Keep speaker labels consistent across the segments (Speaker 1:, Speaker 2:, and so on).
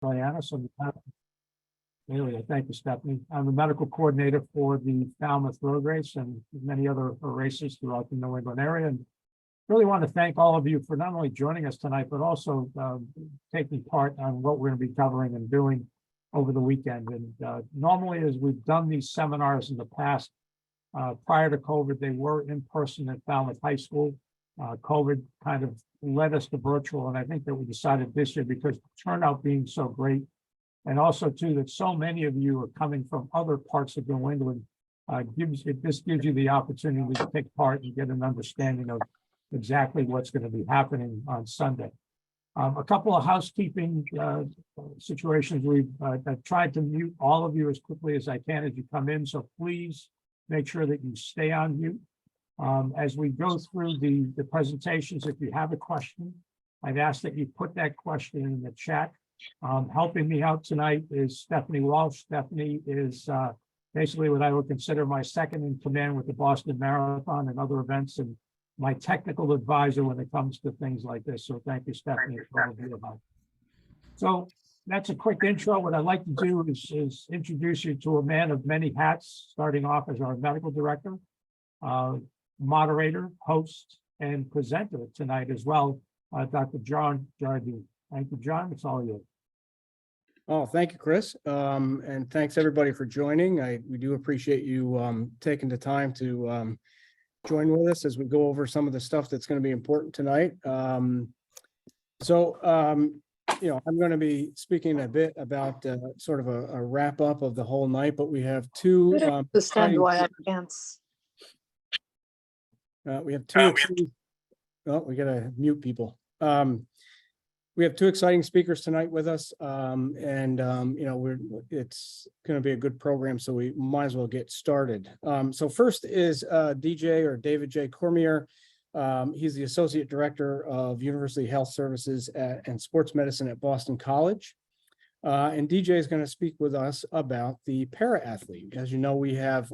Speaker 1: Diana. Anyway, thank you, Stephanie. I'm the medical coordinator for the Falmouth road race and many other races throughout the New England area. And really want to thank all of you for not only joining us tonight, but also taking part on what we're going to be covering and doing over the weekend. And normally, as we've done these seminars in the past, prior to COVID, they were in person at Falmouth High School. COVID kind of led us to virtual, and I think that we decided this year, because the turnout being so great, and also too that so many of you are coming from other parts of New England, this gives you the opportunity to take part and get an understanding of exactly what's going to be happening on Sunday. A couple of housekeeping situations. I've tried to mute all of you as quickly as I can as you come in, so please make sure that you stay on mute. As we go through the presentations, if you have a question, I'd ask that you put that question in the chat. Helping me out tonight is Stephanie Walsh. Stephanie is basically what I would consider my second in command with the Boston Marathon and other events, and my technical advisor when it comes to things like this. So thank you, Stephanie, for all of your help. So that's a quick intro. What I'd like to do is introduce you to a man of many hats, starting off as our medical director, moderator, host, and presenter tonight as well, Dr. John Jardine. Thank you, John. It's all you.
Speaker 2: Oh, thank you, Chris. And thanks everybody for joining. We do appreciate you taking the time to join with us as we go over some of the stuff that's going to be important tonight. I'm going to be speaking a bit about sort of a wrap up of the whole night, but we have two. We have two. Oh, we got to mute people. We have two exciting speakers tonight with us, it's going to be a good program, so we might as well get started. So first is DJ or David J. Cormier. He's the Associate Director of University Health Services and Sports Medicine at Boston College. And DJ is going to speak with us about the para-athlete. As you know, we have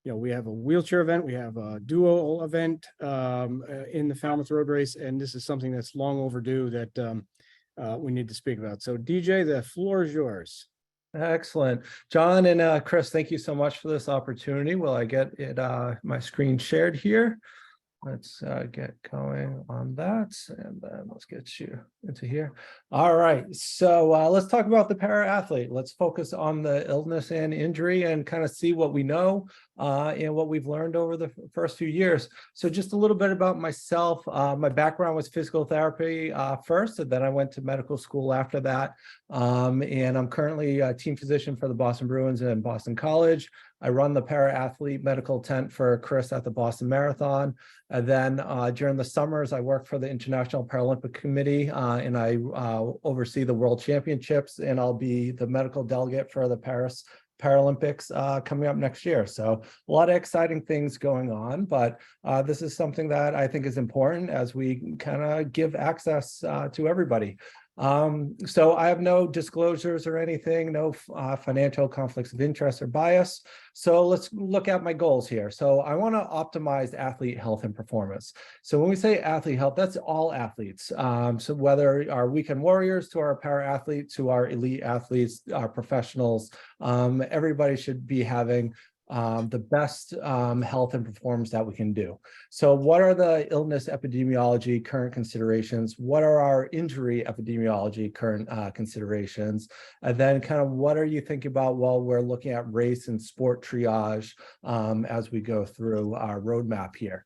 Speaker 2: we have a wheelchair event, we have a duo event in the Falmouth Road Race, and this is something that's long overdue that we need to speak about. So DJ, the floor is yours.
Speaker 3: Excellent. John and Chris, thank you so much for this opportunity. Will I get it my screen shared here? Let's get going on that, and then let's get you into here. All right, so let's talk about the para-athlete. Let's focus on the illness and injury and kind of see what we know and what we've learned over the first few years. So just a little bit about myself. My background was physical therapy first, and then I went to medical school after that. And I'm currently a team physician for the Boston Bruins and Boston College. I run the para-athlete medical tent for Chris at the Boston Marathon. And then during the summers, I work for the International Paralympic Committee, and I oversee the World Championships, and I'll be the medical delegate for the Paris Paralympics coming up next year. So a lot of exciting things going on, but this is something that I think is important as we kind of give access to everybody. So I have no disclosures or anything, no financial conflicts of interest or bias. So let's look at my goals here. So I want to optimize athlete health and performance. So when we say athlete health, that's all athletes. So whether our weekend warriors to our para athletes, to our elite athletes, our professionals, everybody should be having the best health and performance that we can do. So what are the illness epidemiology current considerations? What are our injury epidemiology current considerations? And then kind of what are you thinking about while we're looking at race and sport triage as we go through our roadmap here?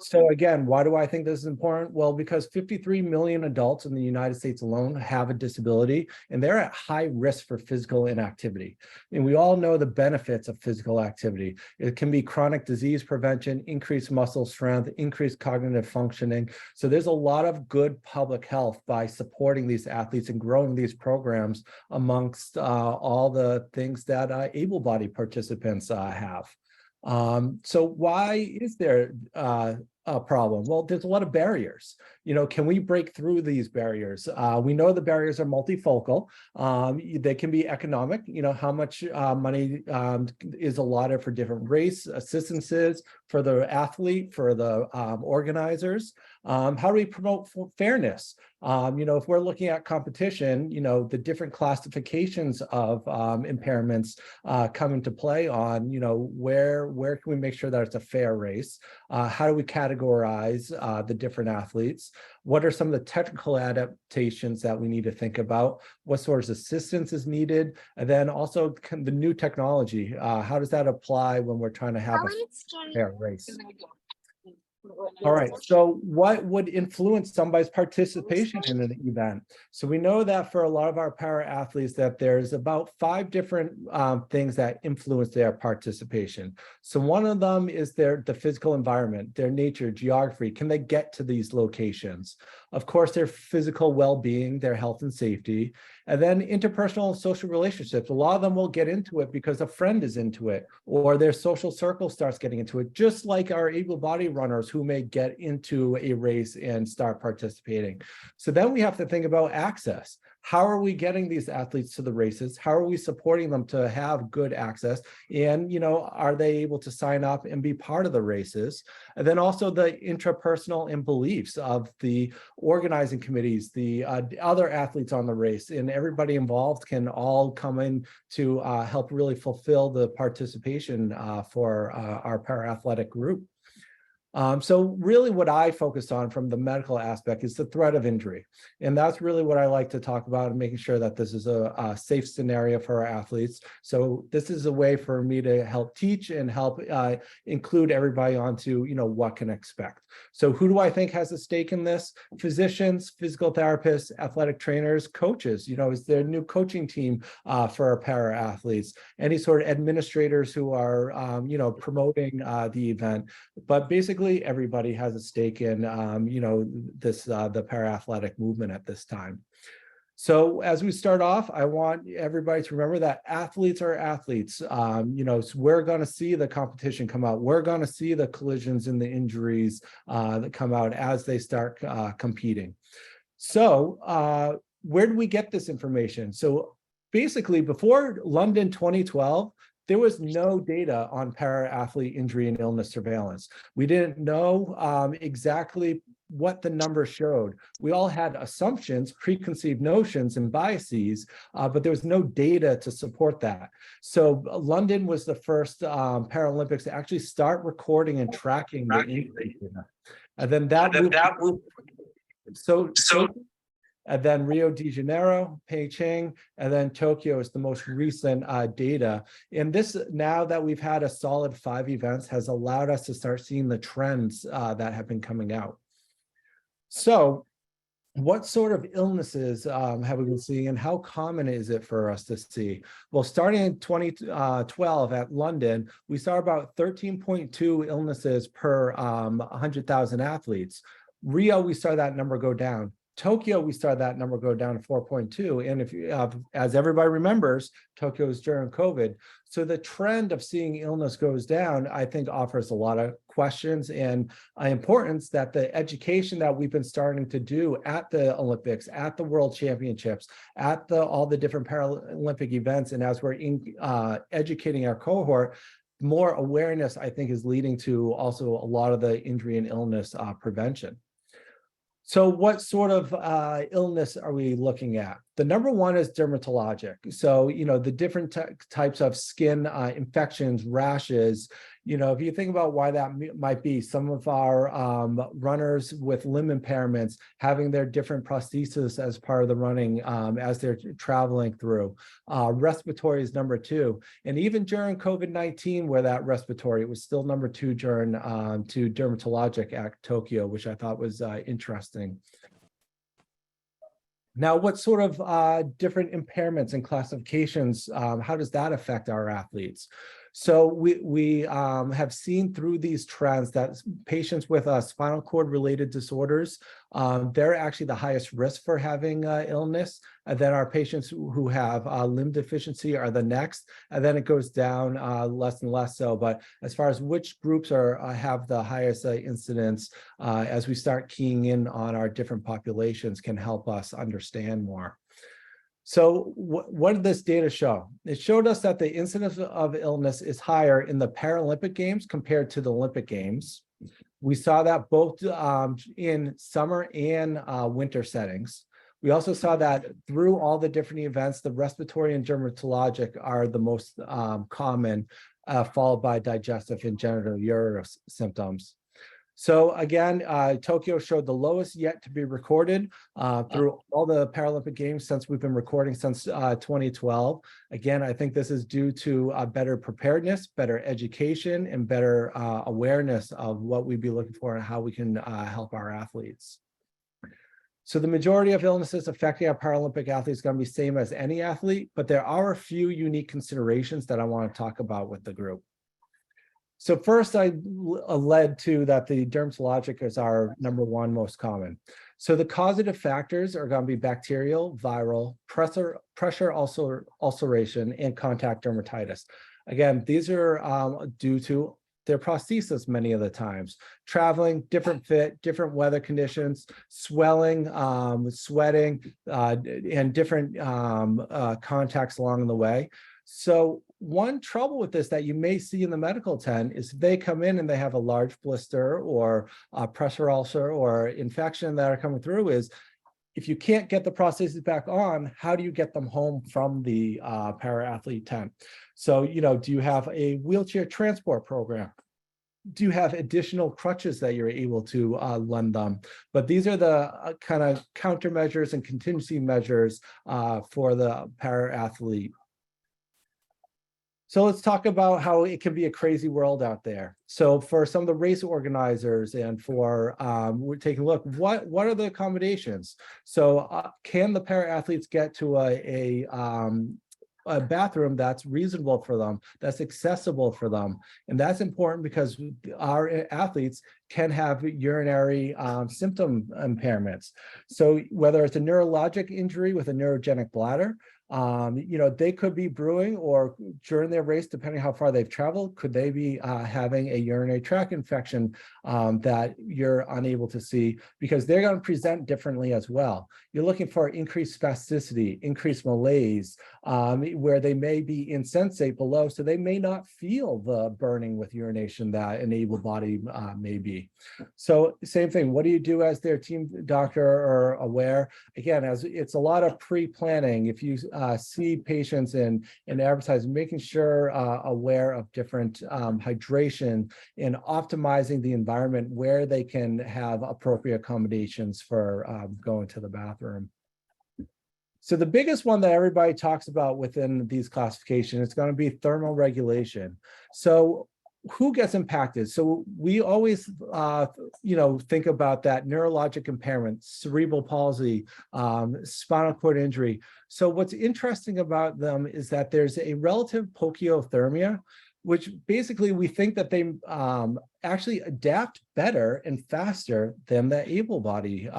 Speaker 3: So again, why do I think this is important? Well, because 53 million adults in the United States alone have a disability, and they're at high risk for physical inactivity. And we all know the benefits of physical activity. It can be chronic disease prevention, increased muscle strength, increased cognitive functioning. So there's a lot of good public health by supporting these athletes and growing these programs amongst all the things that able-bodied participants have. So why is there problem? Well, there's a lot of barriers. Can we break through these barriers? We know the barriers are multifocal. They can be economic, how much money is allotted for different race assistances, for the athlete, for the organizers. How do we promote fairness? If we're looking at competition, the different classifications of impairments come into play on, where can we make sure that it's a fair race? How do we categorize the different athletes? What are some of the technical adaptations that we need to think about? What sort of assistance is needed? And then also the new technology, how does that apply when we're trying to have a fair race? All right, so what would influence somebody's participation in an event? So we know that for a lot of our para athletes that there's about 5 different things that influence their participation. So one of them is the physical environment, their nature, geography. Can they get to these locations? Of course, their physical well-being, their health and safety, and then interpersonal and social relationships. A lot of them will get into it because a friend is into it, or their social circle starts getting into it, just like our able-bodied runners who may get into a race and start participating. So then we have to think about access. How are we getting these athletes to the races? How are we supporting them to have good access? And, are they able to sign up and be part of the races? And then also the intrapersonal and beliefs of the organizing committees, the other athletes on the race, and everybody involved can all come in to help really fulfill the participation for our para-athletic group. So really what I focused on from the medical aspect is the threat of injury. And that's really what I like to talk about, and making sure that this is a safe scenario for our athletes. So this is a way for me to help teach and help include everybody onto, what can expect. So who do I think has a stake in this? Physicians, physical therapists, athletic trainers, coaches. Is there a new coaching team for our para athletes? Any sort of administrators who are, promoting the event. But basically, everybody has a stake in, the para-athletic movement at this time. So as we start off, I want everybody to remember that athletes are athletes. So we're going to see the competition come out. We're going to see the collisions and the injuries that come out as they start competing. So where do we get this information? So basically, before London 2012, there was no data on para-athlete injury and illness surveillance. We didn't know exactly what the numbers showed. We all had assumptions, preconceived notions, and biases, but there was no data to support that. So London was the first Paralympics to actually start recording and tracking the injury data. And then and then Rio de Janeiro, Beijing, and then Tokyo is the most recent data. And this, now that we've had a solid 5 events, has allowed us to start seeing the trends that have been coming out. So what sort of illnesses have we been seeing, and how common is it for us to see? Well, starting in 2012 at London, we saw about 13.2 illnesses per 100,000 athletes. Rio, we saw that number go down. Tokyo, we saw that number go down to 4.2. And if you as everybody remembers, Tokyo was during COVID. So the trend of seeing illness goes down, I think offers a lot of questions and importance that the education that we've been starting to do at the Olympics, at the World Championships, at all the different Paralympic events, and as we're educating our cohort, more awareness, I think, is leading to also a lot of the injury and illness prevention. So what sort of illness are we looking at? The number one is dermatologic. So, the different types of skin infections, rashes, if you think about why that might be, some of our runners with limb impairments having their different prostheses as part of the running as they're traveling through. Respiratory is number 2. And even during COVID-19, where that respiratory, it was still number 2 during to dermatologic at Tokyo, which I thought was interesting. Now, what sort of different impairments and classifications, how does that affect our athletes? So we have seen through these trends that patients with spinal cord related disorders, they're actually the highest risk for having illness. And then our patients who have limb deficiency are the next, and then it goes down less and less so. But as far as which groups have the highest incidence, as we start keying in on our different populations, can help us understand more. So what did this data show? It showed us that the incidence of illness is higher in the Paralympic Games compared to the Olympic Games. We saw that both in summer and winter settings. We also saw that through all the different events, the respiratory and dermatologic are the most common, followed by digestive and genitourinary symptoms. So again, Tokyo showed the lowest yet to be recorded through all the Paralympic Games since we've been recording since 2012. Again, I think this is due to better preparedness, better education, and better awareness of what we'd be looking for and how we can help our athletes. So the majority of illnesses affecting our Paralympic athletes is going to be same as any athlete, but there are a few unique considerations that I want to talk about with the group. So first, I led to that the dermatologic is our #1 most common. So the causative factors are going to be bacterial, viral, pressure ulceration, and contact dermatitis. Again, these are due to their prosthesis many of the times, traveling, different fit, different weather conditions, swelling, sweating, and different contacts along the way. So one trouble with this that you may see in the medical tent is they come in and they have a large blister or a pressure ulcer or infection that are coming through is if you can't get the prosthesis back on, how do you get them home from the para-athlete tent? So, do you have a wheelchair transport program? Do you have additional crutches that you're able to lend them? But these are the kind of countermeasures and contingency measures for the para-athlete. So let's talk about how it can be a crazy world out there. So for some of the race organizers and for, we're taking a look, what are the accommodations? So can the para-athletes get to a bathroom that's reasonable for them, that's accessible for them? And that's important because our athletes can have urinary symptom impairments. So whether it's a neurologic injury with a neurogenic bladder, they could be brewing, or during their race, depending how far they've traveled, could they be having a urinary tract infection that you're unable to see, because they're going to present differently as well. You're looking for increased spasticity, increased malaise, where they may be insensate below, so they may not feel the burning with urination that an able body may be. So same thing, what do you do as their team doctor or aware? Again, as it's a lot of pre-planning. If you see patients in advertising, making sure aware of different hydration and optimizing the environment where they can have appropriate accommodations for going to the bathroom. So the biggest one that everybody talks about within these classifications is going to be thermal regulation. So who gets impacted? So we always, think about that neurologic impairment, cerebral palsy, spinal cord injury. So what's interesting about them is that there's a relative poikilothymia, which basically we think that they actually adapt better and faster than the able-bodied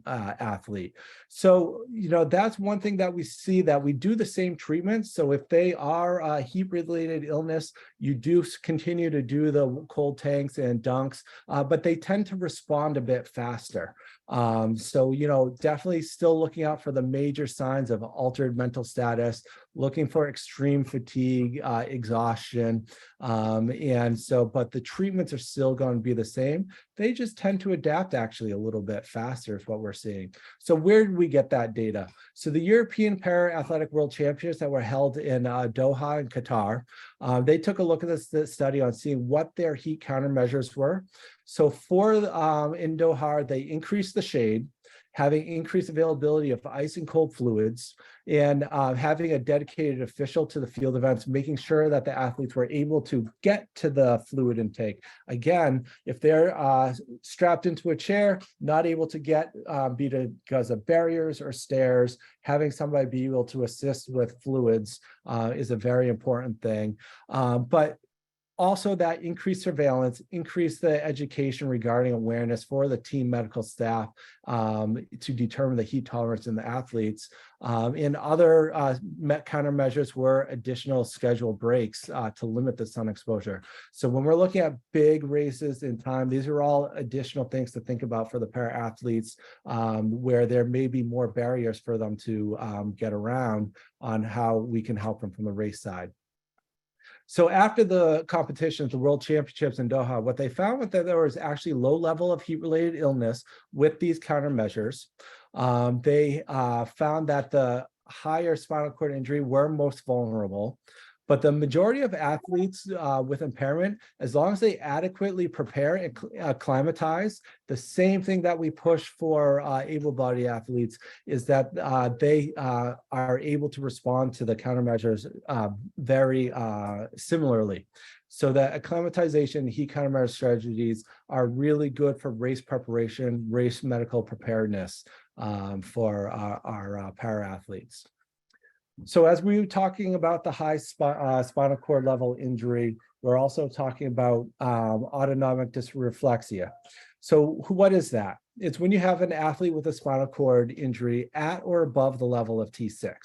Speaker 3: athlete. So, that's one thing that we see, that we do the same treatments. So if they are heat-related illness, you do continue to do the cold tanks and dunks, but they tend to respond a bit faster. So, definitely still looking out for the major signs of altered mental status, looking for extreme fatigue, exhaustion. But the treatments are still going to be the same. They just tend to adapt actually a little bit faster is what we're seeing. So where did we get that data? So the European Para-Athletic World Championships that were held in Doha and Qatar, they took a look at this study on seeing what their heat countermeasures were. So in Doha, they increased the shade, having increased availability of ice and cold fluids, and having a dedicated official to the field events, making sure that the athletes were able to get to the fluid intake. Again, if they're strapped into a chair, not able to get because of barriers or stairs, having somebody be able to assist with fluids is a very important thing. But also that increased surveillance, increase the education regarding awareness for the team medical staff to determine the heat tolerance in the athletes. And other countermeasures were additional scheduled breaks to limit the sun exposure. So when we're looking at big races in time, these are all additional things to think about for the para athletes, where there may be more barriers for them to get around on how we can help them from the race side. So after the competitions, the World Championships in Doha, what they found was that there was actually low level of heat-related illness with these countermeasures. They found that the higher spinal cord injury were most vulnerable. But the majority of athletes with impairment, as long as they adequately prepare and acclimatize, the same thing that we push for able-bodied athletes is that they are able to respond to the countermeasures very similarly. So that acclimatization, heat countermeasure strategies are really good for race preparation, race medical preparedness for our para athletes. So as we were talking about the high spinal cord level injury, we're also talking about autonomic dysreflexia. So what is that? It's when you have an athlete with a spinal cord injury at or above the level of T6.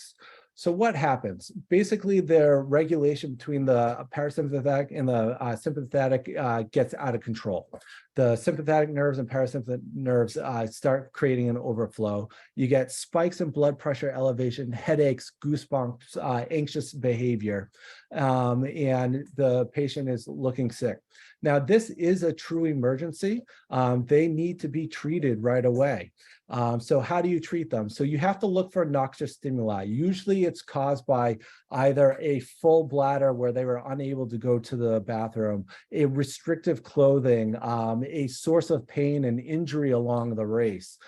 Speaker 3: So what happens? Basically, their regulation between the parasympathetic and the sympathetic gets out of control. The sympathetic nerves and parasympathetic nerves start creating an overflow. You get spikes in blood pressure elevation, headaches, goosebumps, anxious behavior, and the patient is looking sick. Now, this is a true emergency. They need to be treated right away. So how do you treat them? So you have to look for noxious stimuli. Usually it's caused by either a full bladder where they were unable to go to the bathroom, a restrictive clothing, a source of pain and injury along the race.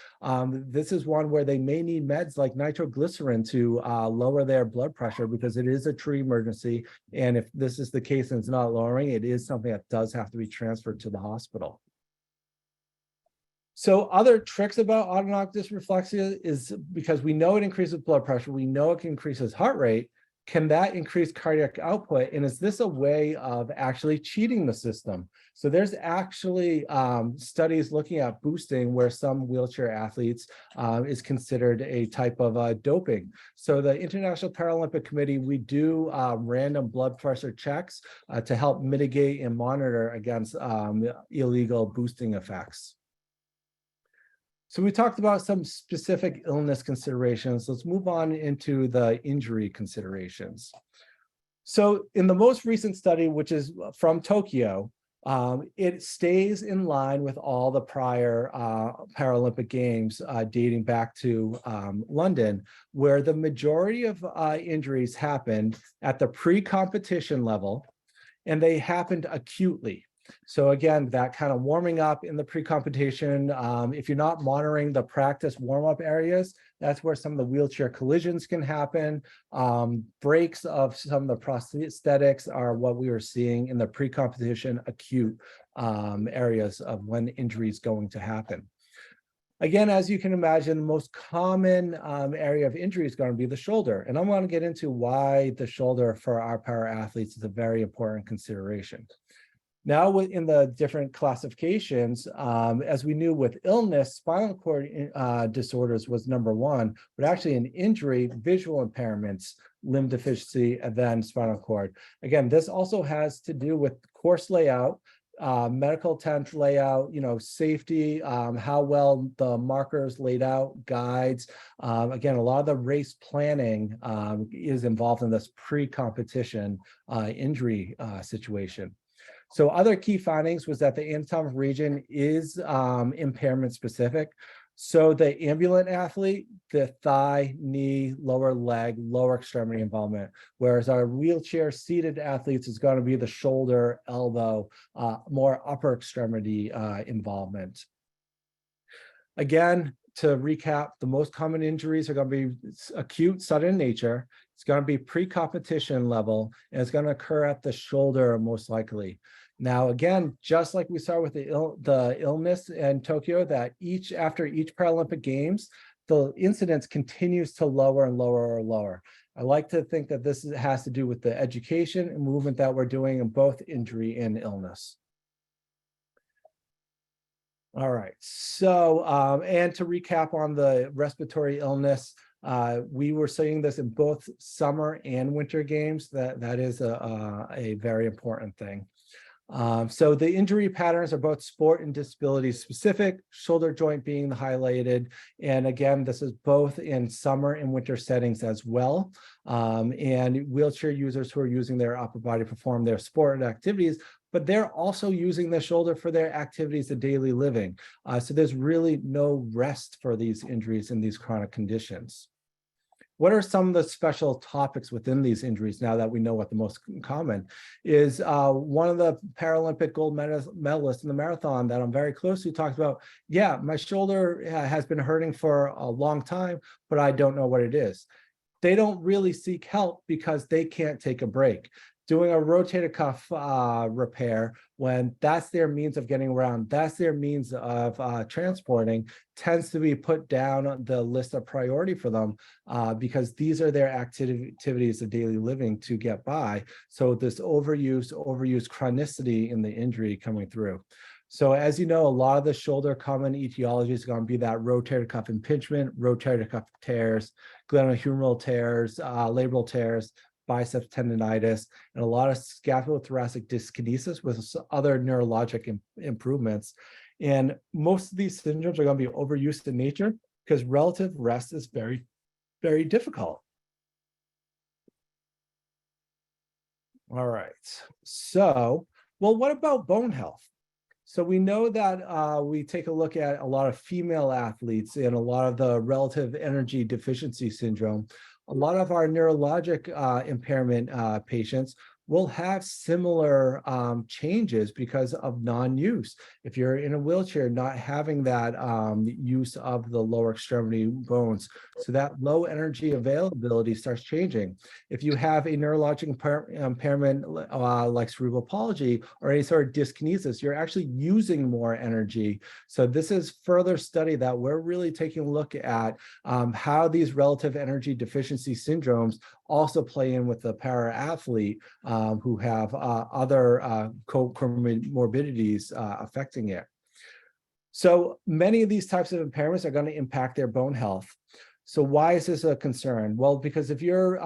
Speaker 3: This is one where they may need meds like nitroglycerin to lower their blood pressure because it is a true emergency. And if this is the case and it's not lowering, it is something that does have to be transferred to the hospital. So other tricks about autonomic dysreflexia is because we know it increases blood pressure, we know it increases heart rate. Can that increase cardiac output? And is this a way of actually cheating the system? So there's actually studies looking at boosting where some wheelchair athletes is considered a type of doping. So the International Paralympic Committee, we do random blood pressure checks to help mitigate and monitor against illegal boosting effects. So we talked about some specific illness considerations. Let's move on into the injury considerations. So in the most recent study, which is from Tokyo, it stays in line with all the prior Paralympic Games dating back to London, where the majority of injuries happened at the pre-competition level, and they happened acutely. So again, that kind of warming up in the pre-competition, if you're not monitoring the practice warm-up areas, that's where some of the wheelchair collisions can happen. Breaks of some of the prosthetics are what we were seeing in the pre-competition acute areas of when injury is going to happen. Again, as you can imagine, the most common area of injury is going to be the shoulder. And I'm going to get into why the shoulder for our para athletes is a very important consideration. Now, in the different classifications, as we knew with illness, spinal cord disorders was number one, but actually in injury, visual impairments, limb deficiency, and then spinal cord. Again, this also has to do with course layout, medical tent layout, safety, how well the markers laid out, guides. Again, a lot of the race planning is involved in this pre-competition injury situation. So other key findings was that the anatomic region is impairment specific. So the ambulant athlete, the thigh, knee, lower leg, lower extremity involvement, whereas our wheelchair seated athletes is going to be the shoulder, elbow, more upper extremity involvement. Again, to recap, the most common injuries are going to be acute, sudden in nature. It's going to be pre-competition level, and it's going to occur at the shoulder most likely. Now, again, just like we saw with the illness in Tokyo, that after each Paralympic Games, the incidence continues to lower and lower or lower. I like to think that this has to do with the education and movement that we're doing in both injury and illness. All right, so, and to recap on the respiratory illness, we were seeing this in both summer and winter games. That is a very important thing. So the injury patterns are both sport and disability specific, shoulder joint being the highlighted. And again, this is both in summer and winter settings as well. And wheelchair users who are using their upper body perform their sport activities, but they're also using the shoulder for their activities of daily living. So there's really no rest for these injuries and these chronic conditions. What are some of the special topics within these injuries now that we know what the most common is? One of the Paralympic gold medalists in the marathon that I'm very close to talked about, yeah, my shoulder has been hurting for a long time, but I don't know what it is. They don't really seek help because they can't take a break. Doing a rotator cuff repair, when that's their means of getting around, that's their means of transporting, tends to be put down on the list of priority for them because these are their activities of daily living to get by. So this overuse chronicity in the injury coming through. So as you know, a lot of the shoulder common etiology is going to be that rotator cuff impingement, rotator cuff tears, glenohumeral tears, labral tears, biceps tendonitis, and a lot of scapulothoracic dyskinesis with other neurologic improvements. And most of these syndromes are going to be overused in nature because relative rest is very, very difficult. All right. So, well, what about bone health? So we know that we take a look at a lot of female athletes and a lot of the relative energy deficiency syndrome. A lot of our neurologic impairment patients will have similar changes because of non-use. If you're in a wheelchair, not having that use of the lower extremity bones, so that low energy availability starts changing. If you have a neurologic impairment like cerebral palsy or any sort of dyskinesis, you're actually using more energy. So this is further study that we're really taking a look at how these relative energy deficiency syndromes also play in with the para athlete who have other comorbidities affecting it. So many of these types of impairments are going to impact their bone health. So why is this a concern? Well, because if you're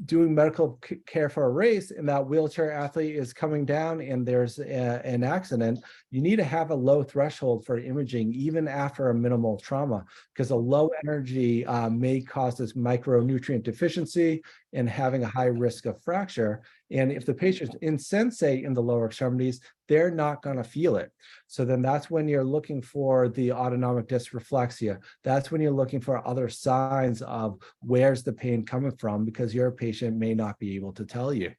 Speaker 3: doing medical care for a race and that wheelchair athlete is coming down and there's an accident, you need to have a low threshold for imaging even after a minimal trauma, because a low energy may cause this micronutrient deficiency and having a high risk of fracture. And if the patient's insensate in the lower extremities, they're not going to feel it. So then that's when you're looking for the autonomic dysreflexia. That's when you're looking for other signs of where's the pain coming from, because your patient may not be able to tell you.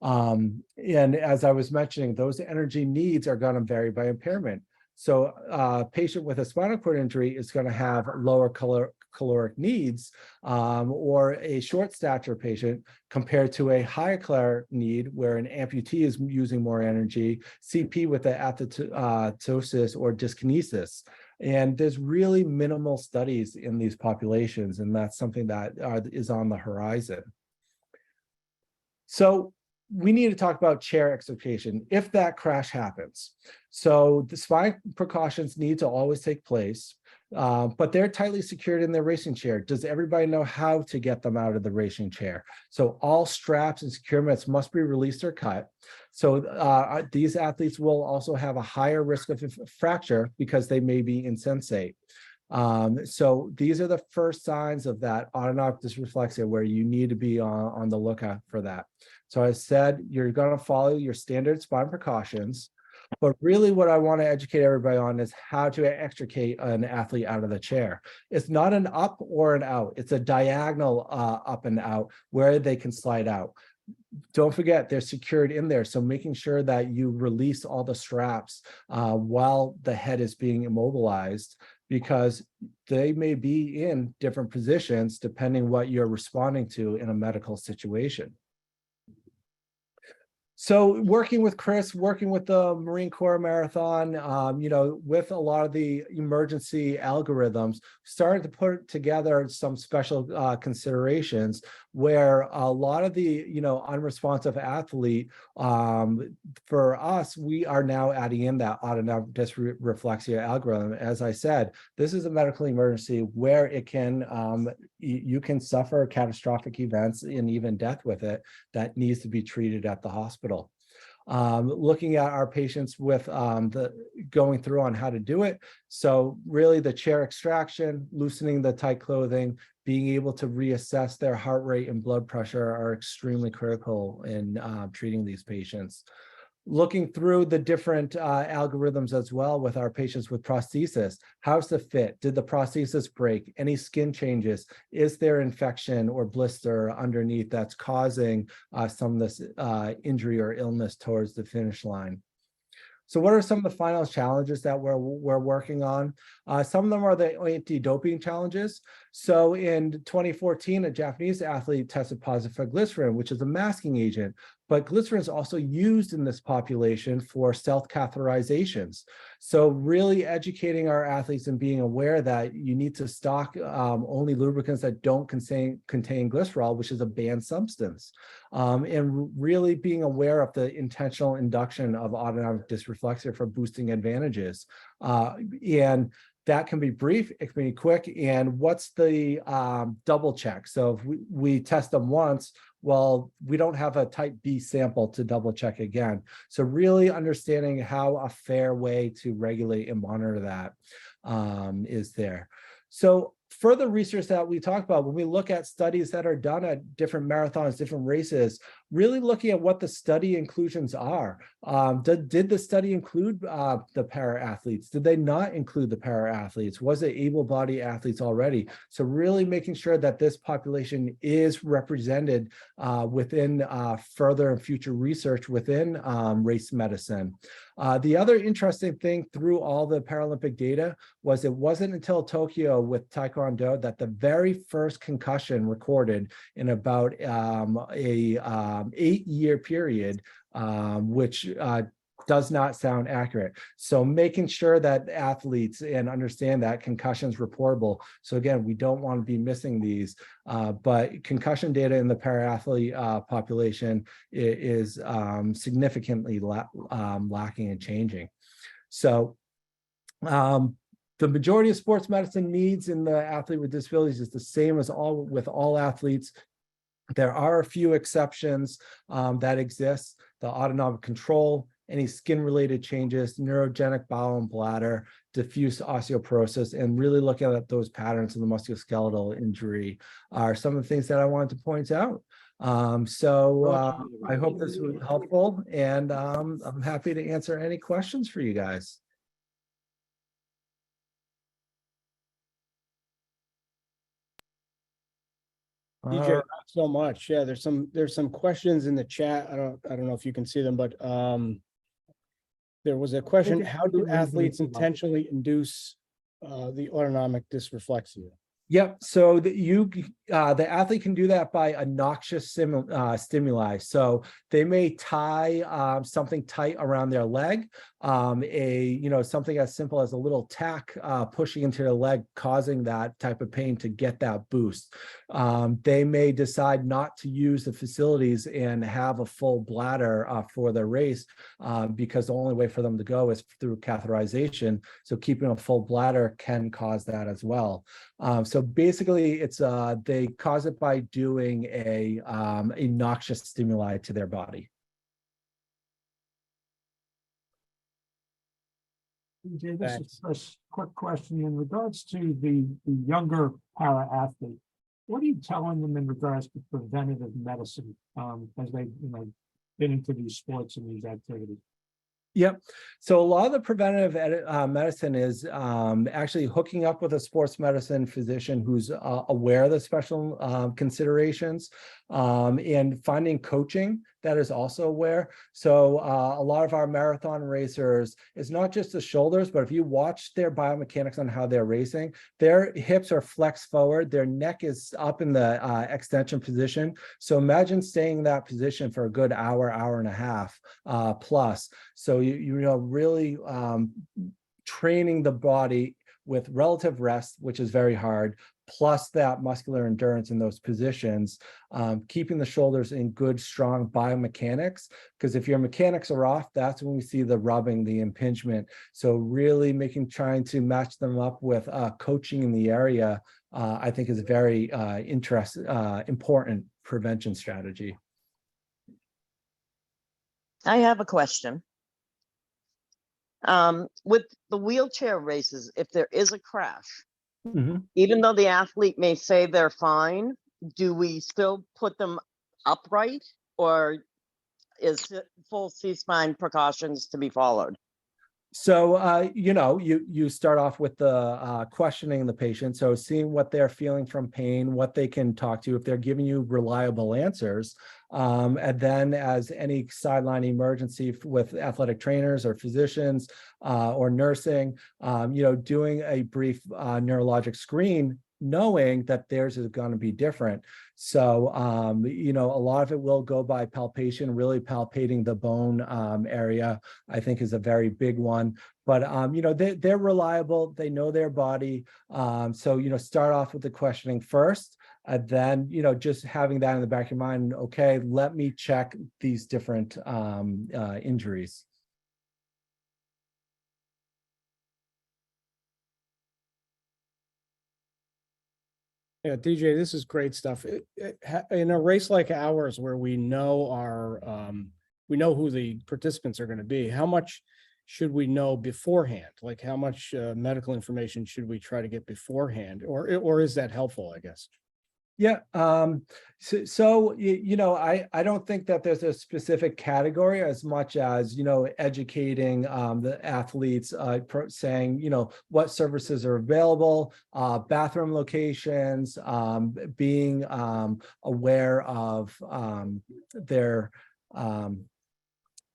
Speaker 3: And as I was mentioning, those energy needs are going to vary by impairment. So a patient with a spinal cord injury is going to have lower caloric needs, or a short stature patient compared to a high caloric need where an amputee is using more energy, CP with the athetosis or dyskinesis. And there's really minimal studies in these populations, and that's something that is on the horizon. So we need to talk about chair extrication if that crash happens. So the spine precautions need to always take place, but they're tightly secured in their racing chair. Does everybody know how to get them out of the racing chair? So all straps and securements must be released or cut. So these athletes will also have a higher risk of fracture because they may be insensate. So these are the first signs of that autonomic dysreflexia where you need to be on the lookout for that. So I said, you're going to follow your standard spine precautions, but really what I want to educate everybody on is how to extricate an athlete out of the chair. It's not an up or an out. It's a diagonal up and out where they can slide out. Don't forget, they're secured in there. So making sure that you release all the straps while the head is being immobilized because they may be in different positions depending what you're responding to in a medical situation. So working with Chris, working with the Marine Corps Marathon, with a lot of the emergency algorithms, started to put together some special considerations where a lot of the, unresponsive athlete, for us, we are now adding in that autonomic dysreflexia algorithm. As I said, this is a medical emergency where it can, you can suffer catastrophic events and even death with it that needs to be treated at the hospital. Looking at our patients with going through on how to do it. So really the chair extraction, loosening the tight clothing, being able to reassess their heart rate and blood pressure are extremely critical in treating these patients. Looking through the different algorithms as well with our patients with prosthesis. How's the fit? Did the prosthesis break? Any skin changes? Is there infection or blister underneath that's causing some of this injury or illness towards the finish line? So what are some of the final challenges that we're working on? Some of them are the anti-doping challenges. So in 2014, a Japanese athlete tested positive for glycerin, which is a masking agent. But glycerin is also used in this population for stealth catheterizations. So really educating our athletes and being aware that you need to stock only lubricants that don't contain glycerol, which is a banned substance. And really being aware of the intentional induction of autonomic dysreflexia for boosting advantages. And that can be brief, it can be quick. And what's the double check? So if we test them once, well, we don't have a type B sample to double check again. So really understanding how a fair way to regulate and monitor that is there. So further research that we talked about, when we look at studies that are done at different marathons, different races, really looking at what the study inclusions are. Did the study include the para-athletes? Did they not include the para-athletes? Was it able-bodied athletes already? So really making sure that this population is represented within further and future research within race medicine. The other interesting thing through all the Paralympic data was it wasn't until Tokyo with Taekwondo that the very first concussion recorded in about a 8-year period, which does not sound accurate. So making sure that athletes and understand that concussion is reportable. So again, we don't want to be missing these, but concussion data in the para-athlete population is significantly lacking and changing. So the majority of sports medicine needs in the athlete with disabilities is the same as with all athletes. There are a few exceptions that exist: the autonomic control, any skin-related changes, neurogenic bowel and bladder, diffuse osteoporosis, and really looking at those patterns in the musculoskeletal injury are some of the things that I wanted to point out. I hope this was helpful, and I'm happy to answer any questions for you guys.
Speaker 2: DJ, thanks so much. Yeah, there's some questions in the chat. I don't know if you can see them, but there was a question: how do athletes intentionally induce the autonomic dysreflexia? Yep. So the athlete can do that by a noxious stimuli. So they may tie something tight around their leg, something as simple as a little tack pushing into their leg, causing that type of pain to get that boost. They may decide not to use the facilities and have a full bladder for their race because the only way for them to go is through catheterization. So keeping a full bladder can cause that as well. So basically, it's they cause it by doing a noxious stimuli to their body.
Speaker 1: DJ, this is a quick question in regards to the younger para-athlete. What are you telling them in regards to preventative medicine as they get into these sports and these activities?
Speaker 3: Yep. So a lot of the preventative medicine is actually hooking up with a sports medicine physician who's aware of the special considerations, and finding coaching that is also aware. So a lot of our marathon racers, it's not just the shoulders, but if you watch their biomechanics on how they're racing, their hips are flexed forward, their neck is up in the extension position. So imagine staying in that position for a good hour, hour and a half plus. So you know, really training the body with relative rest, which is very hard, plus that muscular endurance in those positions, keeping the shoulders in good, strong biomechanics. Because if your mechanics are off, that's when we see the rubbing, the impingement. So really trying to match them up with coaching in the area, I think is a very important prevention strategy.
Speaker 4: I have a question. With the wheelchair races, if there is a crash, even though the athlete may say they're fine, do we still put them upright, or is full C-spine precautions to be followed?
Speaker 3: So, you know, you start off with the questioning the patient. So seeing what they're feeling from pain, what they can talk to, if they're giving you reliable answers. And then as any sideline emergency with athletic trainers or physicians or nursing, you know, doing a brief neurologic screen, knowing that theirs is going to be different. So, you know, a lot of it will go by palpation, really palpating the bone area, I think is a very big one. But, you know, they're reliable, they know their body. So, you know, start off with the questioning first, and then, you know, just having that in the back of your mind, okay, let me check these different injuries.
Speaker 2: Yeah, DJ, this is great stuff. In a race like ours, where we know who the participants are going to be, how much should we know beforehand? Like, how much medical information should we try to get beforehand, or is that helpful, I guess?
Speaker 3: Yeah. So you know, I don't think that there's a specific category as much as, you know, educating the athletes, saying, you know, what services are available, bathroom locations, being aware of their,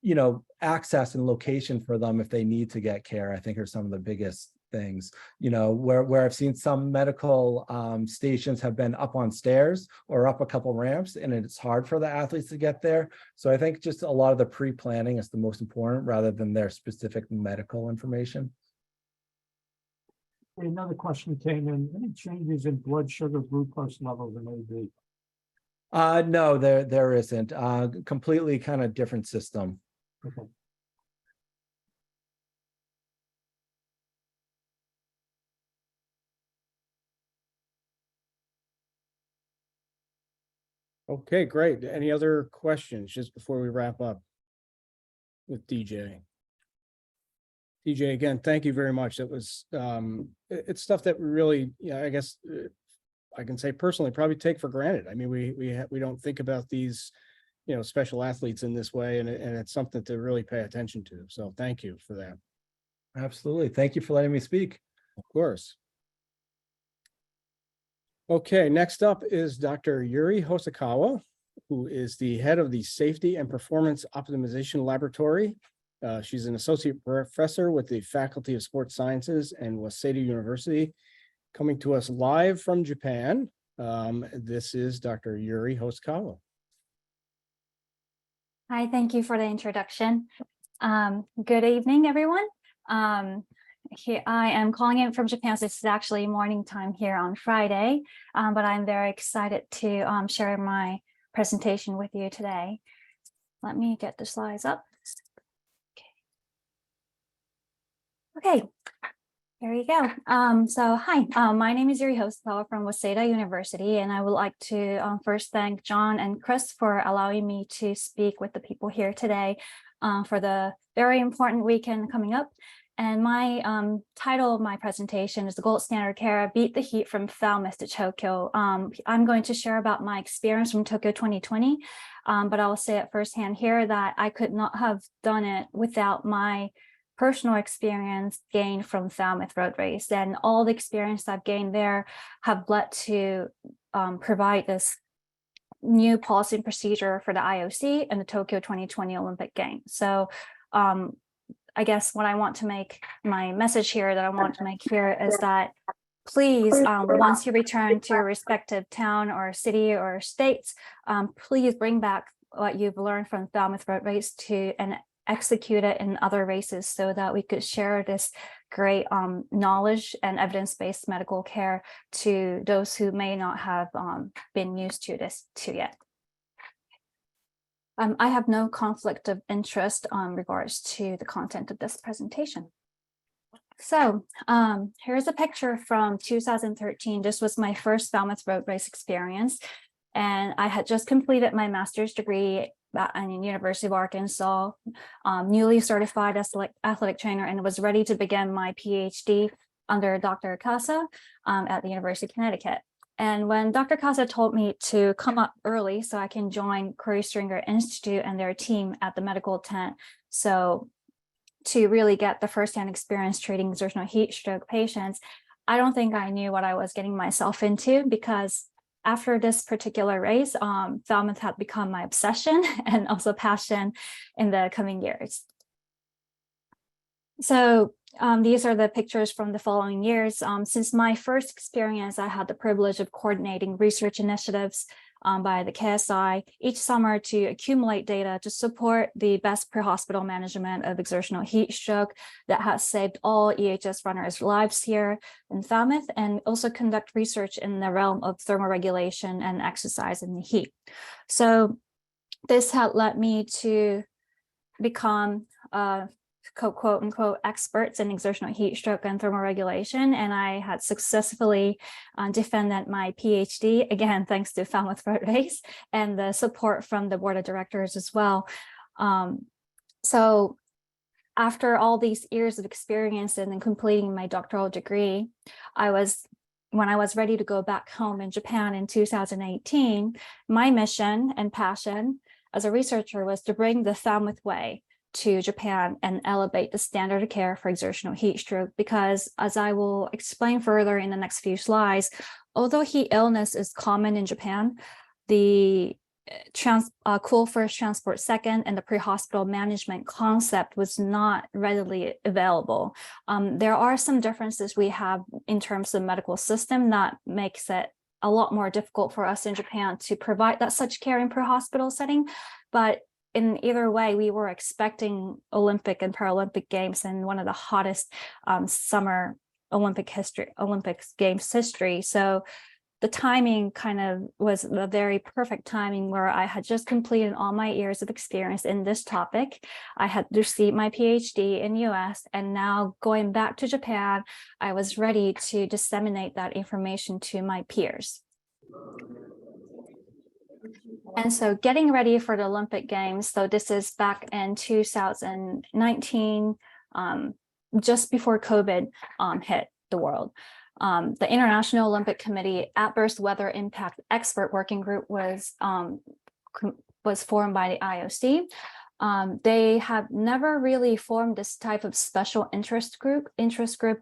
Speaker 3: you know, access and location for them if they need to get care, I think are some of the biggest things. You know, where I've seen some medical stations have been up on stairs or up a couple ramps, and it's hard for the athletes to get there. So I think just a lot of the pre-planning is the most important rather than their specific medical information.
Speaker 1: Another question came in, any changes in blood sugar glucose levels in AD?
Speaker 3: No, there isn't. Completely kind of different system.
Speaker 1: Okay.
Speaker 2: Okay, great. Any other questions just before we wrap up with DJ? DJ, again, thank you very much. That was, it's stuff that we really, I guess I can say personally, probably take for granted. I mean, we don't think about these, you know, special athletes in this way, and it's something to really pay attention to. So thank you for that.
Speaker 3: Absolutely. Thank you for letting me speak.
Speaker 2: Of course. Okay, next up is Dr. Yuri Hosokawa, who is the head of the Safety and Performance Optimization Laboratory. She's an associate professor with the Faculty of Sports Sciences and Waseda University, coming to us live from Japan. This is Dr. Yuri Hosokawa.
Speaker 5: Hi, thank you for the introduction. Good evening, everyone. Here I am calling in from Japan. So this is actually morning time here on Friday, but I'm very excited to share my presentation with you today. Let me get the slides up. Okay, here you go. So hi, my name is Yuri Hosokawa from Waseda University, and I would like to first thank John and Chris for allowing me to speak with the people here today for the very important weekend coming up. And my title of my presentation is the gold standard care, beat the heat from Falmouth to Tokyo. I'm going to share about my experience from Tokyo 2020, but I'll say it firsthand here that I could not have done it without my personal experience gained from Falmouth road race, and all the experience I've gained there have led to provide this new policy and procedure for the IOC and the Tokyo 2020 Olympic Games. So I guess what I want to make my message here that I want to make here is that please, once you return to your respective town or city or states, please bring back what you've learned from Falmouth road race and execute it in other races so that we could share this great knowledge and evidence-based medical care to those who may not have been used to this yet. I have no conflict of interest on regards to the content of this presentation. So here's a picture from 2013. This was my first Falmouth road race experience. And I had just completed my master's degree at the University of Arkansas, newly certified as athletic trainer, and was ready to begin my PhD under Dr. Casa at the University of Connecticut. And when Dr. Casa told me to come up early so I can join Curry Stringer Institute and their team at the medical tent, so to really get the firsthand experience treating exertional heat stroke patients, I don't think I knew what I was getting myself into, because after this particular race, Falmouth had become my obsession and also passion in the coming years. So these are the pictures from the following years. Since my first experience, I had the privilege of coordinating research initiatives by the KSI each summer to accumulate data to support the best per-hospital management of exertional heat stroke that has saved all EHS runners' lives here in Falmouth, and also conduct research in the realm of thermoregulation and exercise in the heat. So this had led me to become quote unquote experts in exertional heat stroke and thermoregulation, and I had successfully defended my PhD, again thanks to Falmouth road race and the support from the board of directors as well. So after all these years of experience and then completing my doctoral degree, when I was ready to go back home in Japan in 2018, my mission and passion as a researcher was to bring the Falmouth way to Japan and elevate the standard of care for exertional heat stroke, because as I will explain further in the next few slides, although heat illness is common in Japan, the cool first, transport second, and the pre-hospital management concept was not readily available. There are some differences we have in terms of medical system that makes it a lot more difficult for us in Japan to provide that such care in per-hospital setting, but in either way, we were expecting Olympic and Paralympic Games in one of the hottest summer Olympics Games history. So the timing kind of was a very perfect timing, where I had just completed all my years of experience in this topic. I had received my PhD in US, and now going back to Japan, I was ready to disseminate that information to my peers. And so getting ready for the Olympic Games, so this is back in 2019, just before COVID hit the world. The International Olympic Committee Adverse Weather Impact Expert Working Group was formed by the IOC. They have never really formed this type of special interest group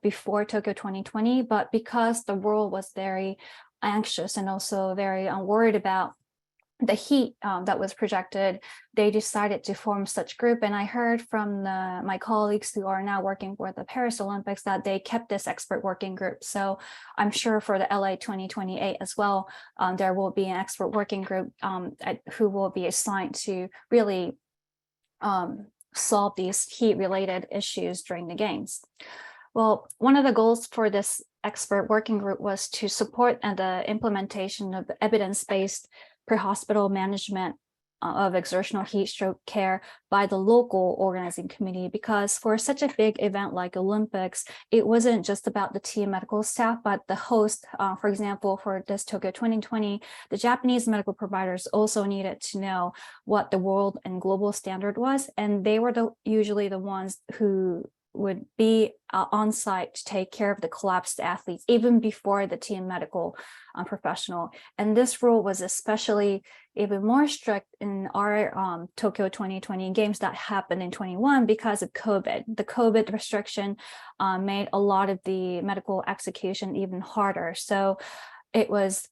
Speaker 5: before Tokyo 2020, but because the world was very anxious and also very worried about the heat that was projected, they decided to form such group. And I heard from my colleagues who are now working for the Paris Olympics that they kept this expert working group. So I'm sure for the LA 2028 as well, there will be an expert working group who will be assigned to really solve these heat related issues during the games. Well, one of the goals for this expert working group was to support the implementation of evidence-based pre-hospital management of exertional heat stroke care by the local organizing committee, because for such a big event like Olympics, it wasn't just about the team medical staff, but the host. For example, for this Tokyo 2020, the Japanese medical providers also needed to know what the world and global standard was, and they were usually the ones who would be on site to take care of the collapsed athletes, even before the team medical professional. And this rule was especially even more strict in our Tokyo 2020 games that happened in 21 because of COVID. The COVID restriction made a lot of the medical execution even harder. So it was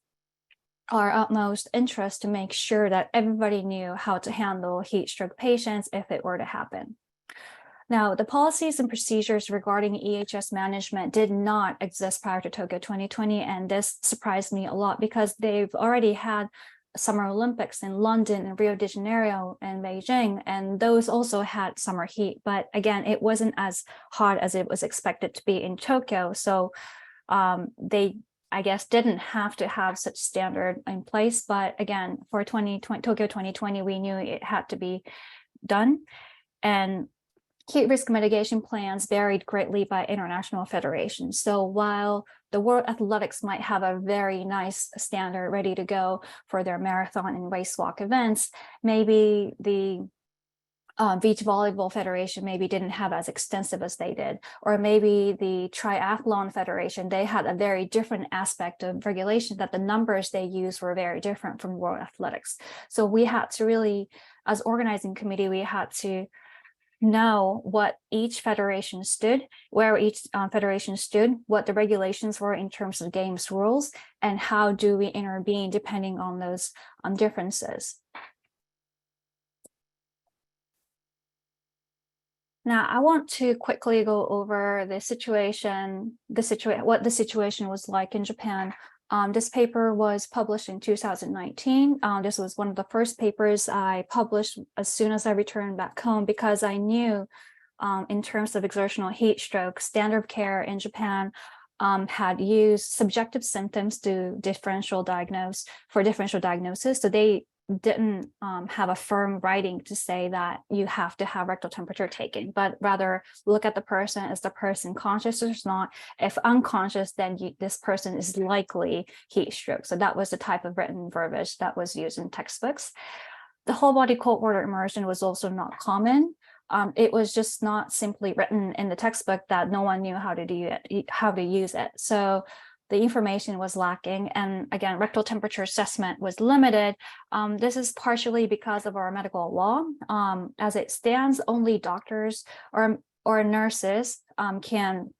Speaker 5: our utmost interest to make sure that everybody knew how to handle heat stroke patients if it were to happen. Now, the policies and procedures regarding EHS management did not exist prior to Tokyo 2020, and this surprised me a lot because they've already had Summer Olympics in London and Rio de Janeiro and Beijing, and those also had summer heat. But again, it wasn't as hot as it was expected to be in Tokyo. So they, I guess, didn't have to have such standard in place. But again, for Tokyo 2020, we knew it had to be done. And heat risk mitigation plans varied greatly by international federations. So while the World Athletics might have a very nice standard ready to go for their marathon and race walk events, maybe the Beach Volleyball Federation maybe didn't have as extensive as they did, or maybe the Triathlon Federation, they had a very different aspect of regulation that the numbers they used were very different from World Athletics. So we had to really, as organizing committee, we had to know what each federation stood, where each federation stood, what the regulations were in terms of games rules, and how do we intervene depending on those differences. Now, I want to quickly go over the situation, what the situation was like in Japan. This paper was published in 2019. This was one of the first papers I published as soon as I returned back home because I knew in terms of exertional heat stroke, standard of care in Japan had used subjective symptoms to differential diagnosis. So they didn't have a firm writing to say that you have to have rectal temperature taken, but rather look at the person. Is the person conscious or not? If unconscious, then this person is likely heat stroke. So that was the type of written verbiage that was used in textbooks. The whole body cold water immersion was also not common. It was just not simply written in the textbook that no one knew how to use it. So the information was lacking. And again, rectal temperature assessment was limited. This is partially because of our medical law. As it stands, only doctors or nurses can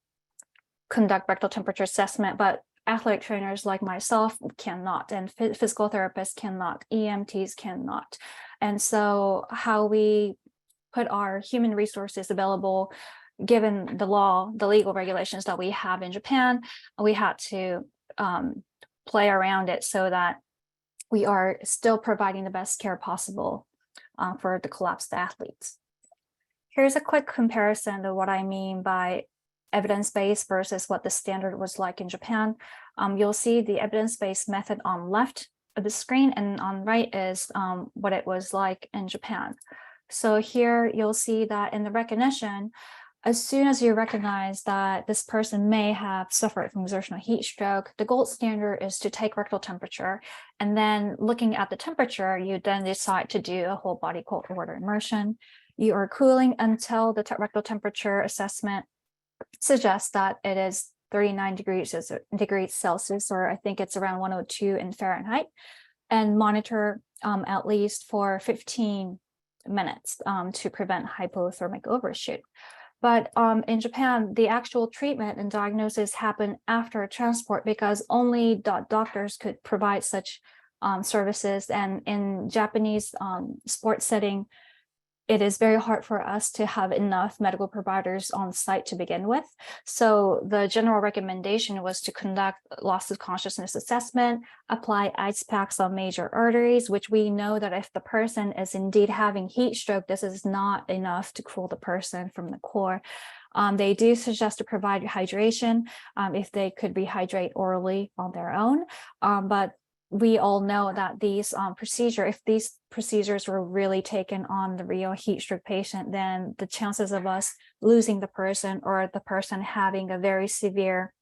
Speaker 5: conduct rectal temperature assessment, but athletic trainers like myself cannot, and physical therapists cannot, EMTs cannot. And so how we put our human resources available, given the law, the legal regulations that we have in Japan, we had to play around it so that we are still providing the best care possible for the collapsed athletes. Here's a quick comparison of what I mean by evidence-based versus what the standard was like in Japan. You'll see the evidence-based method on left of the screen, and on right is what it was like in Japan. So here you'll see that in the recognition, as soon as you recognize that this person may have suffered from exertional heat stroke, the gold standard is to take rectal temperature. And then looking at the temperature, you then decide to do a whole body cold water immersion. You are cooling until the rectal temperature assessment suggests that it is 39 degrees Celsius, or I think it's around 102 in Fahrenheit, and monitor at least for 15 minutes to prevent hypothermic overshoot. But in Japan, the actual treatment and diagnosis happen after transport because only doctors could provide such services. And in Japanese sports setting, it is very hard for us to have enough medical providers on site to begin with. So the general recommendation was to conduct loss of consciousness assessment, apply ice packs on major arteries, which we know that if the person is indeed having heat stroke, this is not enough to cool the person from the core. They do suggest to provide hydration if they could rehydrate orally on their own, but we all know that these if these procedures were really taken on the real heat stroke patient, then the chances of us losing the person or the person having a very severe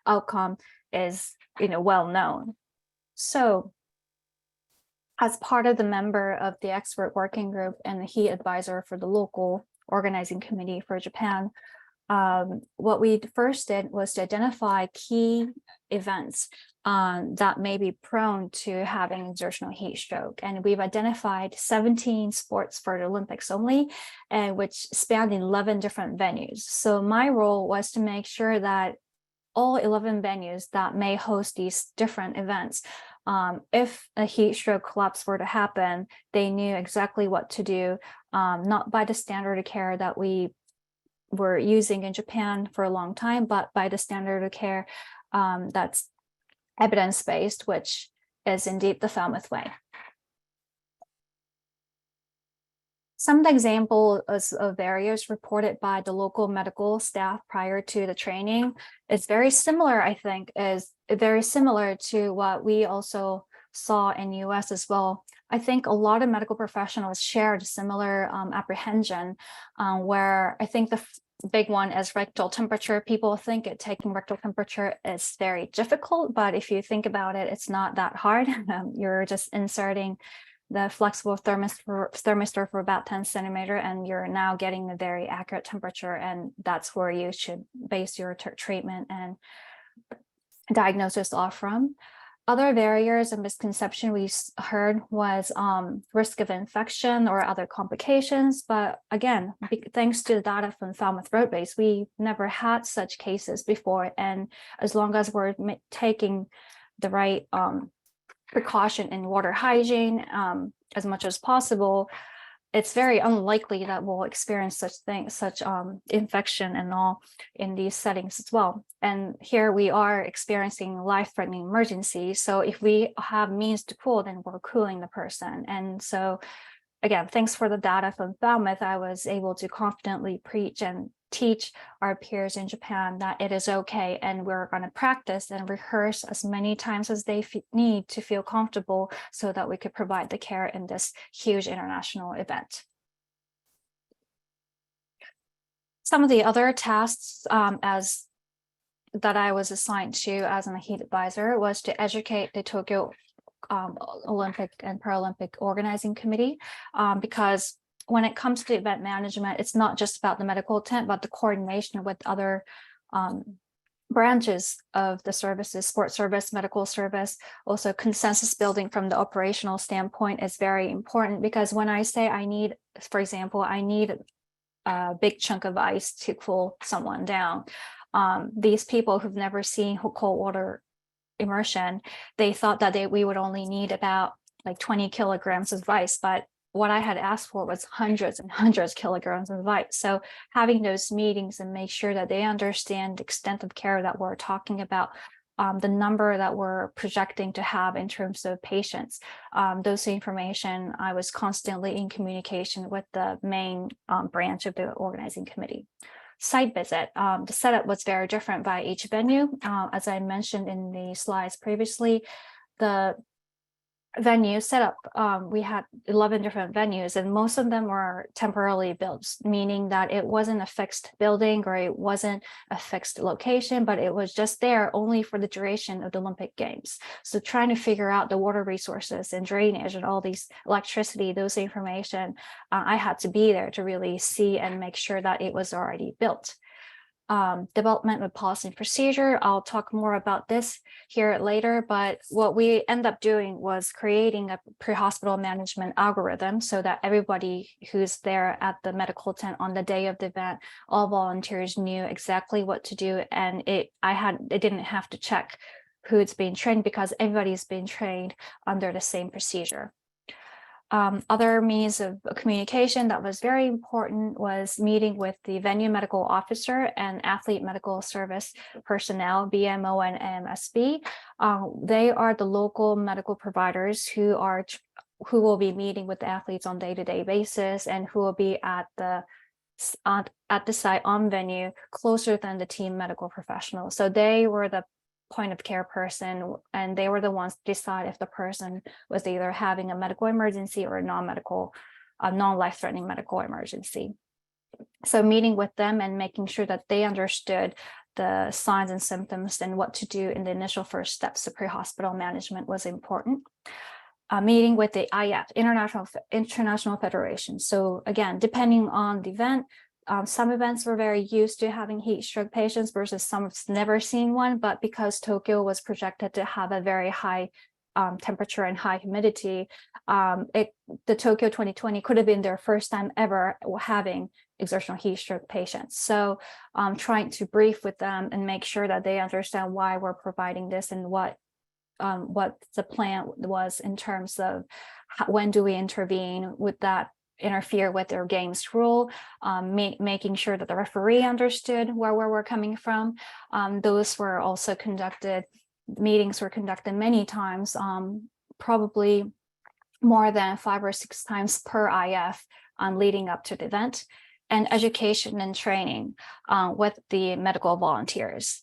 Speaker 5: outcome is, well known. So as part of the member of the expert working group and the heat advisor for the local organizing committee for Japan, what we first did was to identify key events that may be prone to having exertional heat stroke. And we've identified 17 sports for the Olympics only, and which spanned 11 different venues. So my role was to make sure that all 11 venues that may host these different events, if a heat stroke collapse were to happen, they knew exactly what to do, not by the standard of care that we were using in Japan for a long time, but by the standard of care that's evidence-based, which is indeed the Falmouth way. Some of the examples of barriers reported by the local medical staff prior to the training is very similar, I think, is very similar to what we also saw in the US as well. I think a lot of medical professionals shared similar apprehension, where I think the big one is rectal temperature. People think taking rectal temperature is very difficult, but if you think about it, it's not that hard. You're just inserting the flexible thermistor for about 10 centimeter, and you're now getting a very accurate temperature, and that's where you should base your treatment and diagnosis off from. Other barriers and misconception we heard was risk of infection or other complications. But again, thanks to the data from Falmouth Road Base, we never had such cases before. And as long as we're taking the right precaution in water hygiene as much as possible, it's very unlikely that we'll experience such infection and all in these settings as well. And here we are experiencing life-threatening emergencies. So if we have means to cool, then we're cooling the person. And so again, thanks for the data from Falmouth, I was able to confidently preach and teach our peers in Japan that it is okay, and we're going to practice and rehearse as many times as they need to feel comfortable so that we could provide the care in this huge international event. Some of the other tasks that I was assigned to as an heat advisor was to educate the Tokyo Olympic and Paralympic Organizing Committee, because when it comes to event management, it's not just about the medical tent, but the coordination with other branches of the services, sports service, medical service. Also, consensus building from the operational standpoint is very important, because when I say I need, for example, I need a big chunk of ice to cool someone down, these people who've never seen cold water immersion, they thought that we would only need about like 20 kilograms of ice, but what I had asked for was hundreds and hundreds of kilograms of ice. So having those meetings and make sure that they understand the extent of care that we're talking about, the number that we're projecting to have in terms of patients, those information, I was constantly in communication with the main branch of the organizing committee. Site visit, the setup was very different by each venue. As I mentioned in the slides previously, the venue setup, we had 11 different venues, and most of them were temporarily built, meaning that it wasn't a fixed building or it wasn't a fixed location, but it was just there only for the duration of the Olympic Games. So trying to figure out the water resources and drainage and all these electricity, those information, I had to be there to really see and make sure that it was already built. Development of policy and procedure. I'll talk more about this here later, but what we end up doing was creating a pre-hospital management algorithm so that everybody who's there at the medical tent on the day of the event, all volunteers knew exactly what to do, and it didn't have to check who's being trained because everybody's been trained under the same procedure. Other means of communication that was very important was meeting with the venue medical officer and athlete medical service personnel, BMO and MSB. They are the local medical providers who will be meeting with the athletes on day-to-day basis and who will be at the site on venue closer than the team medical professionals. So they were the point of care person, and they were the ones to decide if the person was either having a medical emergency or a non-life-threatening medical emergency. So meeting with them and making sure that they understood the signs and symptoms and what to do in the initial first steps of pre-hospital management was important. meeting with the IF, International Federation. So again, depending on the event, some events were very used to having heat stroke patients versus some have never seen one, but because Tokyo was projected to have a very high temperature and high humidity, the Tokyo 2020 could have been their first time ever having exertional heat stroke patients. So trying to brief with them and make sure that they understand why we're providing this and what the plan was in terms of when do we intervene, would that interfere with their game's rule, making sure that the referee understood where we're coming from. Those were also conducted, meetings were conducted many times, probably more than 5 or 6 times per IF leading up to the event, and education and training with the medical volunteers.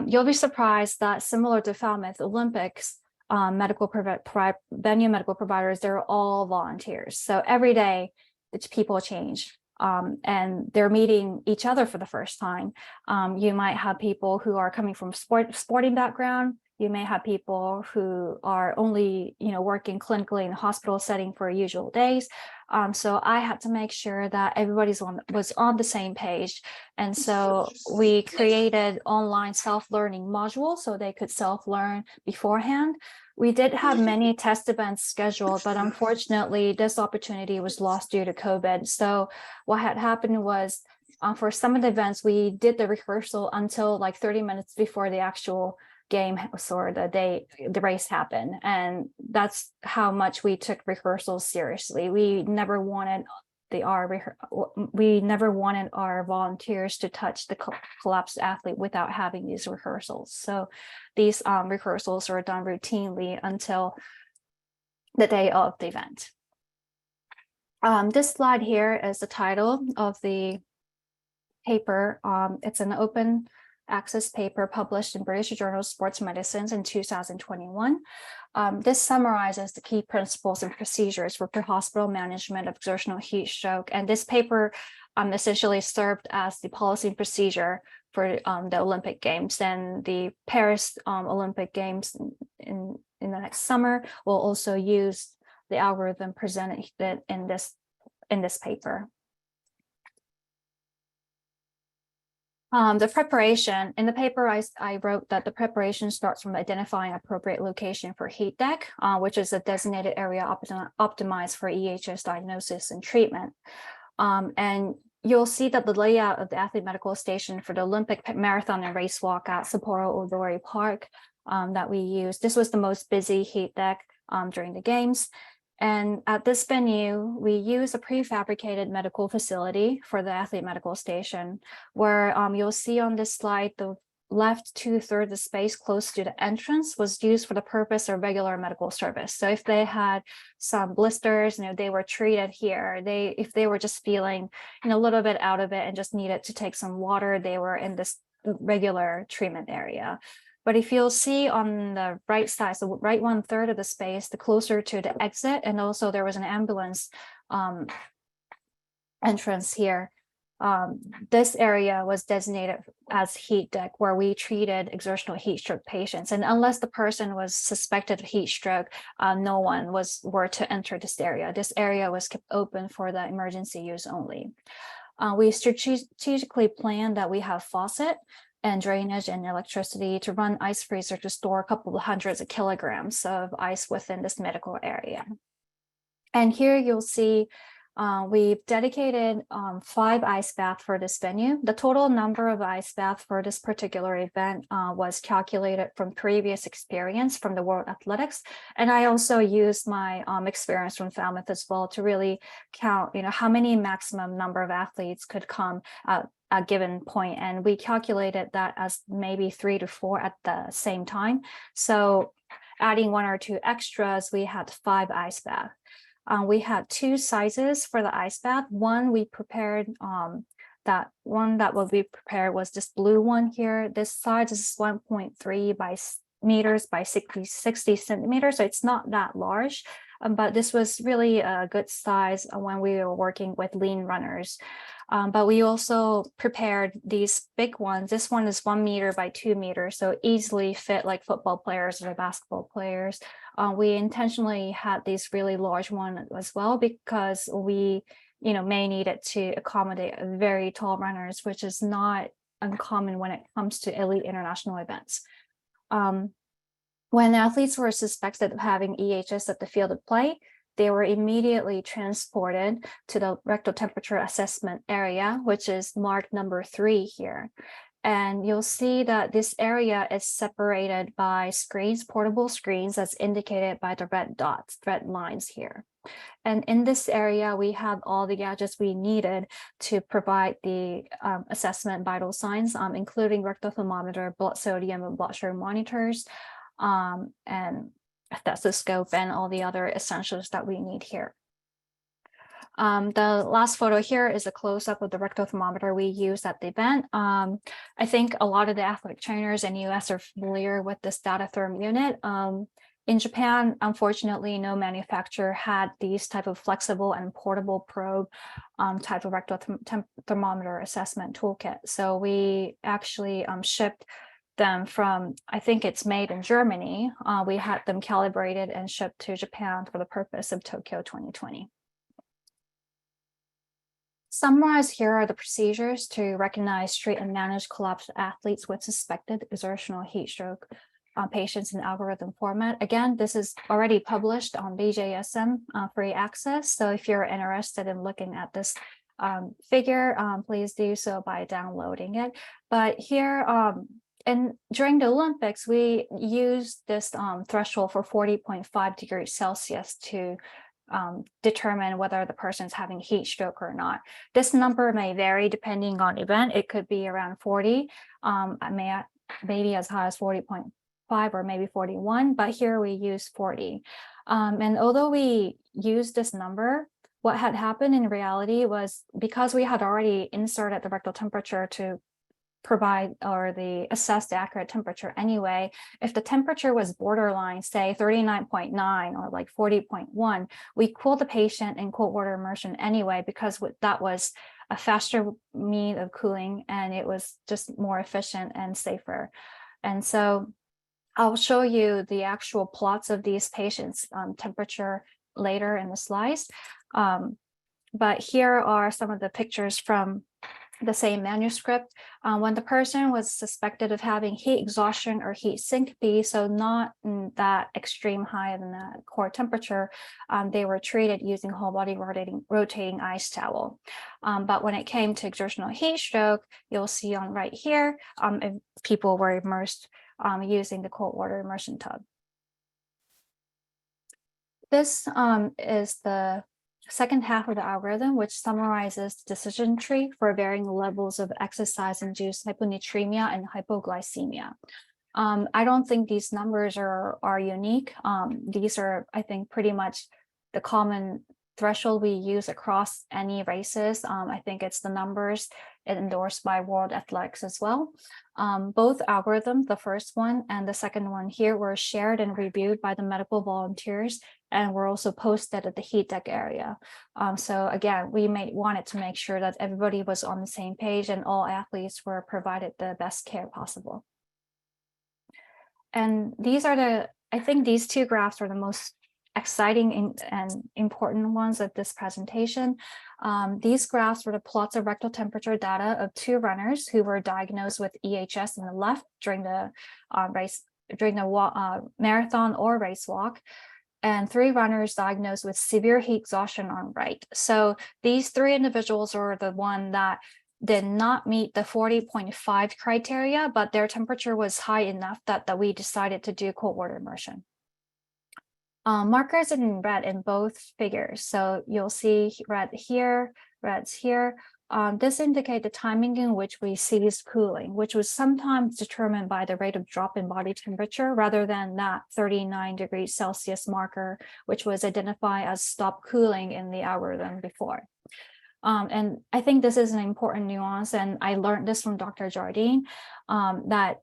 Speaker 5: You'll be surprised that similar to Falmouth Olympics, venue medical providers, they're all volunteers. So every day, it's people change. And they're meeting each other for the first time. You might have people who are coming from sporting background. You may have people who are only, working clinically in the hospital setting for usual days. So I had to make sure that everybody was on the same page. And so we created online self-learning modules so they could self-learn beforehand. We did have many test events scheduled, but unfortunately, this opportunity was lost due to COVID. So what had happened was for some of the events, we did the rehearsal until like 30 minutes before the actual game or the race happened. And that's how much we took rehearsals seriously. We never wanted our volunteers to touch the collapsed athlete without having these rehearsals. So these rehearsals are done routinely until the day of the event. This slide here is the title of the paper. It's an open access paper published in British Journal of Sports Medicine in 2021. This summarizes the key principles and procedures for pre-hospital management of exertional heat stroke. And this paper essentially served as the policy and procedure for the Olympic Games. And the Paris Olympic Games in the next summer will also use the algorithm presented in this paper. The preparation in the paper, I wrote that the preparation starts from identifying appropriate location for heat deck, which is a designated area optimized for EHS diagnosis and treatment. And you'll see that the layout of the athlete medical station for the Olympic marathon and race walk at Sapporo Odori Park that we used. This was the most busy heat deck during the games. And at this venue, we use a prefabricated medical facility for the athlete medical station, where you'll see on this slide, the left 2/3 of the space close to the entrance was used for the purpose of regular medical service. So if they had some blisters, they were treated here. If they were just feeling a little bit out of it and just needed to take some water, they were in this regular treatment area. But if you'll see on the right side, so right 1/3 of the space, the closer to the exit, and also there was an ambulance entrance here. This area was designated as heat deck, where we treated exertional heat stroke patients. And unless the person was suspected of heat stroke, no one were to enter this area. This area was kept open for the emergency use only. We strategically planned that we have faucet and drainage and electricity to run ice freezer to store a couple of hundreds of kilograms of ice within this medical area. And here you'll see we've dedicated 5 ice baths for this venue. The total number of ice baths for this particular event was calculated from previous experience from the World Athletics. And I also used my experience from Falmouth as well to really count, how many maximum number of athletes could come at a given point. And we calculated that as maybe 3 to 4 at the same time. So adding 1 or 2 extras, we had 5 ice baths. We had 2 sizes for the ice bath. One we prepared, that will be prepared was this blue one here. This size is 1.3 meters by 60 centimeters. So it's not that large, but this was really a good size when we were working with lean runners. But we also prepared these big ones. This one is 1 meter by 2 meters, so easily fit like football players or basketball players. We intentionally had these really large one as well because we, may need it to accommodate very tall runners, which is not uncommon when it comes to elite international events. When athletes were suspected of having EHS at the field of play, they were immediately transported to the rectal temperature assessment area, which is marked number 3 here. And you'll see that this area is separated by screens, portable screens, as indicated by the red dots, red lines here. And in this area, we have all the gadgets we needed to provide the assessment vital signs, including rectal thermometer, blood sodium, and blood sugar monitors, and stethoscope, and all the other essentials that we need here. The last photo here is a close-up of the rectal thermometer we used at the event. I think a lot of the athletic trainers in the US are familiar with this DataTherm unit. In Japan, unfortunately, no manufacturer had these type of flexible and portable probe type of rectal thermometer assessment toolkit. So we actually shipped them from, I think it's made in Germany. We had them calibrated and shipped to Japan for the purpose of Tokyo 2020. Summarized here are the procedures to recognize, treat, and manage collapsed athletes with suspected exertional heat stroke patients in algorithm format. Again, this is already published on BJSM free access. So if you're interested in looking at this figure, please do so by downloading it. But here, and during the Olympics, we used this threshold for 40.5 degrees Celsius to determine whether the person is having heat stroke or not. This number may vary depending on event. It could be around 40, maybe as high as 40.5 or maybe 41, but here we use 40. And although we used this number, what had happened in reality was because we had already inserted the rectal temperature to provide or assess the accurate temperature anyway, if the temperature was borderline, say 39.9 or like 40.1, we cooled the patient in cold water immersion anyway, because that was a faster means of cooling and it was just more efficient and safer. And so I'll show you the actual plots of these patients' temperature later in the slides. But here are some of the pictures from the same manuscript. When the person was suspected of having heat exhaustion or heat syncope, so not that extreme high than the core temperature, they were treated using whole body rotating ice towel. But when it came to exertional heat stroke, you'll see on right here, if people were immersed using the cold water immersion tub. This is the second half of the algorithm, which summarizes the decision tree for varying levels of exercise-induced hyponatremia and hypoglycemia. I don't think these numbers are unique. These are, I think, pretty much the common threshold we use across any races. I think it's the numbers endorsed by World Athletics as well. Both algorithms, the first one and the second one here, were shared and reviewed by the medical volunteers and were also posted at the heat deck area. So again, we wanted to make sure that everybody was on the same page and all athletes were provided the best care possible. And these are I think these two graphs are the most exciting and important ones of this presentation. These graphs were the plots of rectal temperature data of 2 runners who were diagnosed with EHS on the left during the marathon or race walk, and 3 runners diagnosed with severe heat exhaustion on right. So these 3 individuals are the one that did not meet the 40.5 criteria, but their temperature was high enough that we decided to do cold water immersion. Markers in red in both figures. So you'll see red here, reds here. This indicates the timing in which we ceased cooling, which was sometimes determined by the rate of drop in body temperature rather than that 39 degrees Celsius marker, which was identified as stop cooling in the algorithm before. And I think this is an important nuance, and I learned this from Dr. Jardine, that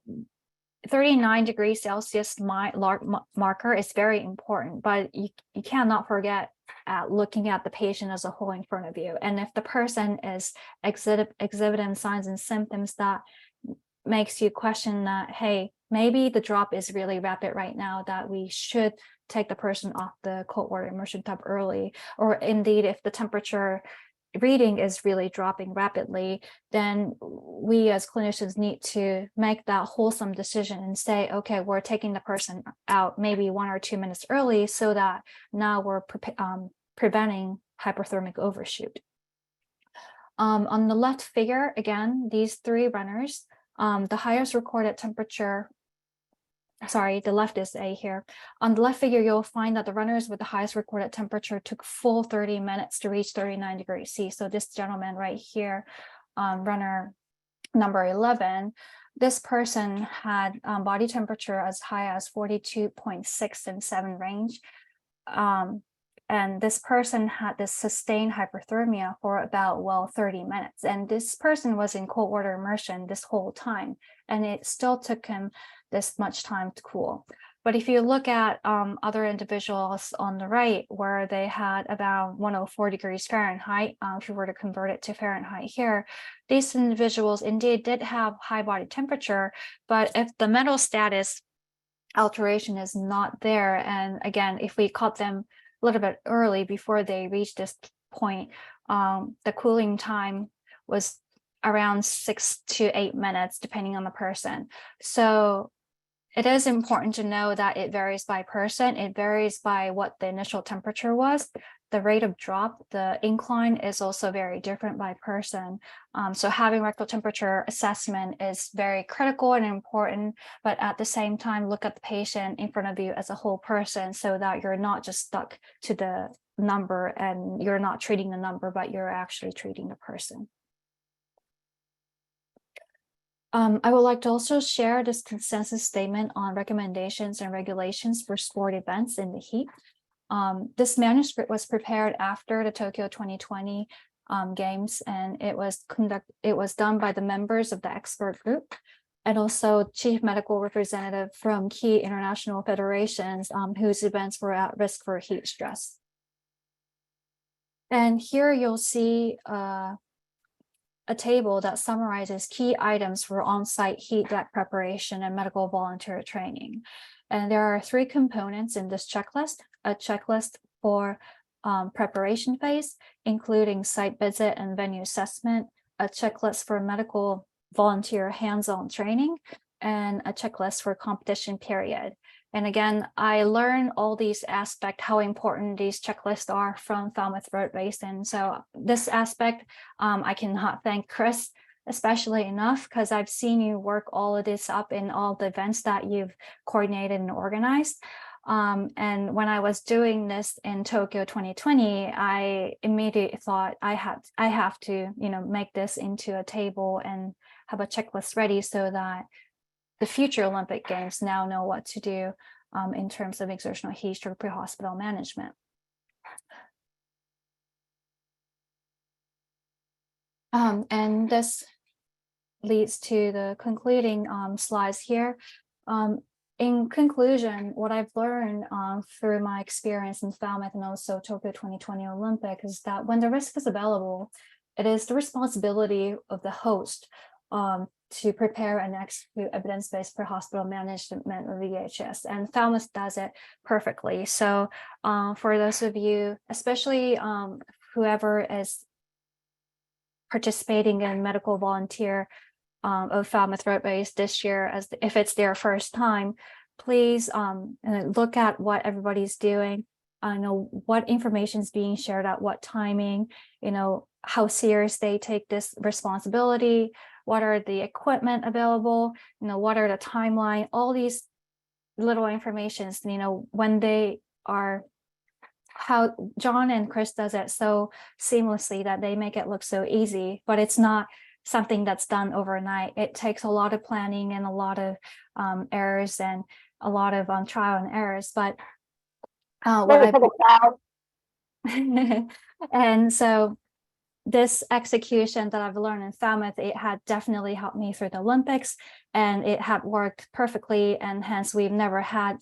Speaker 5: 39 degrees Celsius marker is very important, but you cannot forget at looking at the patient as a whole in front of you. And if the person is exhibiting signs and symptoms that makes you question that, hey, maybe the drop is really rapid right now, that we should take the person off the cold water immersion tub early, or indeed if the temperature reading is really dropping rapidly, then we as clinicians need to make that wholesome decision and say, okay, we're taking the person out maybe 1 or 2 minutes early, so that now we're preventing hyperthermic overshoot. On the left figure, again, these 3 runners, the highest recorded temperature, sorry, the left is A here. On the left figure, you'll find that the runners with the highest recorded temperature took full 30 minutes to reach 39 degrees C. So this gentleman right here, runner number 11, this person had body temperature as high as 42.6 and 7 range. And this person had this sustained hyperthermia for about, 30 minutes. And this person was in cold water immersion this whole time, and it still took him this much time to cool. But if you look at other individuals on the right, where they had about 104 degrees Fahrenheit, if you were to convert it to Fahrenheit here, these individuals indeed did have high body temperature, but if the mental status alteration is not there, and again, if we caught them a little bit early before they reached this point, the cooling time was around 6 to 8 minutes, depending on the person. So it is important to know that it varies by person. It varies by what the initial temperature was. The rate of drop, the incline is also very different by person. So having rectal temperature assessment is very critical and important, but at the same time, look at the patient in front of you as a whole person, so that you're not just stuck to the number and you're not treating the number, but you're actually treating the person. I would like to also share this consensus statement on recommendations and regulations for sport events in the heat. This manuscript was prepared after the Tokyo 2020 games, and it was done by the members of the expert group, and also chief medical representative from key international federations whose events were at risk for heat stress. And here you'll see a table that summarizes key items for on-site heat deck preparation and medical volunteer training. And there are 3 components in this checklist: a checklist for preparation phase, including site visit and venue assessment, a checklist for medical volunteer hands-on training, and a checklist for competition period. And again, I learned all these aspects, how important these checklists are, from Falmouth Road Basin. So this aspect, I cannot thank Chris especially enough, because I've seen you work all of this up in all the events that you've coordinated and organized. And when I was doing this in Tokyo 2020, I immediately thought I have to, make this into a table and have a checklist ready, so that the future Olympic Games now know what to do in terms of exertional heat stroke pre-hospital management. And this leads to the concluding slides here. In conclusion, what I've learned through my experience in Falmouth and also Tokyo 2020 Olympic is that when the risk is available, it is the responsibility of the host to prepare and execute evidence-based pre-hospital management of VHS, and Falmouth does it perfectly. So for those of you, especially whoever is participating in medical volunteer of Falmouth Road Base this year, if it's their first time, please look at what everybody's doing. Know what information is being shared at what timing, how serious they take this responsibility, what are the equipment available, what are the timeline, all these little informations, when they are, how John and Chris does it so seamlessly that they make it look so easy, but it's not something that's done overnight. It takes a lot of planning and a lot of errors and a lot of trial and errors, but and so this execution that I've learned in Falmouth, it had definitely helped me through the Olympics, and it had worked perfectly, and hence we've never had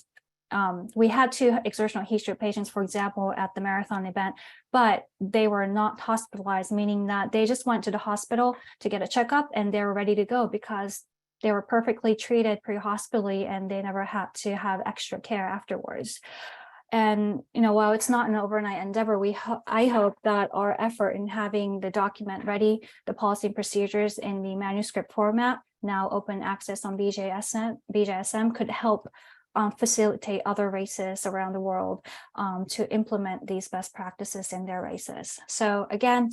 Speaker 5: we had 2 exertional heat stroke patients, for example, at the marathon event, but they were not hospitalized, meaning that they just went to the hospital to get a checkup and they were ready to go because they were perfectly treated pre-hospitally and they never had to have extra care afterwards. And, while it's not an overnight endeavor, I hope that our effort in having the document ready, the policy and procedures in the manuscript format, now open access on BJSM could help facilitate other races around the world to implement these best practices in their races. So again,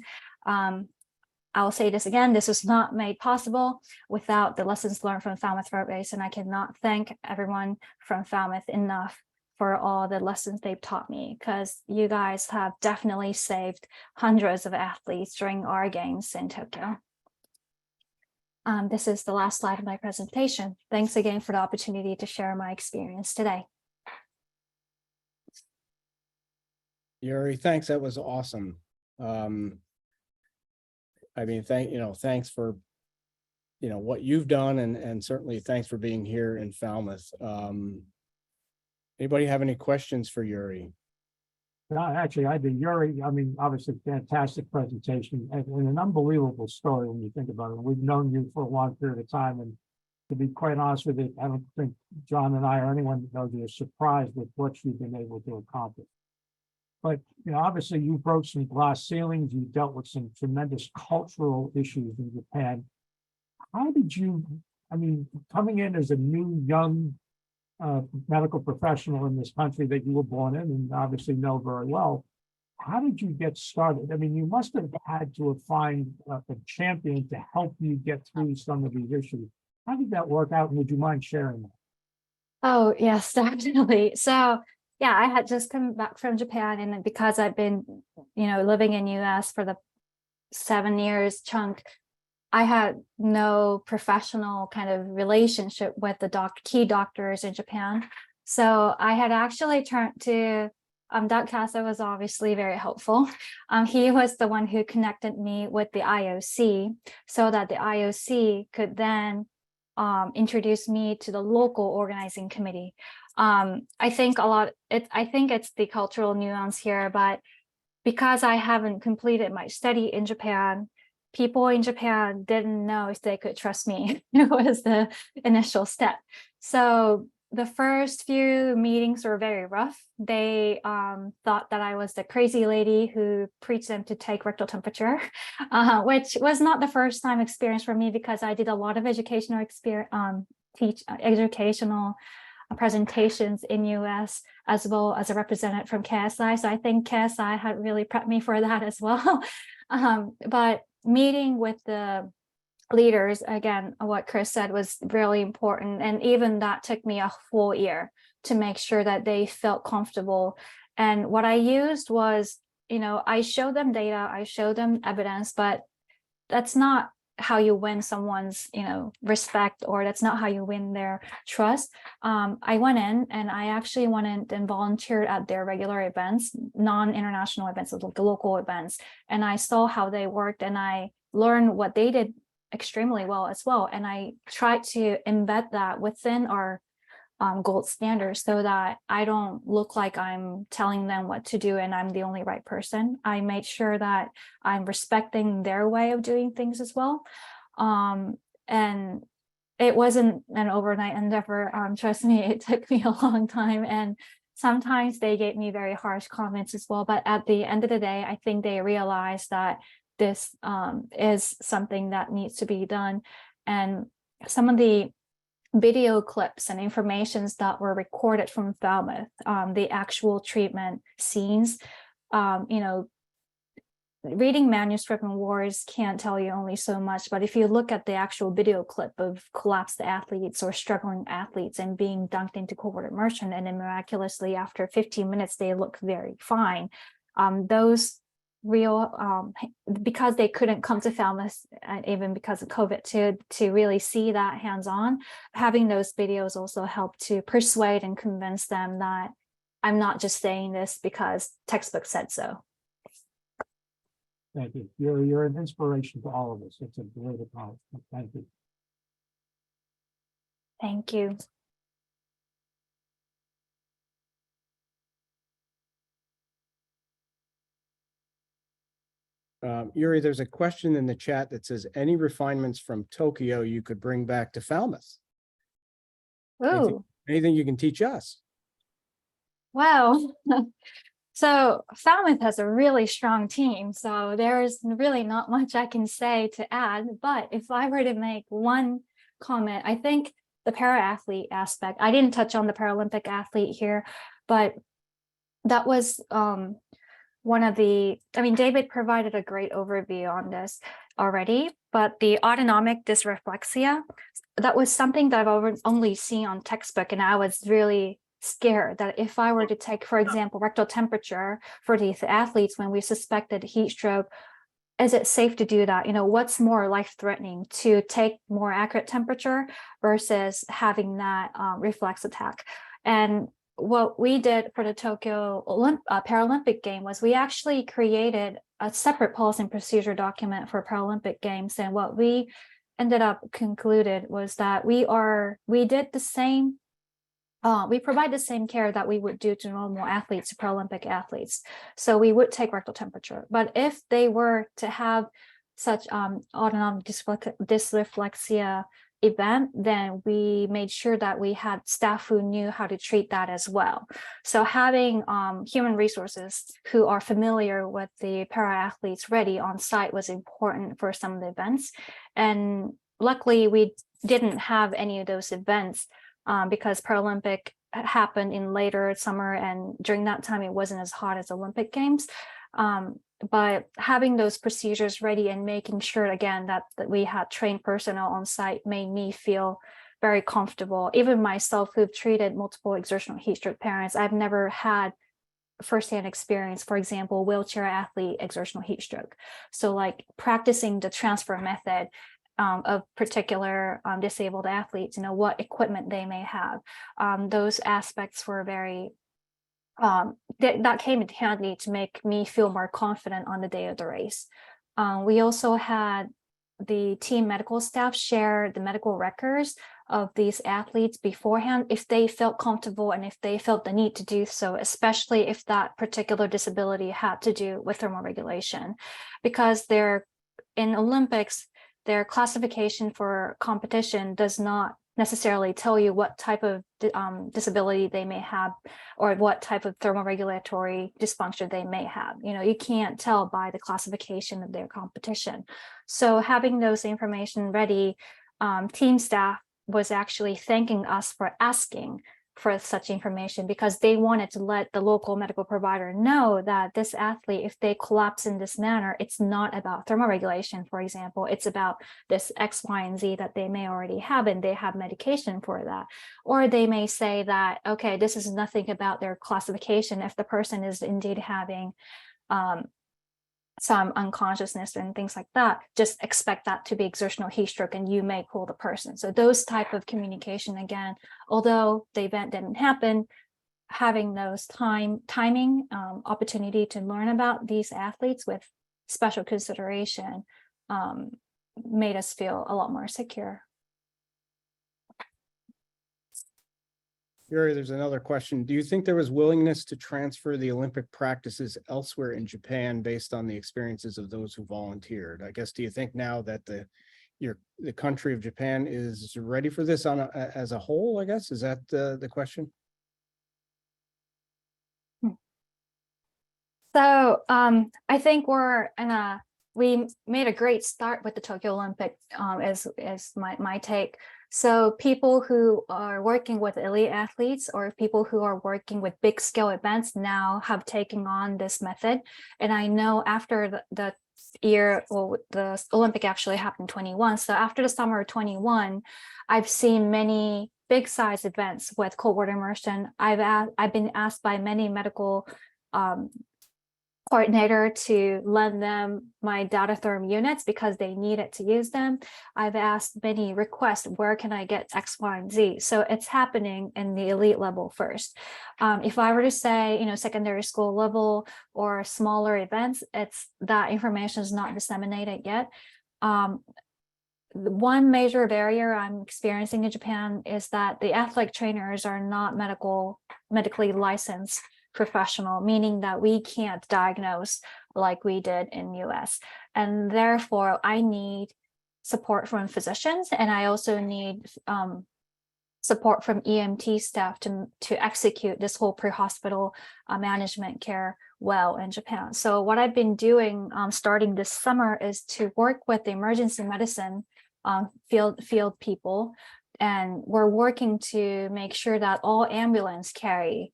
Speaker 5: I'll say this again, this was not made possible without the lessons learned from Falmouth Road Race, and I cannot thank everyone from Falmouth enough for all the lessons they've taught me, because you guys have definitely saved hundreds of athletes during our games in Tokyo. This is the last slide of my presentation. Thanks again for the opportunity to share my experience today.
Speaker 2: Yuri, thanks. That was awesome. I mean, thanks for, what you've done and certainly thanks for being here in Falmouth. Anybody have any questions for Yuri?
Speaker 1: No, actually, I did. Yuri, I mean, obviously fantastic presentation and an unbelievable story when you think about it. We've known you for a long period of time, and to be quite honest with you, I don't think John and I or anyone that knows you are surprised with what you've been able to accomplish. But, obviously you broke some glass ceilings, you dealt with some tremendous cultural issues in Japan. How did you, coming in as a new, young medical professional in this country that you were born in and obviously know very well, how did you get started? I mean, you must have had to find a champion to help you get through some of these issues. How did that work out? And would you mind sharing that?
Speaker 5: Oh, yes, definitely. So, yeah, I had just come back from Japan, and because I've been, living in US for the 7 years chunk, I had no professional kind of relationship with the key doctors in Japan. So I had actually turned to Doc Casa was obviously very helpful. He was the one who connected me with the IOC so that the IOC could then introduce me to the local organizing committee. I think it's the cultural nuance here, but because I haven't completed my study in Japan, people in Japan didn't know if they could trust me. It was the initial step. So the first few meetings were very rough. They thought that I was the crazy lady who preached them to take rectal temperature, which was not the first time experience for me, because I did a lot of educational presentations in US as well as a representative from KSI. So I think KSI had really prepped me for that as well. But meeting with the leaders, again, what Chris said was really important. And even that took me a full year to make sure that they felt comfortable. And what I used was, I showed them data, I showed them evidence, but that's not how you win someone's, respect, or that's not how you win their trust. I went in and I actually went in and volunteered at their regular events, non-international events, the local events. And I saw how they worked and I learned what they did extremely well as well. And I tried to embed that within our gold standards so that I don't look like I'm telling them what to do and I'm the only right person. I made sure that I'm respecting their way of doing things as well. And it wasn't an overnight endeavor. Trust me, it took me a long time. And sometimes they gave me very harsh comments as well. But at the end of the day, I think they realized that this is something that needs to be done. And some of the video clips and informations that were recorded from Falmouth, the actual treatment scenes, reading manuscript and words can't tell you only so much, but if you look at the actual video clip of collapsed athletes or struggling athletes and being dunked into cold immersion, and then miraculously after 15 minutes, they look very fine. Those real, because they couldn't come to Falmouth, even because of COVID, to really see that hands-on, having those videos also helped to persuade and convince them that I'm not just saying this because textbook said so.
Speaker 1: Thank you. You're an inspiration to all of us. It's a great accomplishment. Thank you.
Speaker 5: Thank you.
Speaker 2: Yuri, there's a question in the chat that says, any refinements from Tokyo you could bring back to Falmouth?
Speaker 5: Ooh,
Speaker 2: Anything you can teach us?
Speaker 5: wow. So Falmouth has a really strong team, so there's really not much I can say to add. But if I were to make one comment, I think the para-athlete aspect, I didn't touch on the Paralympic athlete here, but that was one of the, I mean, David provided a great overview on this already, but the autonomic dysreflexia, that was something that I've only seen on textbook, and I was really scared that if I were to take, for example, rectal temperature for these athletes when we suspected heat stroke, is it safe to do that? You know, what's more life-threatening, to take more accurate temperature versus having that reflex attack? And what we did for the Tokyo Paralympic game was we actually created a separate policy and procedure document for Paralympic games. And what we ended up concluded was that we did the same, we provide the same care that we would do to normal athletes, to Paralympic athletes. So we would take rectal temperature, but if they were to have such autonomic dysreflexia event, then we made sure that we had staff who knew how to treat that as well. So having human resources who are familiar with the para athletes ready on site was important for some of the events. And luckily we didn't have any of those events because Paralympic happened in later summer, and during that time it wasn't as hot as Olympic Games. But having those procedures ready and making sure again that we had trained personnel on site made me feel very comfortable. Even myself, who've treated multiple exertional heat stroke parents, I've never had firsthand experience, for example, wheelchair athlete exertional heat stroke. So like practicing the transfer method of particular disabled athletes, you know, what equipment they may have, those aspects were very that came in handy to make me feel more confident on the day of the race. We also had the team medical staff share the medical records of these athletes beforehand if they felt comfortable and if they felt the need to do so, especially if that particular disability had to do with thermoregulation, because in Olympics, their classification for competition does not necessarily tell you what type of disability they may have or what type of thermoregulatory dysfunction they may have. You know, you can't tell by the classification of their competition. So having those information ready, team staff was actually thanking us for asking for such information, because they wanted to let the local medical provider know that this athlete, if they collapse in this manner, it's not about thermoregulation, for example, it's about this X, Y, and Z that they may already have, and they have medication for that. Or they may say that, okay, this is nothing about their classification. If the person is indeed having some unconsciousness and things like that, just expect that to be exertional heat stroke and you may pull the person. So those type of communication, again, although the event didn't happen, having those timing opportunity to learn about these athletes with special consideration made us feel a lot more secure.
Speaker 2: Yuri, there's another question. Do you think there was willingness to transfer the Olympic practices elsewhere in Japan based on the experiences of those who volunteered? I guess, do you think now that the country of Japan is ready for this as a whole, I guess? Is that the question?
Speaker 5: So I think we made a great start with the Tokyo Olympic as my take. So people who are working with elite athletes or people who are working with big scale events now have taken on this method. And I know after the year, well, the Olympic actually happened in 21. So after the summer of 21, I've seen many big size events with cold water immersion. I've been asked by many medical coordinator to lend them my data therm units because they needed to use them. I've asked many requests, where can I get X, Y, and Z? So it's happening in the elite level first. If I were to say, you know, secondary school level or smaller events, it's that information is not disseminated yet. One major barrier I'm experiencing in Japan is that the athletic trainers are not medically licensed professional, meaning that we can't diagnose like we did in US. And therefore, I need support from physicians, and I also need support from EMT staff to execute this whole pre-hospital management care well in Japan. So what I've been doing starting this summer is to work with the emergency medicine field people, and we're working to make sure that all ambulance carry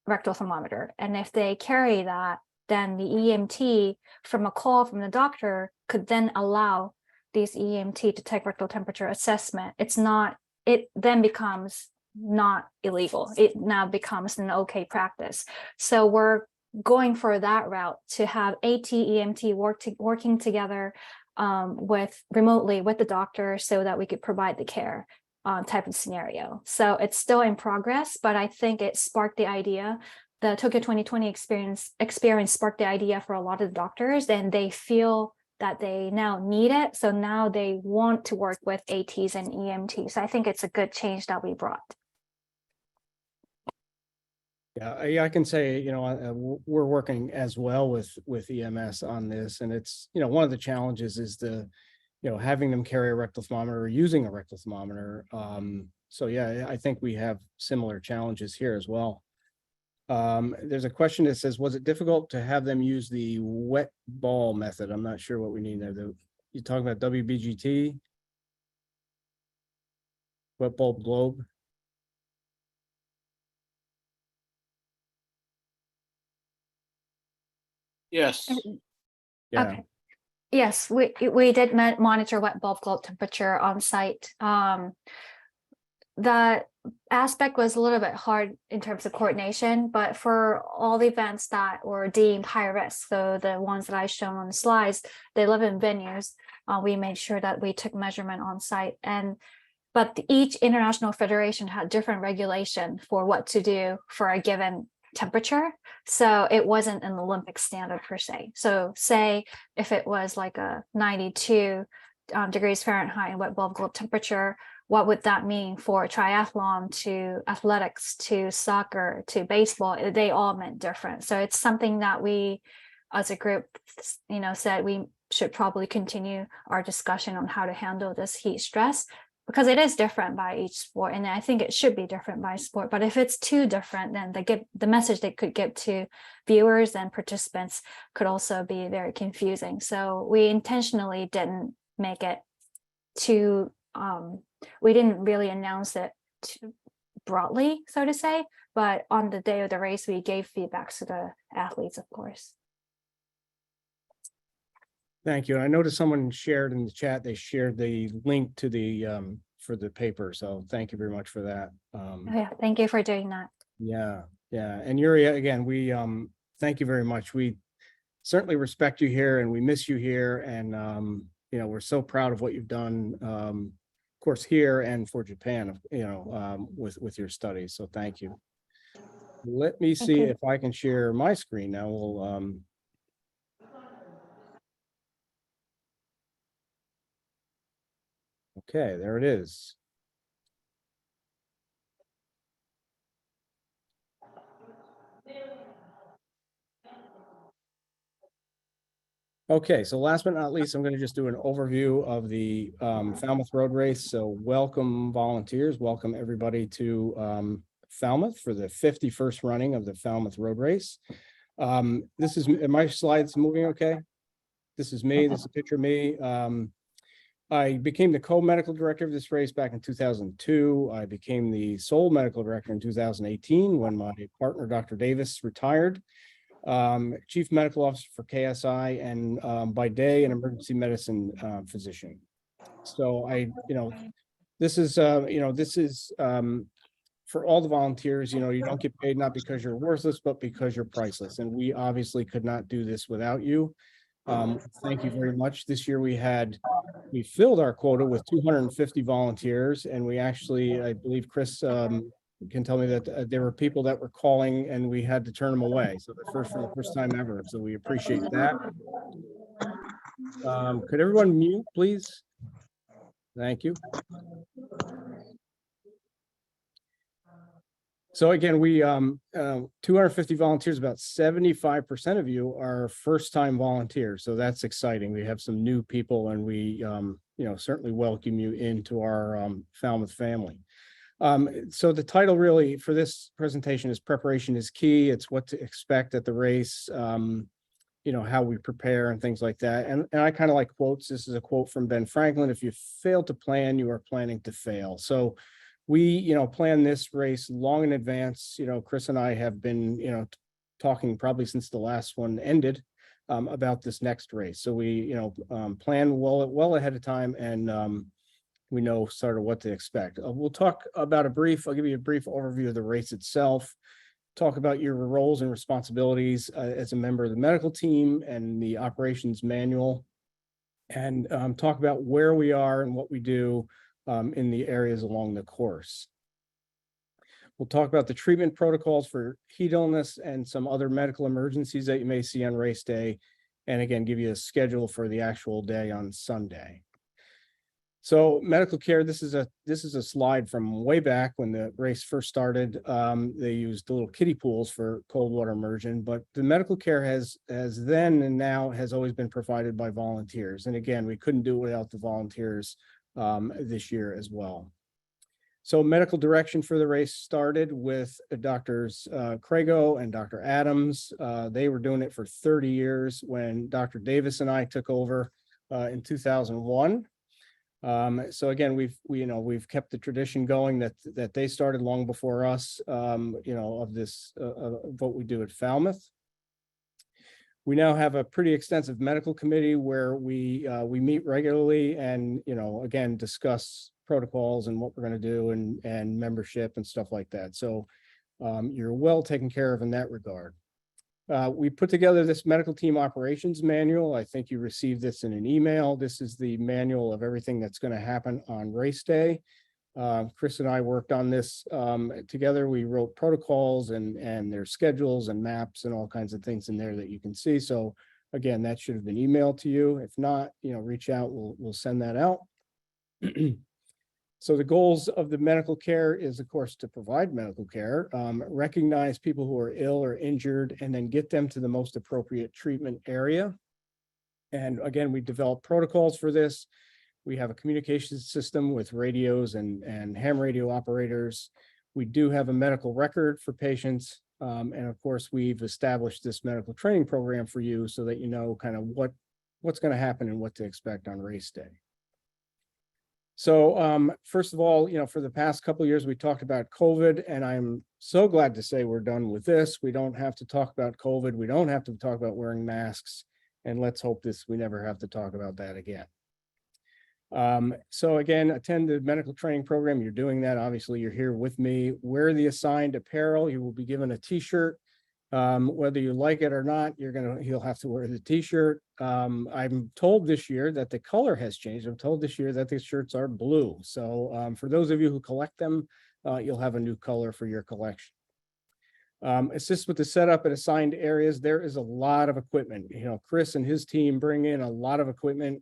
Speaker 5: rectal thermometer. And if they carry that, then the EMT from a call from the doctor could then allow these EMT to take rectal temperature assessment. It then becomes not illegal. It now becomes an okay practice. So we're going for that route to have AT, EMT working together remotely with the doctor so that we could provide the care type of scenario. So it's still in progress, but I think it sparked the idea. The Tokyo 2020 experience sparked the idea for a lot of the doctors, and they feel that they now need it. So now they want to work with ATs and EMTs. So I think it's a good change that we brought.
Speaker 2: Yeah, I can say, we're working as well with EMS on this, and it's, one of the challenges is having them carry a rectal thermometer or using a rectal thermometer. So yeah, I think we have similar challenges here as well. There's a question that says, was it difficult to have them use the wet ball method? I'm not sure what we need there. You talking about WBGT? Wet bulb globe?
Speaker 6: Yes.
Speaker 2: Yeah.
Speaker 5: Okay. Yes, we did monitor wet bulb globe temperature on site. That aspect was a little bit hard in terms of coordination, but for all the events that were deemed high risk, so the ones that I shown on the slides, they live in venues. We made sure that we took measurement on site, but each international federation had different regulation for what to do for a given temperature. So it wasn't an Olympic standard per se. So say if it was like a 92 degrees Fahrenheit wet bulb globe temperature, what would that mean for triathlon to athletics to soccer to baseball? They all meant different. So it's something that we as a group, said we should probably continue our discussion on how to handle this heat stress, because it is different by each sport. And I think it should be different by sport. But if it's too different, then the message they could give to viewers and participants could also be very confusing. So we intentionally didn't make it too we didn't really announce it too broadly, so to say, but on the day of the race, we gave feedback to the athletes, of course.
Speaker 2: Thank you. I noticed someone shared in the chat, they shared the link to the for the paper. So thank you very much for that.
Speaker 5: Yeah, thank you for doing that.
Speaker 2: Yeah. And Yuri, again, we thank you very much. We certainly respect you here and we miss you here. And we're so proud of what you've done. Of course, here and for Japan, with your studies. So thank you. Let me see if I can share my screen now. We'll okay, there it is. Okay, so last but not least, I'm going to just do an overview of the Falmouth Road Race. So welcome volunteers, welcome everybody to Falmouth for the 51st running of the Falmouth Road Race. This is, my slides moving okay? This is me, this is a picture of me. I became the co-medical director of this race back in 2002. I became the sole medical director in 2018 when my partner, Dr. Davis, retired. Chief medical officer for KSI, and by day an emergency medicine physician. So this is for all the volunteers. You don't get paid not because you're worthless, but because you're priceless. And we obviously could not do this without you. Thank you very much. This year we filled our quota with 250 volunteers, and we actually, I believe Chris can tell me that there were people that were calling and we had to turn them away. So for the first time ever. So we appreciate that. Could everyone mute, please? Thank you. So again, we 250 volunteers, about 75% of you are first-time volunteers. So that's exciting. We have some new people, and we certainly welcome you into our Falmouth family. So the title really for this presentation is Preparation is Key. It's what to expect at the race, how we prepare and things like that. And I kind of like quotes. This is a quote from Ben Franklin: if you fail to plan, you are planning to fail. So we, plan this race long in advance. Chris and I have been, talking probably since the last one ended about this next race. So we, plan well ahead of time, and we know sort of what to expect. We'll talk about I'll give you a brief overview of the race itself, talk about your roles and responsibilities as a member of the medical team and the operations manual, and talk about where we are and what we do in the areas along the course. We'll talk about the treatment protocols for heat illness and some other medical emergencies that you may see on race day, and again, give you a schedule for the actual day on Sunday. So medical care, this is a slide from way back when the race first started. They used the little kiddie pools for cold water immersion, but the medical care has then and now has always been provided by volunteers. And again, we couldn't do it without the volunteers this year as well. So medical direction for the race started with Doctors Crago and Dr. Adams. They were doing it for 30 years when Dr. Davis and I took over in 2001. So again, we've kept the tradition going that they started long before us, of this of what we do at Falmouth. We now have a pretty extensive medical committee where we meet regularly and, again, discuss protocols and what we're going to do and membership and stuff like that. So you're well taken care of in that regard. We put together this medical team operations manual. I think you received this in an email. This is the manual of everything that's going to happen on race day. Chris and I worked on this together. We wrote protocols and their schedules and maps and all kinds of things in there that you can see. So again, that should have been emailed to you. If not, reach out. We'll send that out. So the goals of the medical care is, of course, to provide medical care, recognize people who are ill or injured, and then get them to the most appropriate treatment area. And again, we develop protocols for this. We have a communication system with radios and ham radio operators. We do have a medical record for patients. And of course, we've established this medical training program for you so that you know kind of what's going to happen and what to expect on race day. So first of all, for the past couple of years, we talked about COVID, and I'm so glad to say we're done with this. We don't have to talk about COVID. We don't have to talk about wearing masks. And let's hope we never have to talk about that again. So again, attend the medical training program. You're doing that. Obviously, you're here with me. Wear the assigned apparel. You will be given a t-shirt. Whether you like it or not, you'll have to wear the t-shirt. I'm told this year that the color has changed. I'm told this year that the shirts are blue. So for those of you who collect them, you'll have a new color for your collection. Assist with the setup at assigned areas. There is a lot of equipment. Chris and his team bring in a lot of equipment,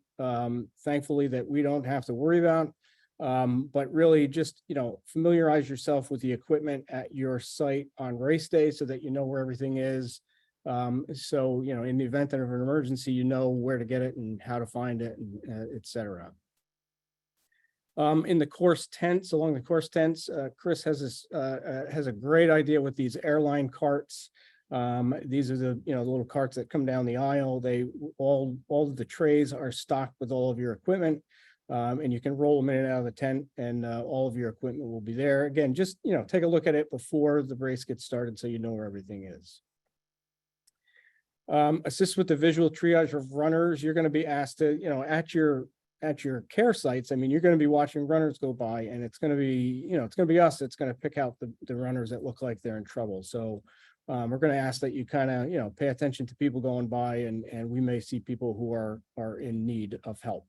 Speaker 2: thankfully, that we don't have to worry about. But really just, familiarize yourself with the equipment at your site on race day so that you know where everything is. So, in the event of an emergency, you know where to get it and how to find it, and et cetera. In the course tents, along the course tents, Chris has a great idea with these airline carts. These are the little carts that come down the aisle. All of the trays are stocked with all of your equipment, and you can roll them in and out of the tent, and all of your equipment will be there. Again, just take a look at it before the race gets started so you know where everything is. Assist with the visual triage of runners. You're going to be asked to, at your care sites, you're going to be watching runners go by, and it's going to be us that's going to pick out the runners that look like they're in trouble. So we're going to ask that you kind of, pay attention to people going by, and we may see people who are in need of help.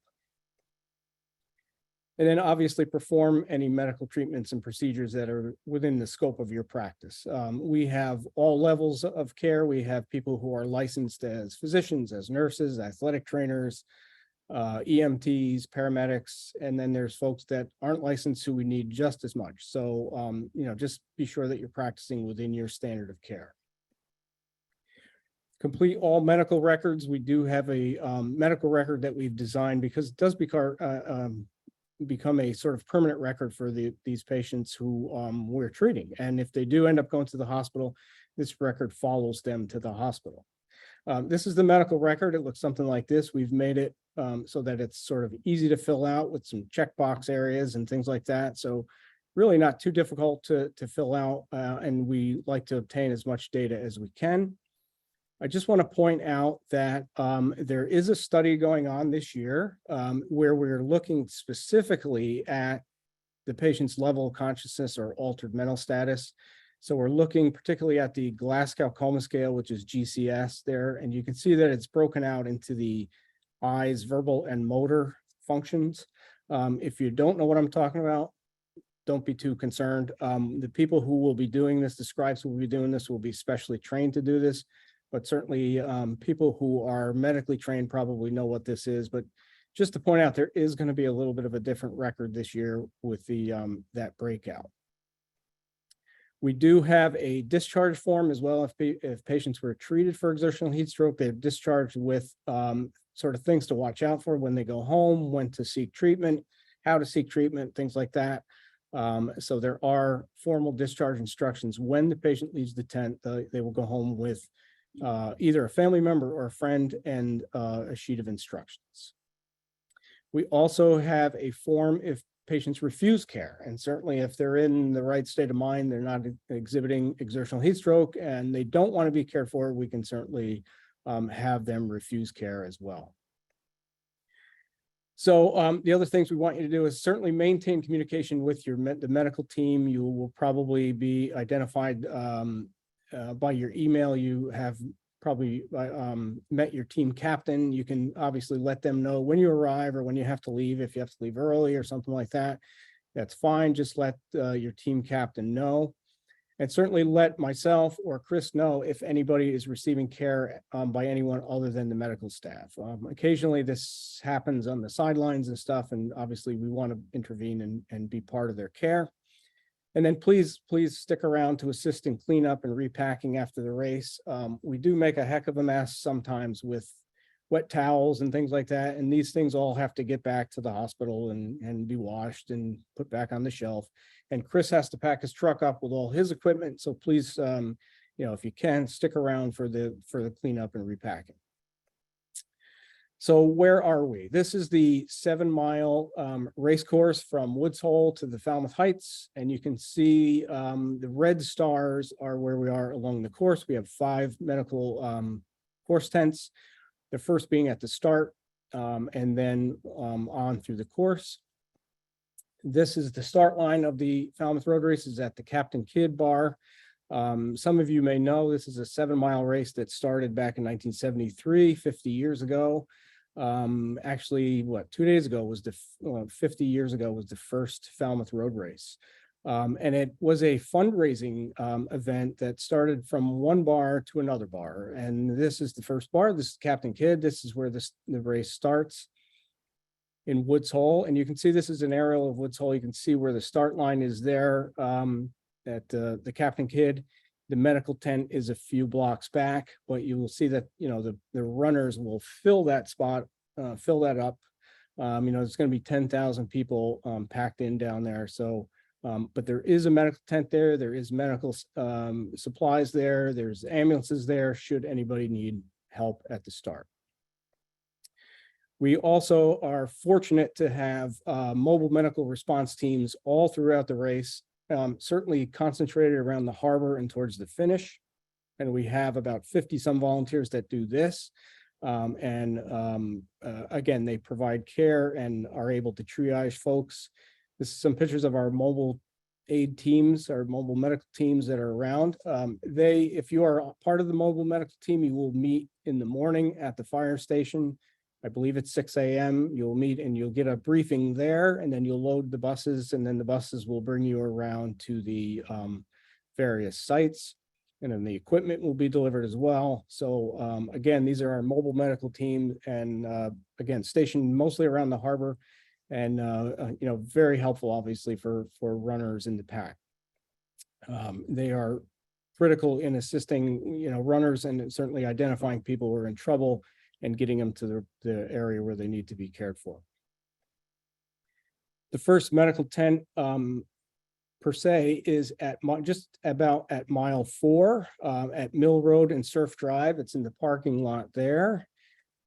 Speaker 2: And then obviously perform any medical treatments and procedures that are within the scope of your practice. We have all levels of care. We have people who are licensed as physicians, as nurses, athletic trainers, EMTs, paramedics, and then there's folks that aren't licensed who we need just as much. So, just be sure that you're practicing within your standard of care. Complete all medical records. We do have a medical record that we've designed because it does become a sort of permanent record for these patients who we're treating. And if they do end up going to the hospital, this record follows them to the hospital. This is the medical record. It looks something like this. We've made it so that it's sort of easy to fill out with some checkbox areas and things like that. So really not too difficult to fill out, and we like to obtain as much data as we can. I just want to point out that there is a study going on this year where we're looking specifically at the patient's level of consciousness or altered mental status. So we're looking particularly at the Glasgow Coma Scale, which is GCS there, and you can see that it's broken out into the eyes, verbal and motor functions. If you don't know what I'm talking about, don't be too concerned. The people who will be doing this, the scribes who will be doing this, will be specially trained to do this. But certainly people who are medically trained probably know what this is. But just to point out, there is going to be a little bit of a different record this year with the that breakout. We do have a discharge form as well. If patients were treated for exertional heat stroke, they're discharged with sort of things to watch out for when they go home, when to seek treatment, how to seek treatment, things like that. So there are formal discharge instructions. When the patient leaves the tent, they will go home with either a family member or a friend and a sheet of instructions. We also have a form if patients refuse care, and certainly if they're in the right state of mind, they're not exhibiting exertional heat stroke and they don't want to be cared for, we can certainly have them refuse care as well. So the other things we want you to do is certainly maintain communication with the medical team. You will probably be identified by your email. You have probably met your team captain. You can obviously let them know when you arrive or when you have to leave. If you have to leave early or something like that, that's fine. Just let your team captain know. And certainly let myself or Chris know if anybody is receiving care by anyone other than the medical staff. Occasionally this happens on the sidelines and stuff, and obviously we want to intervene and be part of their care. And then please stick around to assist in cleanup and repacking after the race. We do make a heck of a mess sometimes with wet towels and things like that. And these things all have to get back to the hospital and be washed and put back on the shelf. And Chris has to pack his truck up with all his equipment. So please, if you can, stick around for the cleanup and repacking. So where are we? This is the 7-mile race course from Woods Hole to the Falmouth Heights. And you can see the red stars are where we are along the course. We have 5 medical course tents, the first being at the start and then on through the course. This is the start line of the Falmouth Road Races at the Captain Kidd Bar. Some of you may know this is a 7-mile race that started back in 1973, 50 years ago. Actually, 2 days ago was 50 years ago was the first Falmouth Road Race. And it was a fundraising event that started from one bar to another bar. And this is the first bar. This is Captain Kidd. This is where the race starts in Woods Hole. And you can see this is an aerial of Woods Hole. You can see where the start line is there at the Captain Kidd. The medical tent is a few blocks back, but you will see that, the runners will fill that spot, fill that up. It's going to be 10,000 people packed in down there. So, but there is a medical tent there. There is medical supplies there. There's ambulances there should anybody need help at the start. We also are fortunate to have mobile medical response teams all throughout the race, certainly concentrated around the harbor and towards the finish. And we have about 50 some volunteers that do this. Again, they provide care and are able to triage folks. This is some pictures of our mobile aid teams, our mobile medical teams that are around. If you are part of the mobile medical team, you will meet in the morning at the fire station. I believe it's 6 a.m. You'll meet and you'll get a briefing there, and then you'll load the buses, and then the buses will bring you around to the various sites. and then the equipment will be delivered as well. So again, these are our mobile medical team, and again, stationed mostly around the harbor, and you know, very helpful, obviously, for runners in the pack. They are critical in assisting, you know, runners, and certainly identifying people who are in trouble and getting them to the area where they need to be cared for. The first medical tent per se is at just about at mile 4 at Mill Road and Surf Drive. It's in the parking lot there.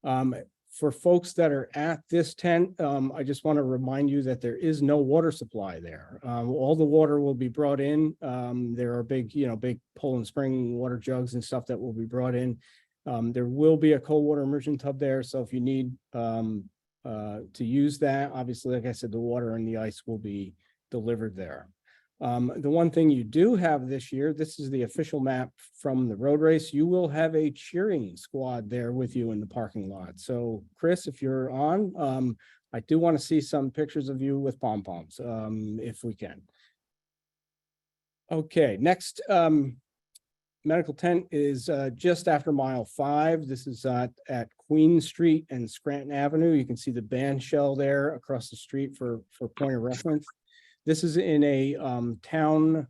Speaker 2: For folks that are at this tent, I just want to remind you that there is no water supply there. All the water will be brought in. There are big, you know, big Poland Spring water jugs and stuff that will be brought in. There will be a cold water immersion tub there. So if you need to use that, obviously, like I said, the water and the ice will be delivered there. The one thing you do have this year, this is the official map from the road race. You will have a cheering squad there with you in the parking lot. So Chris, if you're on, I do want to see some pictures of you with pom-poms, if we can. Okay, next medical tent is just after mile 5. This is at Queen Street and Scranton Avenue. You can see the band shell there across the street for point of reference. This is in a town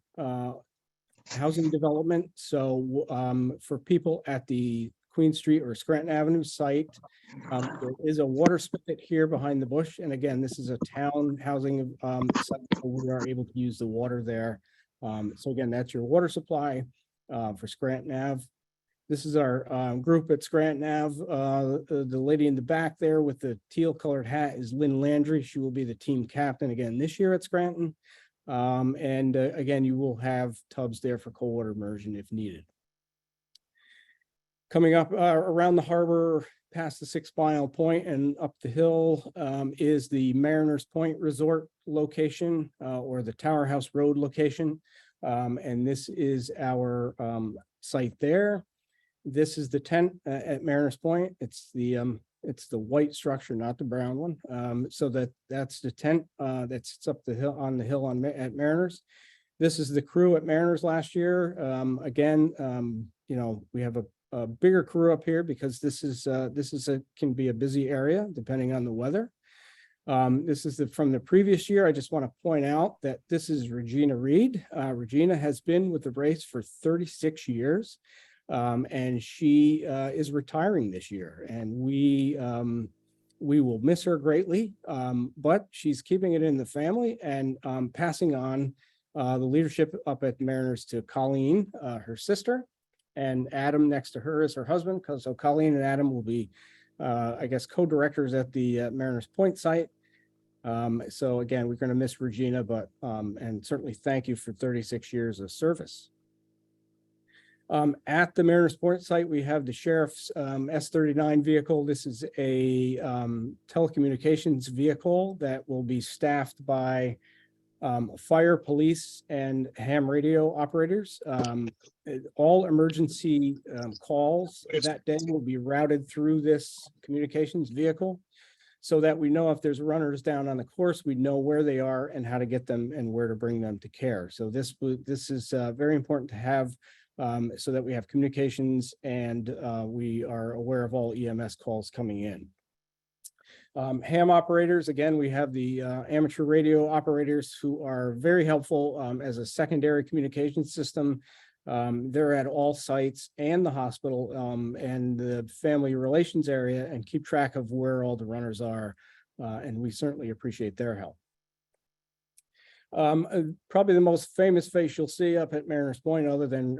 Speaker 2: housing development. So for people at the Queen Street or Scranton Avenue site, there is a water spigot here behind the bush. And again, this is a town housing site, so we are able to use the water there. So again, that's your water supply for Scranton Ave. This is our group at Scranton Ave. The lady in the back there with the teal colored hat is Lynn Landry. She will be the team captain again this year at Scranton. Again, you will have tubs there for cold water immersion if needed. Coming up around the harbor, past the 6 Mile Point and up the hill is the Mariners Point Resort location or the Tower House Road location. And this is our site there. This is the tent at Mariners Point. It's the white structure, not the brown one. So that's the tent that sits up the hill at Mariners. This is the crew at Mariners last year. Again, you know, we have a bigger crew up here because this can be a busy area depending on the weather. This is from the previous year. I just want to point out that this is Regina Reed. Regina has been with the race for 36 years. And she is retiring this year, and we will miss her greatly, but she's keeping it in the family and passing on the leadership up at Mariners to Colleen, her sister, and Adam next to her is her husband. So Colleen and Adam will be, I guess, co-directors at the Mariners Point site. So again, we're going to miss Regina, but and certainly thank you for 36 years of service. At the Mariners Point site, we have the sheriff's S39 vehicle. This is a telecommunications vehicle that will be staffed by fire, police, and ham radio operators. All emergency calls that day will be routed through this communications vehicle so that we know if there's runners down on the course, we know where they are and how to get them and where to bring them to care. So this is very important to have so that we have communications and we are aware of all EMS calls coming in. Ham operators, again, we have the amateur radio operators who are very helpful as a secondary communication system. They're at all sites and the hospital and the family relations area and keep track of where all the runners are. And we certainly appreciate their help. Probably the most famous face you'll see up at Mariners Point other than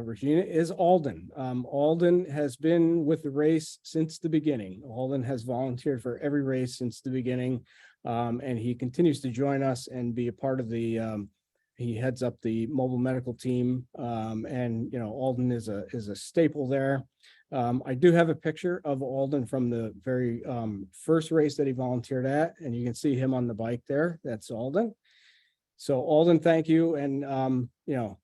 Speaker 2: Regina is Alden. Alden has been with the race since the beginning. Alden has volunteered for every race since the beginning, and he continues to join us and be a part of the he heads up the mobile medical team, and you know, Alden is a staple there. I do have a picture of Alden from the very first race that he volunteered at, and you can see him on the bike there. That's Alden. So Alden, thank you. And, you know,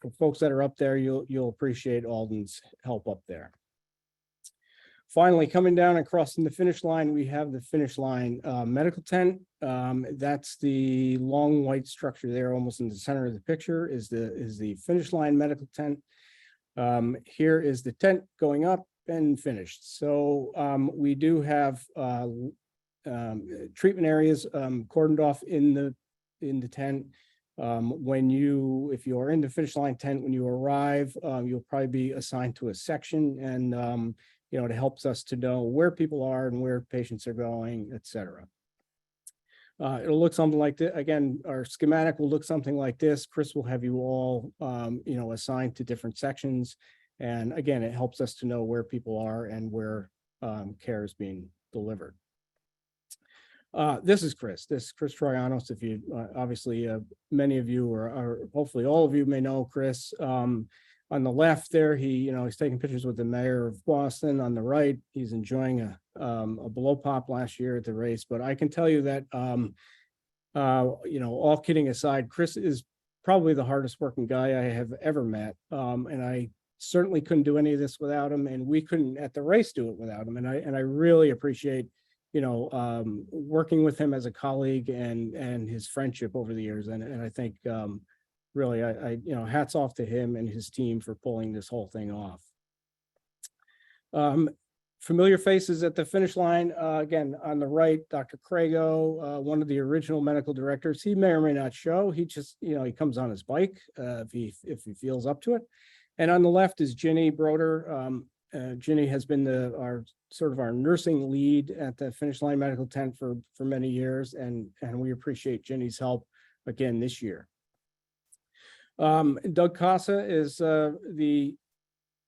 Speaker 2: for folks that are up there, you'll appreciate Alden's help up there. Finally, coming down and crossing the finish line, we have the finish line medical tent. That's the long white structure there, almost in the center of the picture is the finish line medical tent. Here is the tent going up and finished. So we do have treatment areas cordoned off in the tent. If you are in the finish line tent, when you arrive, you'll probably be assigned to a section, and it helps us to know where people are and where patients are going, et cetera. It'll look something like this. Again, our schematic will look something like this. Chris will have you all, assigned to different sections. And again, it helps us to know where people are and where care is being delivered. This is Chris. This is Chris Troyanos. If you obviously many of you or hopefully all of you may know Chris. On the left there, he's taking pictures with the mayor of Boston. On the right, he's enjoying a blow pop last year at the race. But I can tell you that all kidding aside, Chris is probably the hardest working guy I have ever met. And I certainly couldn't do any of this without him, and we couldn't at the race do it without him. And I really appreciate working with him as a colleague and his friendship over the years. And I think really, hats off to him and his team for pulling this whole thing off. Familiar faces at the finish line. Again, on the right, Dr. Crago, one of the original medical directors. He may or may not show. He just, he comes on his bike if he feels up to it. And on the left is Ginny Broder. Ginny has been our nursing lead at the finish line medical tent for many years, and we appreciate Ginny's help again this year. Doug Casa is the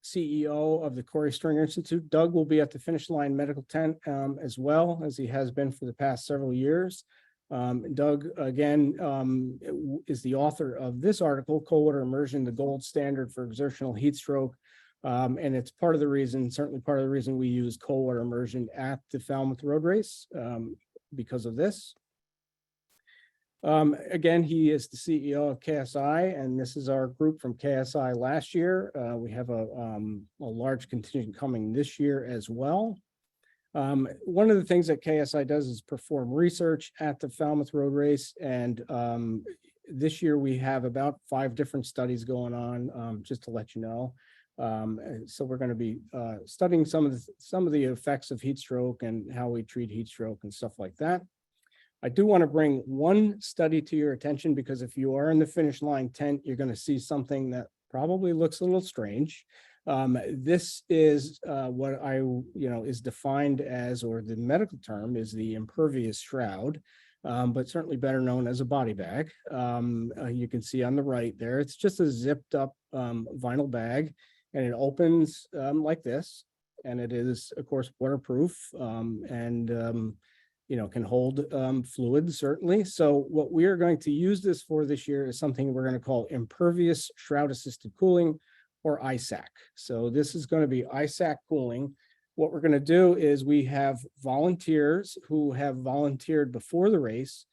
Speaker 2: CEO of the Corey Stringer Institute. Doug will be at the finish line medical tent as well as he has been for the past several years. Doug, again, is the author of this article, Cold Water Immersion, the Gold Standard for Exertional Heat Stroke. And it's certainly part of the reason we use cold water immersion at the Falmouth Road Race because of this. Again, he is the CEO of KSI, and this is our group from KSI last year. We have a large contingent coming this year as well. One of the things that KSI does is perform research at the Falmouth Road Race, and this year we have about 5 different studies going on, just to let you know. So we're going to be studying some of the effects of heat stroke and how we treat heat stroke and stuff like that. I do want to bring one study to your attention, because if you are in the finish line tent, you're going to see something that probably looks a little strange. This is what is defined as, or the medical term is, the impervious shroud, but certainly better known as a body bag. You can see on the right there, it's just a zipped up vinyl bag, and it opens like this, and it is, of course, waterproof and can hold fluid, certainly. So what we are going to use this for this year is something we're going to call impervious shroud assisted cooling, or ISAC. So this is going to be ISAC cooling. What we're going to do is we have volunteers who have volunteered before the race,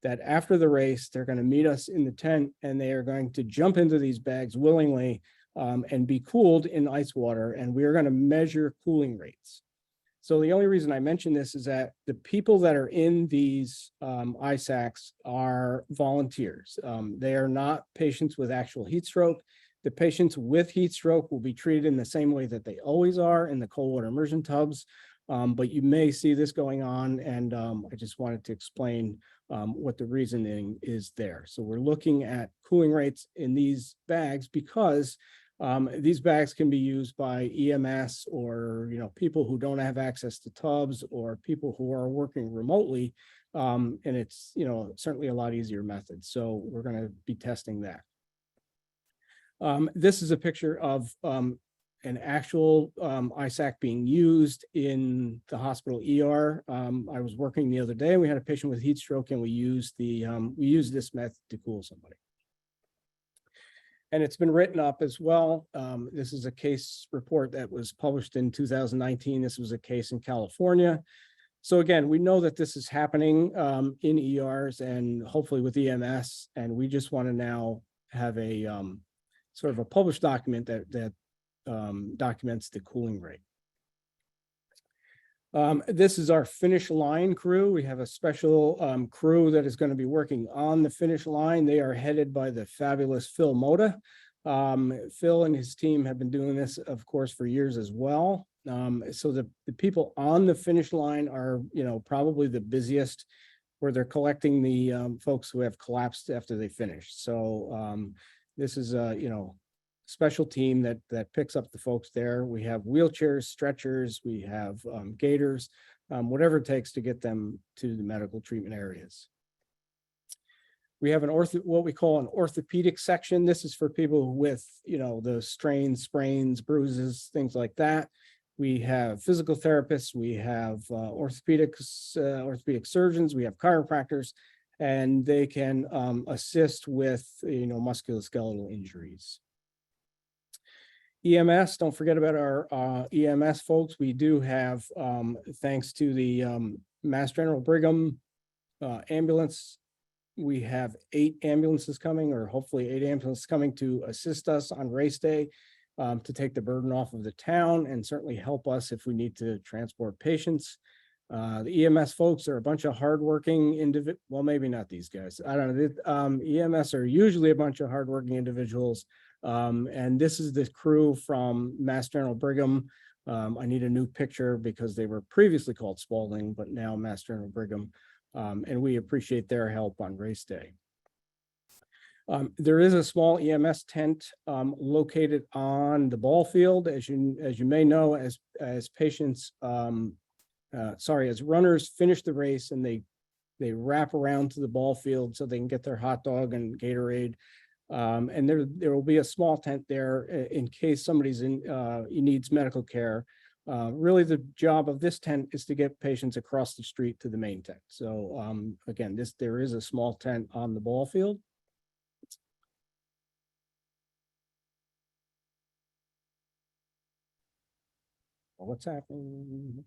Speaker 2: that after the race, they're going to meet us in the tent, and they are going to jump into these bags willingly and be cooled in ice water. And we are going to measure cooling rates. So the only reason I mention this is that the people that are in these ISACs are volunteers. They are not patients with actual heat stroke. The patients with heat stroke will be treated in the same way that they always are, in the cold water immersion tubs. But you may see this going on, and I just wanted to explain what the reasoning is there. So we're looking at cooling rates in these bags because these bags can be used by EMS, or people who don't have access to tubs, or people who are working remotely, and it's certainly a lot easier method. So we're going to be testing that. This is a picture of an actual ISAC being used in the hospital ER. I was working the other day. We had a patient with heat stroke, and we used this method to cool somebody. And it's been written up as well. This is a case report that was published in 2019. This was a case in California. So again, we know that this is happening in ERs and hopefully with EMS, and we just want to now have a sort of a published document that documents the cooling rate. This is our finish line crew. We have a special crew that is going to be working on the finish line. They are headed by the fabulous Phil Moda. Phil and his team have been doing this, of course, for years as well. So the people on the finish line are, probably the busiest, where they're collecting the folks who have collapsed after they finish. So this is a, special team that picks up the folks there. We have wheelchairs, stretchers, we have gaiters, whatever it takes to get them to the medical treatment areas. We have what we call an orthopedic section. This is for people with, the strains, sprains, bruises, things like that. We have physical therapists, we have orthopedic surgeons, we have chiropractors, and they can assist with, musculoskeletal injuries. EMS, don't forget about our EMS folks. We do have, thanks to the Mass General Brigham ambulance, we have 8 ambulances coming, or hopefully 8 ambulances coming to assist us on race day, to take the burden off of the town and certainly help us if we need to transport patients. The EMS folks are a bunch of hardworking well, maybe not these guys. I don't know. EMS are usually a bunch of hardworking individuals. And this is the crew from Mass General Brigham. I need a new picture because they were previously called Spalding, but now Mass General Brigham. And we appreciate their help on race day. There is a small EMS tent located on the ball field, as you may know, as patients, as runners finish the race and they wrap around to the ball field so they can get their hot dog and Gatorade. And there will be a small tent there in case somebody's needs medical care. Really, the job of this tent is to get patients across the street to the main tent. So again, there is a small tent on the ball field. What's happening?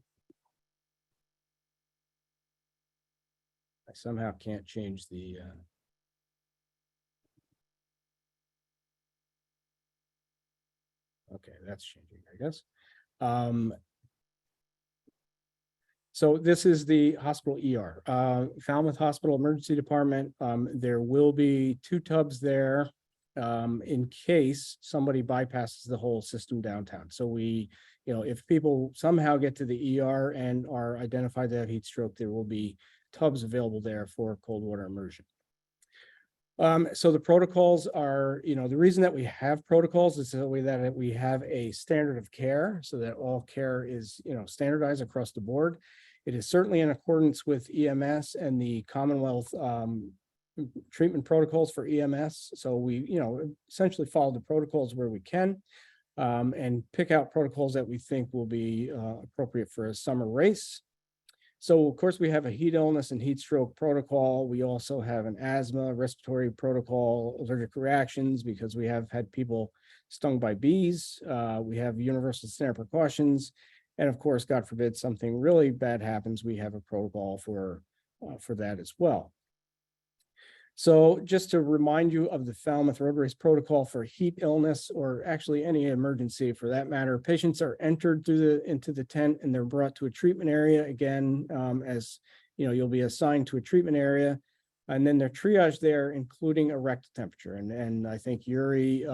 Speaker 2: I somehow can't change the okay, that's changing, I guess. So this is the hospital ER, Falmouth Hospital Emergency Department. There will be 2 tubs there in case somebody bypasses the whole system downtown. So if people somehow get to the ER and are identified to have heat stroke, there will be tubs available there for cold water immersion. So the protocols are, the reason that we have protocols is so that we have a standard of care, so that all care is, standardized across the board. It is certainly in accordance with EMS and the Commonwealth treatment protocols for EMS. So we, essentially follow the protocols where we can, and pick out protocols that we think will be appropriate for a summer race. So of course we have a heat illness and heat stroke protocol. We also have an asthma, respiratory protocol, allergic reactions, because we have had people stung by bees. We have universal standard precautions. And of course, God forbid something really bad happens, we have a protocol for that as well. So just to remind you of the Falmouth Road Race protocol for heat illness, or actually any emergency for that matter, patients are entered into the tent and they're brought to a treatment area. Again, as you'll be assigned to a treatment area, and then they're triaged there, including a rectal temperature. And I think Yuri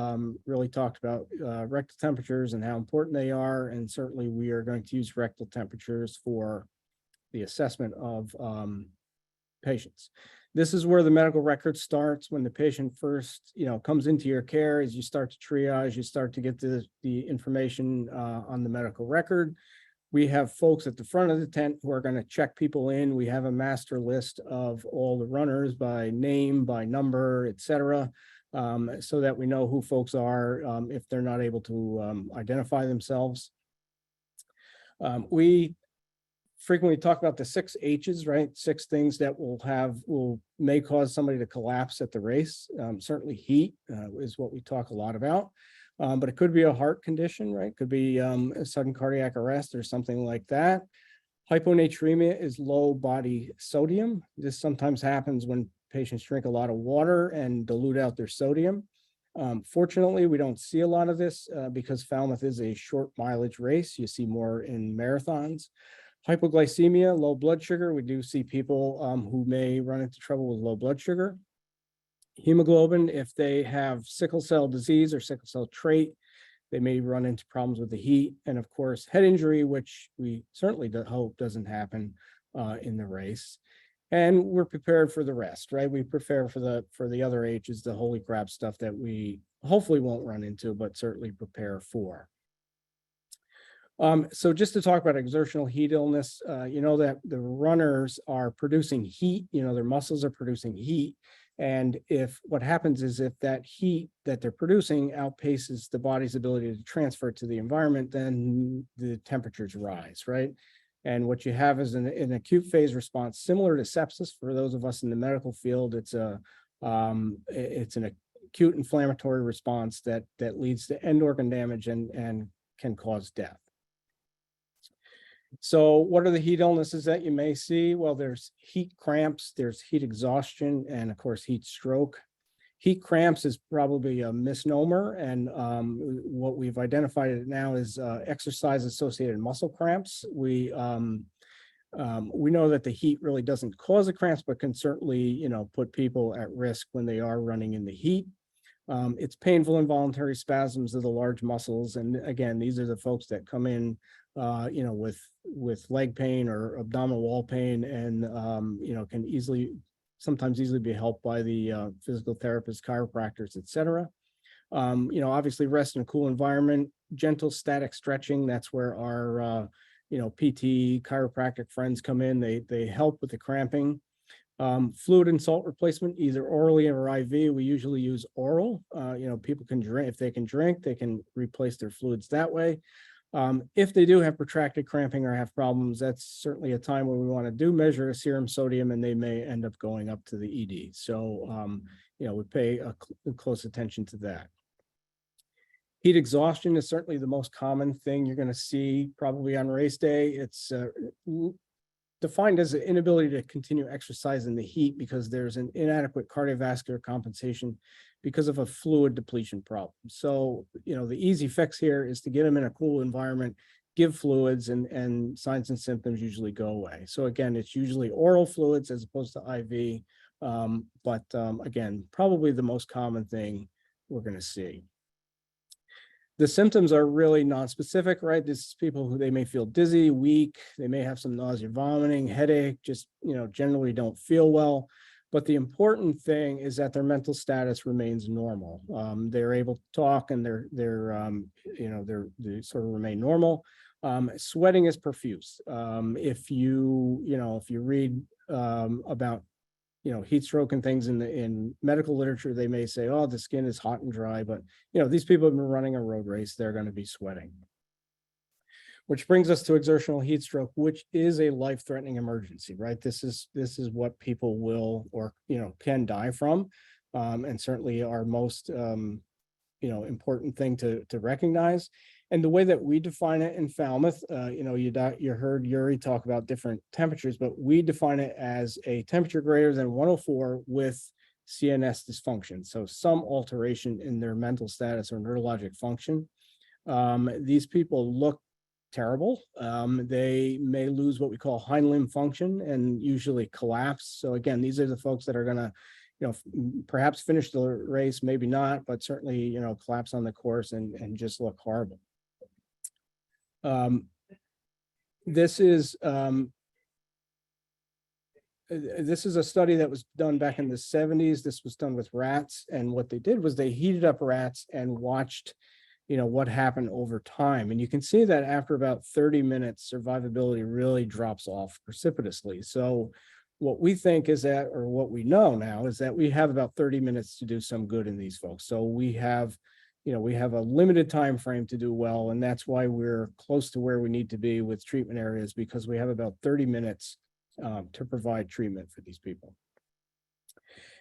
Speaker 2: really talked about rectal temperatures and how important they are. And certainly we are going to use rectal temperatures for the assessment of patients. This is where the medical record starts. When the patient first, comes into your care. As you start to triage, you start to get the information on the medical record. We have folks at the front of the tent who are going to check people in. We have a master list of all the runners by name, by number, et cetera, so that we know who folks are if they're not able to identify themselves. We frequently talk about the 6 H's, right? 6 things that may cause somebody to collapse at the race. Certainly heat is what we talk a lot about, but it could be a heart condition, right? Could be a sudden cardiac arrest or something like that. Hyponatremia is low body sodium. This sometimes happens when patients drink a lot of water and dilute out their sodium. Fortunately, we don't see a lot of this because Falmouth is a short mileage race. You see more in marathons. Hypoglycemia, low blood sugar. We do see people who may run into trouble with low blood sugar. Hemoglobin, if they have sickle cell disease or sickle cell trait, they may run into problems with the heat. And of course, head injury, which we certainly hope doesn't happen in the race. And we're prepared for the rest, right? We prepare for the other H's, the holy crap stuff that we hopefully won't run into, but certainly prepare for. So just to talk about exertional heat illness, you know that the runners are producing heat, you know, their muscles are producing heat. And if what happens is if that heat that they're producing outpaces the body's ability to transfer it to the environment, then the temperatures rise, right? And what you have is an acute phase response similar to sepsis. For those of us in the medical field, it's an acute inflammatory response that leads to end organ damage and can cause death. So what are the heat illnesses that you may see? Well, there's heat cramps, there's heat exhaustion, and of course, heat stroke. Heat cramps is probably a misnomer, and what we've identified now is exercise-associated muscle cramps. We know that the heat really doesn't cause the cramps, but can certainly, you know, put people at risk when they are running in the heat. It's painful involuntary spasms of the large muscles, and again, these are the folks that come in, you know, with leg pain or abdominal wall pain, and you know, can sometimes easily be helped by the physical therapists, chiropractors, etc. You know, obviously rest in a cool environment, gentle static stretching. That's where our you know, PT chiropractic friends come in. They help with the cramping. Fluid and salt replacement, either orally or IV. We usually use oral. You know, people can drink, if they can drink, they can replace their fluids that way. If they do have protracted cramping or have problems, that's certainly a time when we want to measure a serum sodium, and they may end up going up to the ED. So, you know, we pay close attention to that. Heat exhaustion is certainly the most common thing you're going to see probably on race day. It's defined as the inability to continue exercise in the heat because there's an inadequate cardiovascular compensation because of a fluid depletion problem. So, you know, the easy fix here is to get them in a cool environment, give fluids, and signs and symptoms usually go away. So again, it's usually oral fluids as opposed to IV. But again, probably the most common thing we're going to see. The symptoms are really non-specific, right? This is people who they may feel dizzy, weak, they may have some nausea, vomiting, headache, just, you know, generally don't feel well. But the important thing is that their mental status remains normal. They're able to talk, and you know, they sort of remain normal. Sweating is profuse. If you read about, you know, heat stroke and things in medical literature, they may say, oh, the skin is hot and dry, but you know, these people have been running a road race, they're going to be sweating. Which brings us to exertional heat stroke, which is a life-threatening emergency, right? This is what people will, or, you know, can die from, and certainly our most, you know, important thing to recognize. And the way that we define it in Falmouth, you know, you heard Yuri talk about different temperatures, but we define it as a temperature greater than 104 with CNS dysfunction. So some alteration in their mental status or neurologic function. These people look terrible. They may lose what we call hind limb function and usually collapse. So again, these are the folks that are going to, you know, perhaps finish the race, maybe not, but certainly, you know, collapse on the course and just look horrible. This is a study that was done back in the 70s. This was done with rats, and what they did was they heated up rats and watched, you know, what happened over time. And you can see that after about 30 minutes, survivability really drops off precipitously. So what we think is that, or what we know now, is that we have about 30 minutes to do some good in these folks. So we have, you know, we have a limited time frame to do well, and that's why we're close to where we need to be with treatment areas, because we have about 30 minutes to provide treatment for these people.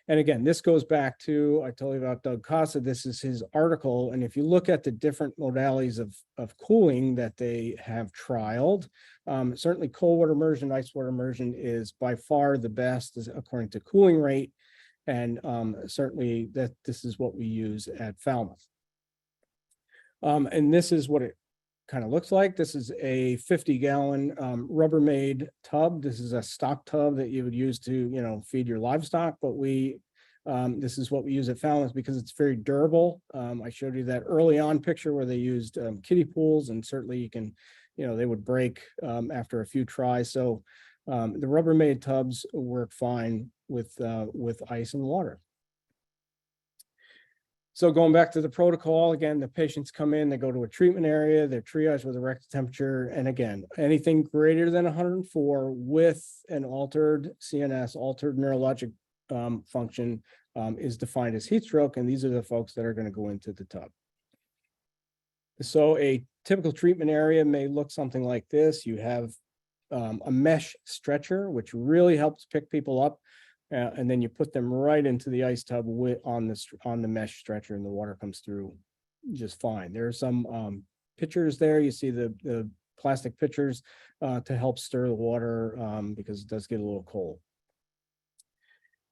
Speaker 2: And again, this goes back to, I told you about Doug Costa, this is his article. And if you look at the different modalities of cooling that they have trialed, certainly cold water immersion, ice water immersion is by far the best according to cooling rate. And certainly this is what we use at Falmouth. And this is what it kind of looks like. This is a 50-gallon Rubbermaid tub. This is a stock tub that you would use to, you know, feed your livestock, but we This is what we use at Falmouth because it's very durable. I showed you that early on picture where they used kiddie pools, and certainly you can, they would break after a few tries. So the Rubbermaid tubs work fine with ice and water. So going back to the protocol, again, the patients come in, they go to a treatment area, they're triaged with a rectal temperature. And again, anything greater than 104 with an altered CNS, altered neurologic function is defined as heat stroke. And these are the folks that are going to go into the tub. So a typical treatment area may look something like this. You have a mesh stretcher, which really helps pick people up. And then you put them right into the ice tub on the mesh stretcher, and the water comes through just fine. There are some pitchers there. You see the plastic pitchers to help stir the water because it does get a little cold.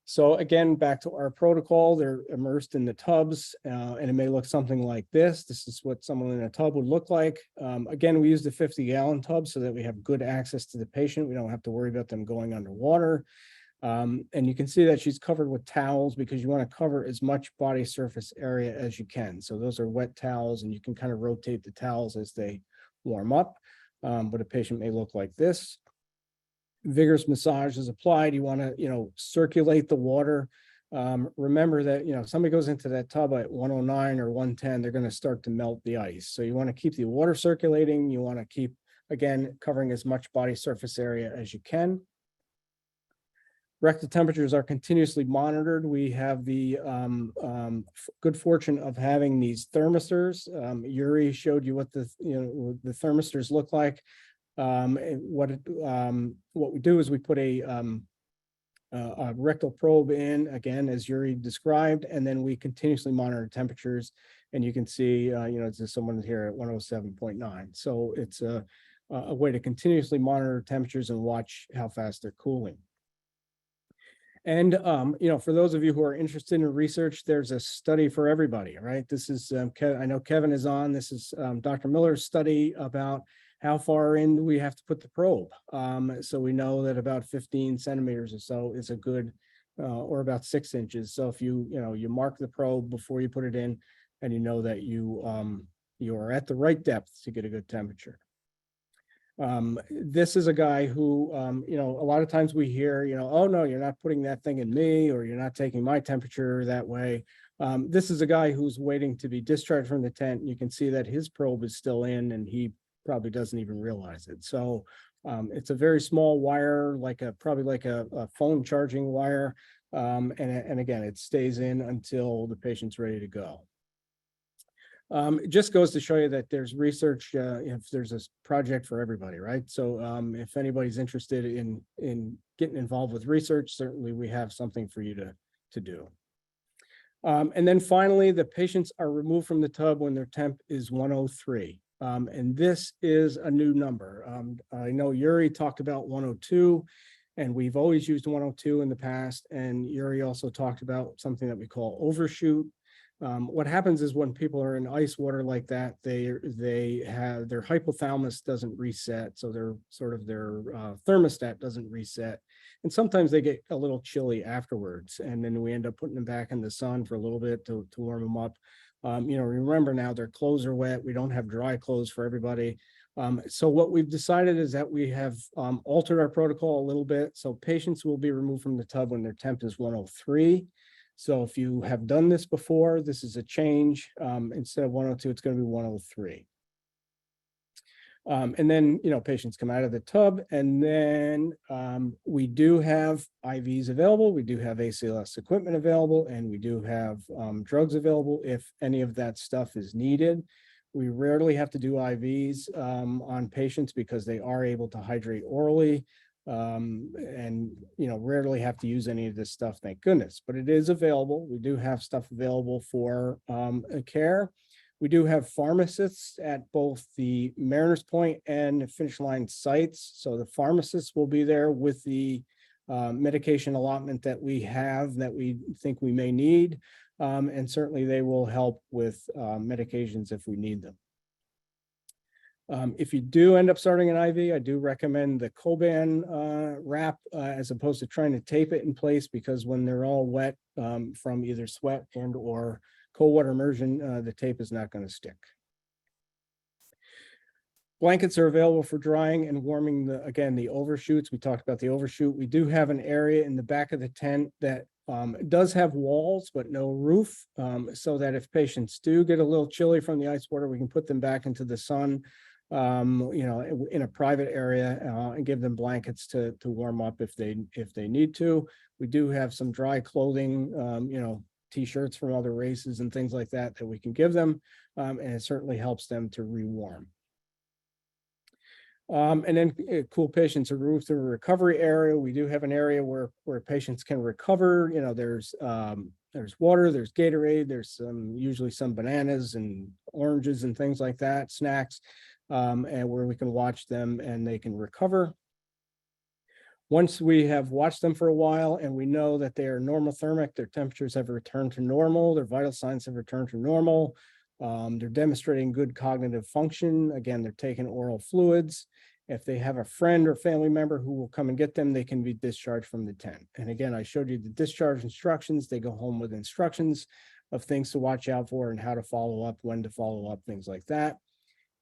Speaker 2: So again, back to our protocol, they're immersed in the tubs, and it may look something like this. This is what someone in a tub would look like. Again, we use the 50-gallon tub so that we have good access to the patient. We don't have to worry about them going underwater. And you can see that she's covered with towels because you want to cover as much body surface area as you can. So those are wet towels, and you can kind of rotate the towels as they warm up. But a patient may look like this. Vigorous massage is applied. You want to, circulate the water. Remember that, if somebody goes into that tub at 109 or 110, they're going to start to melt the ice. So you want to keep the water circulating. You want to keep, again, covering as much body surface area as you can. Rectal temperatures are continuously monitored. We have the good fortune of having these thermistors. Yuri showed you what the thermistors look like. What we do is we put a rectal probe in, again, as Yuri described, and then we continuously monitor temperatures. And you can see, there's someone here at 107.9. So it's a way to continuously monitor temperatures and watch how fast they're cooling. And, for those of you who are interested in research, there's a study for everybody, right? This is, I know Kevin is on. This is Dr. Miller's study about how far in we have to put the probe. So we know that about 15 centimeters or so is a good, or about 6 inches. So if you mark the probe before you put it in, and you know that you are at the right depth to get a good temperature. This is a guy who, a lot of times we hear, oh no, you're not putting that thing in me, or you're not taking my temperature that way. This is a guy who's waiting to be discharged from the tent. You can see that his probe is still in, and he probably doesn't even realize it. So it's a very small wire, probably like a phone charging wire. And again, it stays in until the patient's ready to go. It just goes to show you that there's research, if there's a project for everybody, right? So if anybody's interested in getting involved with research, certainly we have something for you to do. And then finally, the patients are removed from the tub when their temp is 103. And this is a new number. I know Yuri talked about 102, and we've always used 102 in the past. And Yuri also talked about something that we call overshoot. What happens is when people are in ice water like that, they have their hypothalamus doesn't reset, so their thermostat doesn't reset, and sometimes they get a little chilly afterwards, and then we end up putting them back in the sun for a little bit to warm them up. Remember now their clothes are wet. We don't have dry clothes for everybody. So what we've decided is that we have altered our protocol a little bit. So patients will be removed from the tub when their temp is 103. So if you have done this before, this is a change. Instead of 102, it's going to be 103. And then, patients come out of the tub, and then we do have IVs available. We do have ACLS equipment available, and we do have drugs available if any of that stuff is needed. We rarely have to do IVs on patients because they are able to hydrate orally. And rarely have to use any of this stuff, thank goodness, but it is available. We do have stuff available for care. We do have pharmacists at both the Mariners Point and Finish Line sites. So the pharmacists will be there with the medication allotment that we have that we think we may need. And certainly they will help with medications if we need them. If you do end up starting an IV, I do recommend the Coban wrap as opposed to trying to tape it in place, because when they're all wet from either sweat and or cold water immersion, the tape is not going to stick. Blankets are available for drying and warming the overshoots. We talked about the overshoot. We do have an area in the back of the tent that does have walls but no roof, so that if patients do get a little chilly from the ice water, we can put them back into the sun, in a private area, and give them blankets to warm up if they need to. We do have some dry clothing, t-shirts from other races and things like that we can give them, and it certainly helps them to rewarm. And then cool patients are moved to a recovery area. We do have an area where patients can recover. There's water, there's Gatorade, there's usually some bananas and oranges and things like that, snacks, and where we can watch them and they can recover. Once we have watched them for a while and we know that they are normothermic, their temperatures have returned to normal, their vital signs have returned to normal, they're demonstrating good cognitive function. Again, they're taking oral fluids. If they have a friend or family member who will come and get them, they can be discharged from the tent. And again, I showed you the discharge instructions. They go home with instructions of things to watch out for and how to follow up, when to follow up, things like that.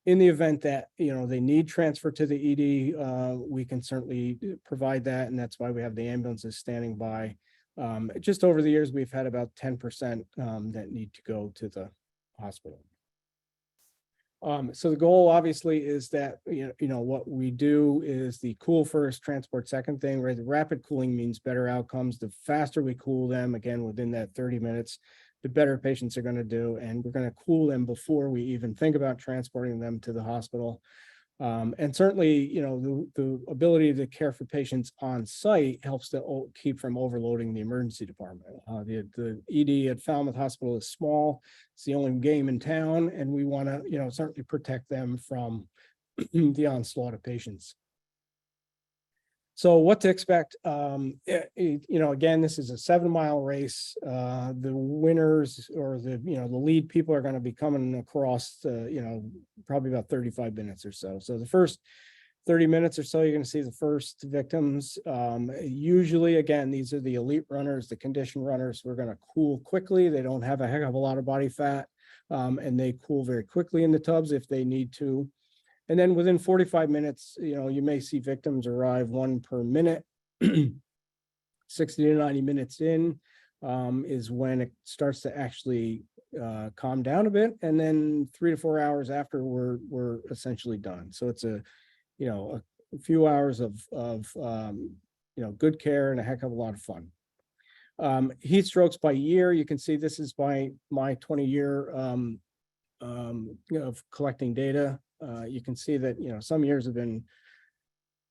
Speaker 2: In the event that, they need transfer to the ED, we can certainly provide that. And that's why we have the ambulances standing by. Just over the years, we've had about 10% that need to go to the hospital. So the goal obviously is that, what we do is the cool first, transport second thing, right? The rapid cooling means better outcomes. The faster we cool them, again, within that 30 minutes, the better patients are going to do. And we're going to cool them before we even think about transporting them to the hospital. And certainly, the ability to care for patients on site helps to keep from overloading the emergency department. The ED at Falmouth Hospital is small. It's the only game in town, and we want to, certainly protect them from the onslaught of patients. So what to expect? Again, this is a 7-mile race. The winners or the lead people are going to be coming across, probably about 35 minutes or so. So the first 30 minutes or so, you're going to see the first victims. Usually, again, these are the elite runners, the condition runners. We're going to cool quickly. They don't have a heck of a lot of body fat, and they cool very quickly in the tubs if they need to. And then within 45 minutes, you may see victims arrive 1 per minute. 60 to 90 minutes in is when it starts to actually calm down a bit. And then 3 to 4 hours after, we're essentially done. So it's a few hours of good care and a heck of a lot of fun. Heat strokes by year. You can see this is by my 20-year of collecting data. You can see that, some years have been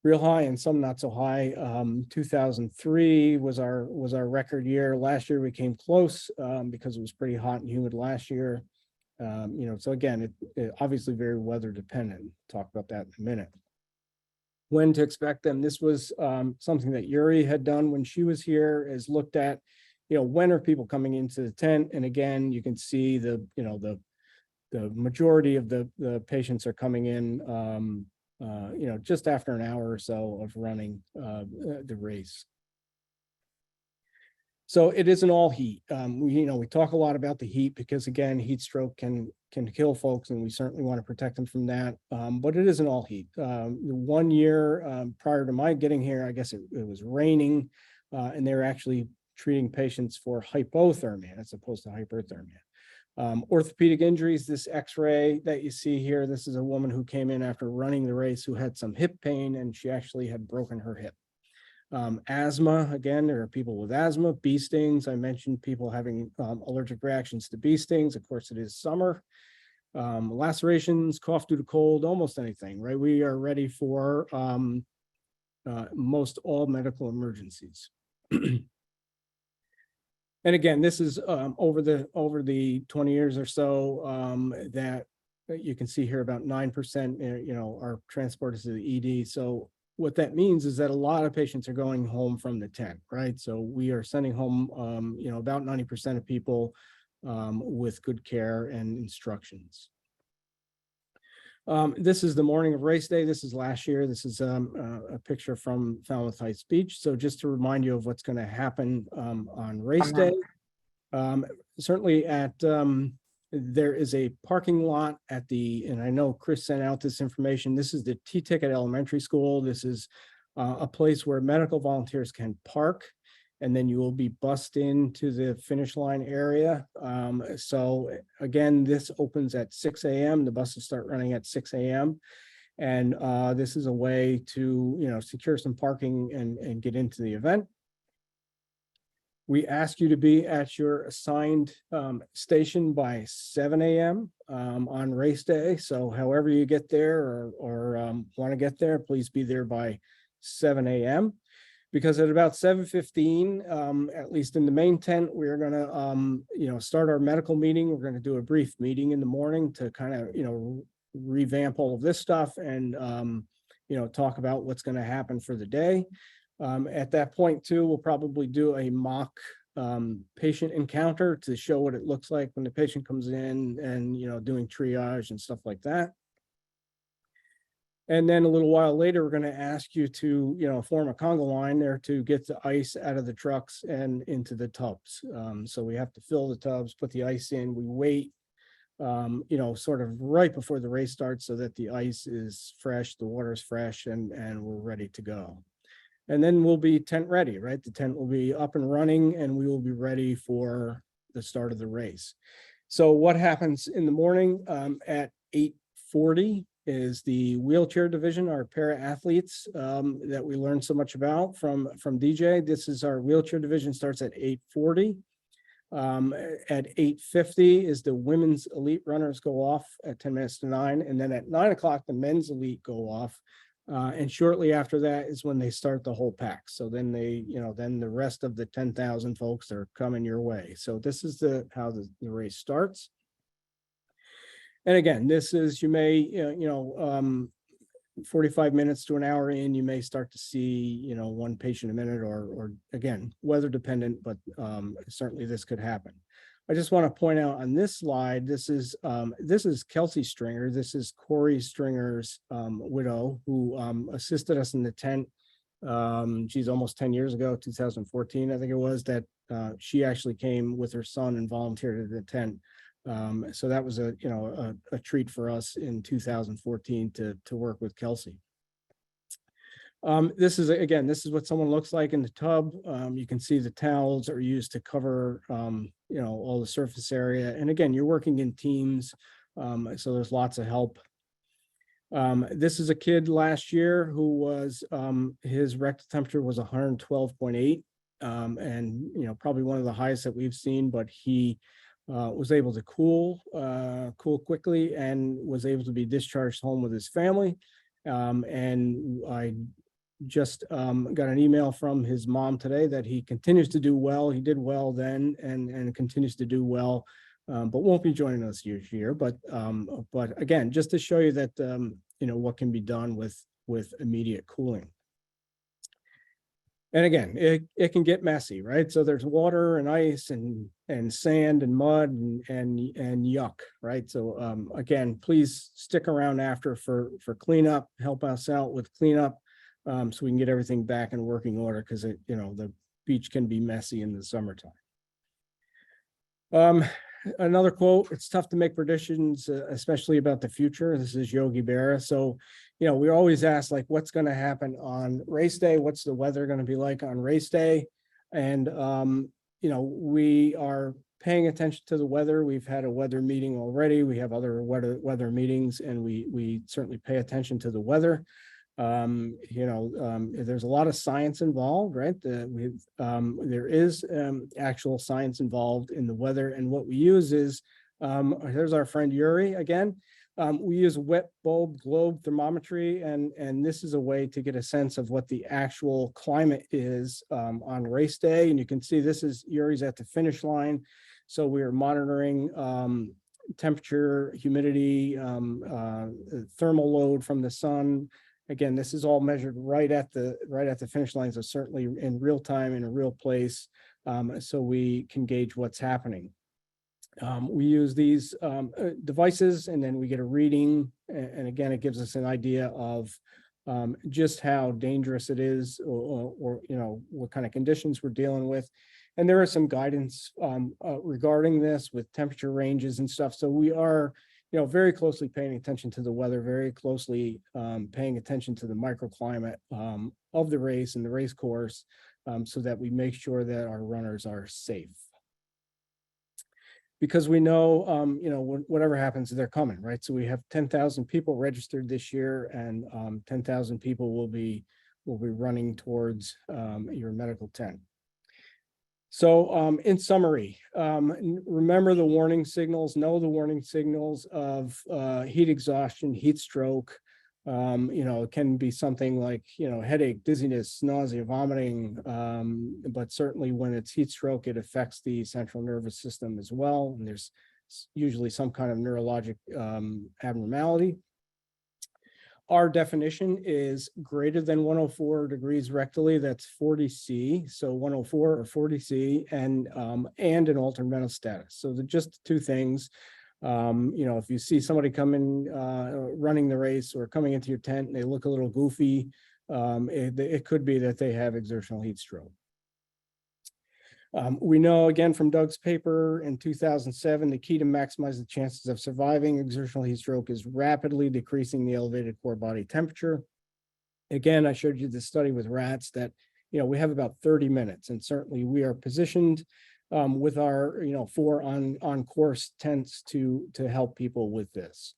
Speaker 2: real high and some not so high. 2003 was our record year. Last year we came close because it was pretty hot and humid last year. So again, it obviously very weather dependent. Talk about that in a minute. When to expect them. This was something that Yuri had done when she was here, is looked at, when are people coming into the tent? And again, you can see the majority of the patients are coming in, just after an hour or so of running the race. So it isn't all heat. We talk a lot about the heat because, again, heat stroke can kill folks, and we certainly want to protect them from that. But it isn't all heat. The 1 year prior to my getting here, I guess it was raining, and they were actually treating patients for hypothermia as opposed to hyperthermia. Orthopedic injuries, this x-ray that you see here, this is a woman who came in after running the race who had some hip pain, and she actually had broken her hip. Asthma, again, there are people with asthma. Bee stings, I mentioned people having allergic reactions to bee stings. Of course, it is summer. Lacerations, cough due to cold, almost anything, right? We are ready for most all medical emergencies. And again, this is over the 20 years or so that you can see here, about 9%, are transported to the ED. So what that means is that a lot of patients are going home from the tent, right? So we are sending home, about 90% of people with good care and instructions. This is the morning of race day. This is last year. This is a picture from Falmouth Heights Beach. So just to remind you of what's going to happen on race day. Certainly there is a parking lot at and I know Chris sent out this information. This is the T-Ticket Elementary School. This is a place where medical volunteers can park, and then you will be bussed into the finish line area. So again, this opens at 6 a.m. The buses start running at 6 a.m. And this is a way to, secure some parking and get into the event. We ask you to be at your assigned station by 7 a.m. On race day. So however you get there or want to get there, please be there by 7 a.m. Because at about 7:15, at least in the main tent, we're going to, start our medical meeting. We're going to do a brief meeting in the morning to kind of, revamp all of this stuff and, talk about what's going to happen for the day. At that point too, we'll probably do a mock patient encounter to show what it looks like when the patient comes in and, doing triage and stuff like that. And then a little while later, we're going to ask you to, form a conga line there to get the ice out of the trucks and into the tubs. So we have to fill the tubs, put the ice in. We wait, sort of right before the race starts so that the ice is fresh, the water is fresh, and we're ready to go. And then we'll be tent ready, right? The tent will be up and running, and we will be ready for the start of the race. So what happens in the morning at 8:40 is the wheelchair division, our para athletes that we learned so much about from DJ. This is our wheelchair division, starts at 8:40. At 8:50 is the women's elite runners go off at 10 minutes to 9. And then at 9 o'clock, the men's elite go off. And shortly after that is when they start the whole pack. So then then the rest of the 10,000 folks are coming your way. So this is how the race starts. And again, this is, you may, 45 minutes to an hour in, you may start to see, one patient a minute or again, weather dependent, but certainly this could happen. I just want to point out on this slide, this is Kelsey Stringer. This is Corey Stringer's widow who assisted us in the tent. She's almost 10 years ago, 2014, I think it was, that she actually came with her son and volunteered at the tent. So that was a treat for us in 2014 to work with Kelsey. This is what someone looks like in the tub. You can see the towels are used to cover, all the surface area. And again, you're working in teams, so there's lots of help. This is a kid last year who was, his rectal temperature was 112.8, and, probably one of the highest that we've seen, but he was able to cool quickly and was able to be discharged home with his family. And I just got an email from his mom today that he continues to do well. He did well then and continues to do well, but won't be joining us this year. But again, just to show you that, what can be done with immediate cooling. And again, it can get messy, right? So there's water and ice and sand and mud and yuck, right? So again, please stick around after for cleanup, help us out with cleanup, so we can get everything back in working order, because the beach can be messy in the summertime. Another quote: "It's tough to make predictions, especially about the future." This is Yogi Berra. So, we always ask, like, what's going to happen on race day? What's the weather going to be like on race day? And, we are paying attention to the weather. We've had a weather meeting already. We have other weather meetings, and we certainly pay attention to the weather. There's a lot of science involved, right? There is actual science involved in the weather, and what we use is, here's our friend Yuri again. We use wet bulb globe thermometry, and this is a way to get a sense of what the actual climate is on race day. And you can see this is Yuri's at the finish line, so we are monitoring temperature, humidity, thermal load from the sun. Again, this is all measured right at the finish line, so certainly in real time, in a real place, so we can gauge what's happening. We use these devices, and then we get a reading. And again, it gives us an idea of just how dangerous it is, or what kind of conditions we're dealing with. And there is some guidance regarding this with temperature ranges and stuff. So we are, very closely paying attention to the weather, very closely paying attention to the microclimate of the race and the race course, so that we make sure that our runners are safe. Because we know, whatever happens, they're coming, right? So we have 10,000 people registered this year, and 10,000 people will be running towards your medical tent. So in summary, remember the warning signals, know the warning signals of heat exhaustion, heat stroke. It can be something like, headache, dizziness, nausea, vomiting, but certainly when it's heat stroke, it affects the central nervous system as well. And there's usually some kind of neurologic abnormality. Our definition is greater than 104 degrees rectally, that's 40 C, so 104 or 40 C, and an alternate mental status. So they're just two things. If you see somebody coming, running the race or coming into your tent and they look a little goofy, it could be that they have exertional heat stroke. We know again from Doug's paper in 2007, the key to maximize the chances of surviving exertional heat stroke is rapidly decreasing the elevated core body temperature. Again, I showed you the study with rats that, we have about 30 minutes, and certainly we are positioned with our, 4 on course tents to help people with this.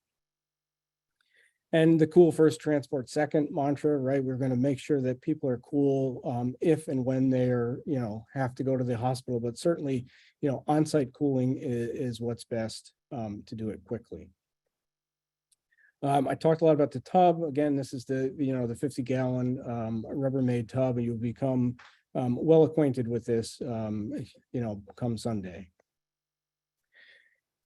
Speaker 2: And the cool first, transport second mantra, right? We're going to make sure that people are cool if and when they're, have to go to the hospital, but certainly, on-site cooling is what's best to do it quickly. I talked a lot about the tub. Again, this is the 50-gallon Rubbermaid tub, and you'll become well acquainted with this, come Sunday.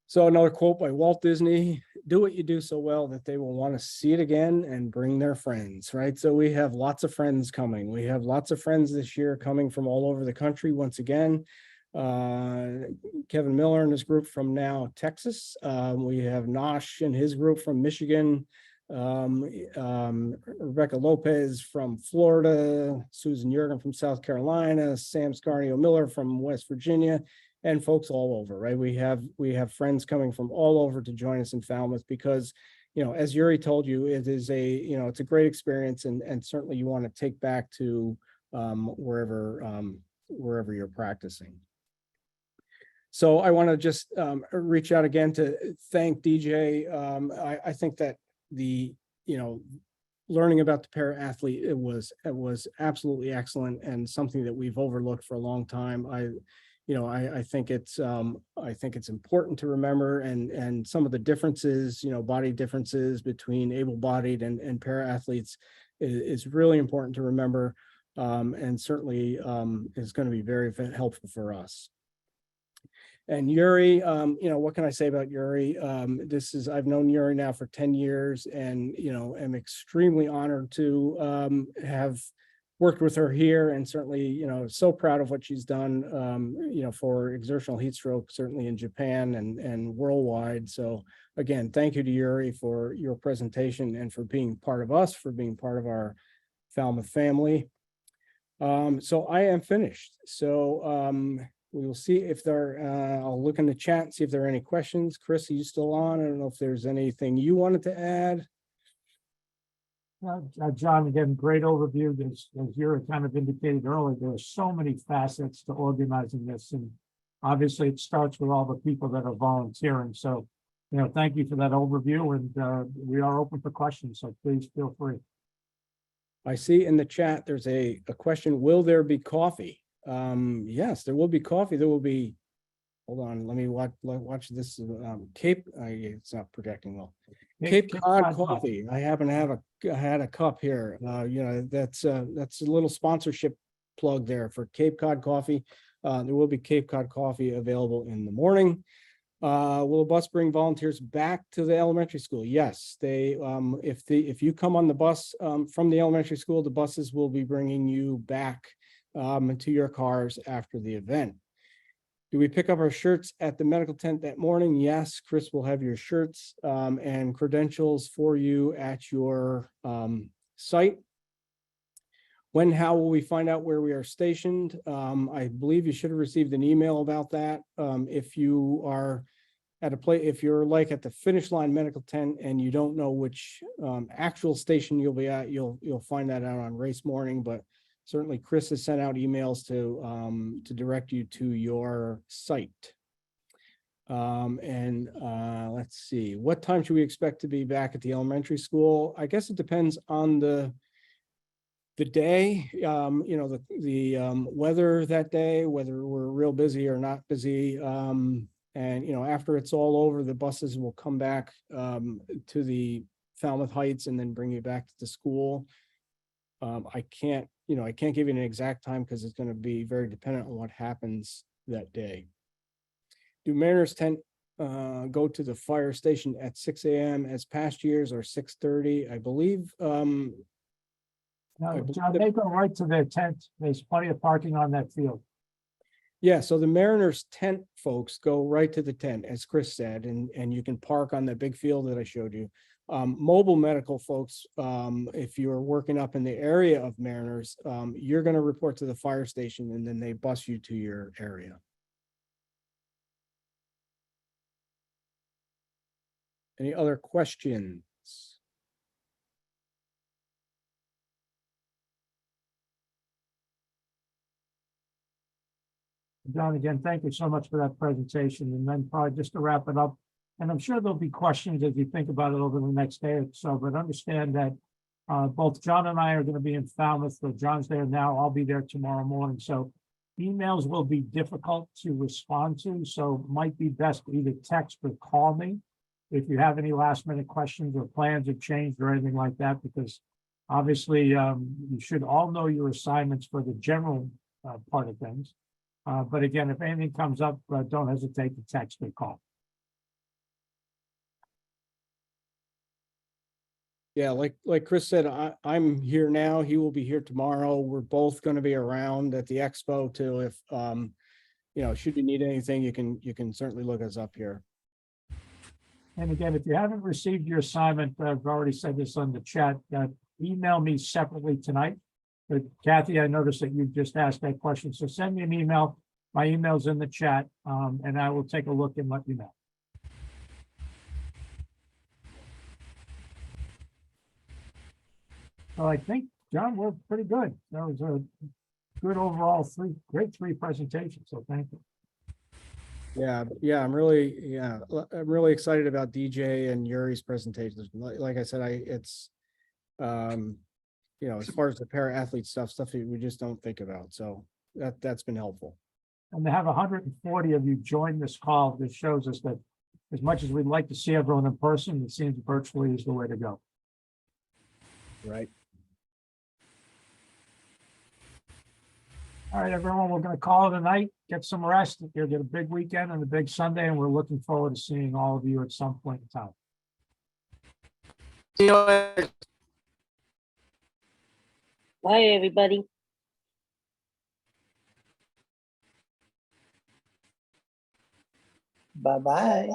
Speaker 2: So another quote by Walt Disney: "Do what you do so well that they will want to see it again and bring their friends," right? So we have lots of friends coming. We have lots of friends this year coming from all over the country. Once again, Kevin Miller and his group from now Texas. We have Nosh and his group from Michigan. Rebecca Lopez from Florida, Susan Jurgen from South Carolina, Sam Scarnio Miller from West Virginia, and folks all over, right? We have friends coming from all over to join us in Falmouth because, as Yuri told you, it is it's a great experience, and certainly you want to take back to wherever you're practicing. So I want to just reach out again to thank DJ. I think that the learning about the para-athlete, it was absolutely excellent, and something that we've overlooked for a long time. I think it's important to remember, and some of the differences, body differences between able-bodied and para-athletes is really important to remember, and certainly is going to be very helpful for us. And Yuri, what can I say about Yuri? I've known Yuri now for 10 years, and, am extremely honored to have worked with her here, and certainly, so proud of what she's done, for exertional heat stroke, certainly in Japan and worldwide. So again, thank you to Yuri for your presentation and for being part of us, for being part of our Falmouth family. So I am finished. So we will see if I'll look in the chat, see if there are any questions. Chris, are you still on? I don't know if there's anything you wanted to add.
Speaker 1: John, again, great overview. As you kind of indicated earlier, there are so many facets to organizing this, and obviously it starts with all the people that are volunteering. So, thank you for that overview, and we are open for questions, so please feel free.
Speaker 2: I see in the chat there's a question: will there be coffee? Yes, there will be coffee. There will be. Hold on, let me watch this. It's not projecting well. Cape Cod coffee. I happen to have had a cup here. That's a little sponsorship plug there for Cape Cod coffee. There will be Cape Cod coffee available in the morning. Will a bus bring volunteers back to the elementary school? Yes, if you come on the bus from the elementary school, the buses will be bringing you back to your cars after the event. Do we pick up our shirts at the medical tent that morning? Yes, Chris will have your shirts and credentials for you at your site. When, how will we find out where we are stationed? I believe you should have received an email about that. If you are at a place, if you're like at the finish line medical tent and you don't know which actual station you'll be at, you'll find that out on race morning, but certainly Chris has sent out emails to direct you to your site. Let's see, what time should we expect to be back at the elementary school? I guess it depends on the day, you know, the weather that day, whether we're real busy or not busy. And, you know, after it's all over, the buses will come back to the Falmouth Heights and then bring you back to the school. I can't give you an exact time because it's going to be very dependent on what happens that day. Do Mariners tent go to the fire station at 6 a.m. as past years or 6:30? I believe.
Speaker 1: No, John, they go right to their tent. There's plenty of parking on that field.
Speaker 2: Yeah, so the Mariners tent folks go right to the tent, as Chris said, and you can park on the big field that I showed you. Mobile medical folks, if you're working up in the area of Mariners, you're going to report to the fire station and then they bus you to your area. Any other questions?
Speaker 1: John, again, thank you so much for that presentation. And then probably just to wrap it up, and I'm sure there'll be questions as you think about it over the next day or so, but understand that both John and I are going to be in Falmouth. So John's there now. I'll be there tomorrow morning. So emails will be difficult to respond to. So it might be best to either text or call me if you have any last minute questions or plans have changed or anything like that, because obviously you should all know your assignments for the general part of things. But again, if anything comes up, don't hesitate to text or call.
Speaker 2: Yeah, like Chris said, I'm here now. He will be here tomorrow. We're both going to be around at the expo too. If you know, should you need anything, you can certainly look us up here.
Speaker 1: And again, if you haven't received your assignment, I've already said this on the chat, email me separately tonight. But Kathy, I noticed that you just asked that question. So send me an email. My email's in the chat, and I will take a look and let you know. So I think, John, we're pretty good. That was a good overall great three presentations. So thank you.
Speaker 2: Yeah, I'm really excited about DJ and Yuri's presentations. Like I said, it's you know, as far as the para athlete stuff that we just don't think about. So that's been helpful.
Speaker 1: And to have 140 of you join this call, this shows us that as much as we'd like to see everyone in person, it seems virtually is the way to go.
Speaker 2: Right.
Speaker 1: All right, everyone, we're going to call it a night. Get some rest. You'll get a big weekend and a big Sunday, and we're looking forward to seeing all of you at some point in time.
Speaker 4: See you later.
Speaker 6: Bye, everybody.
Speaker 7: Bye-bye.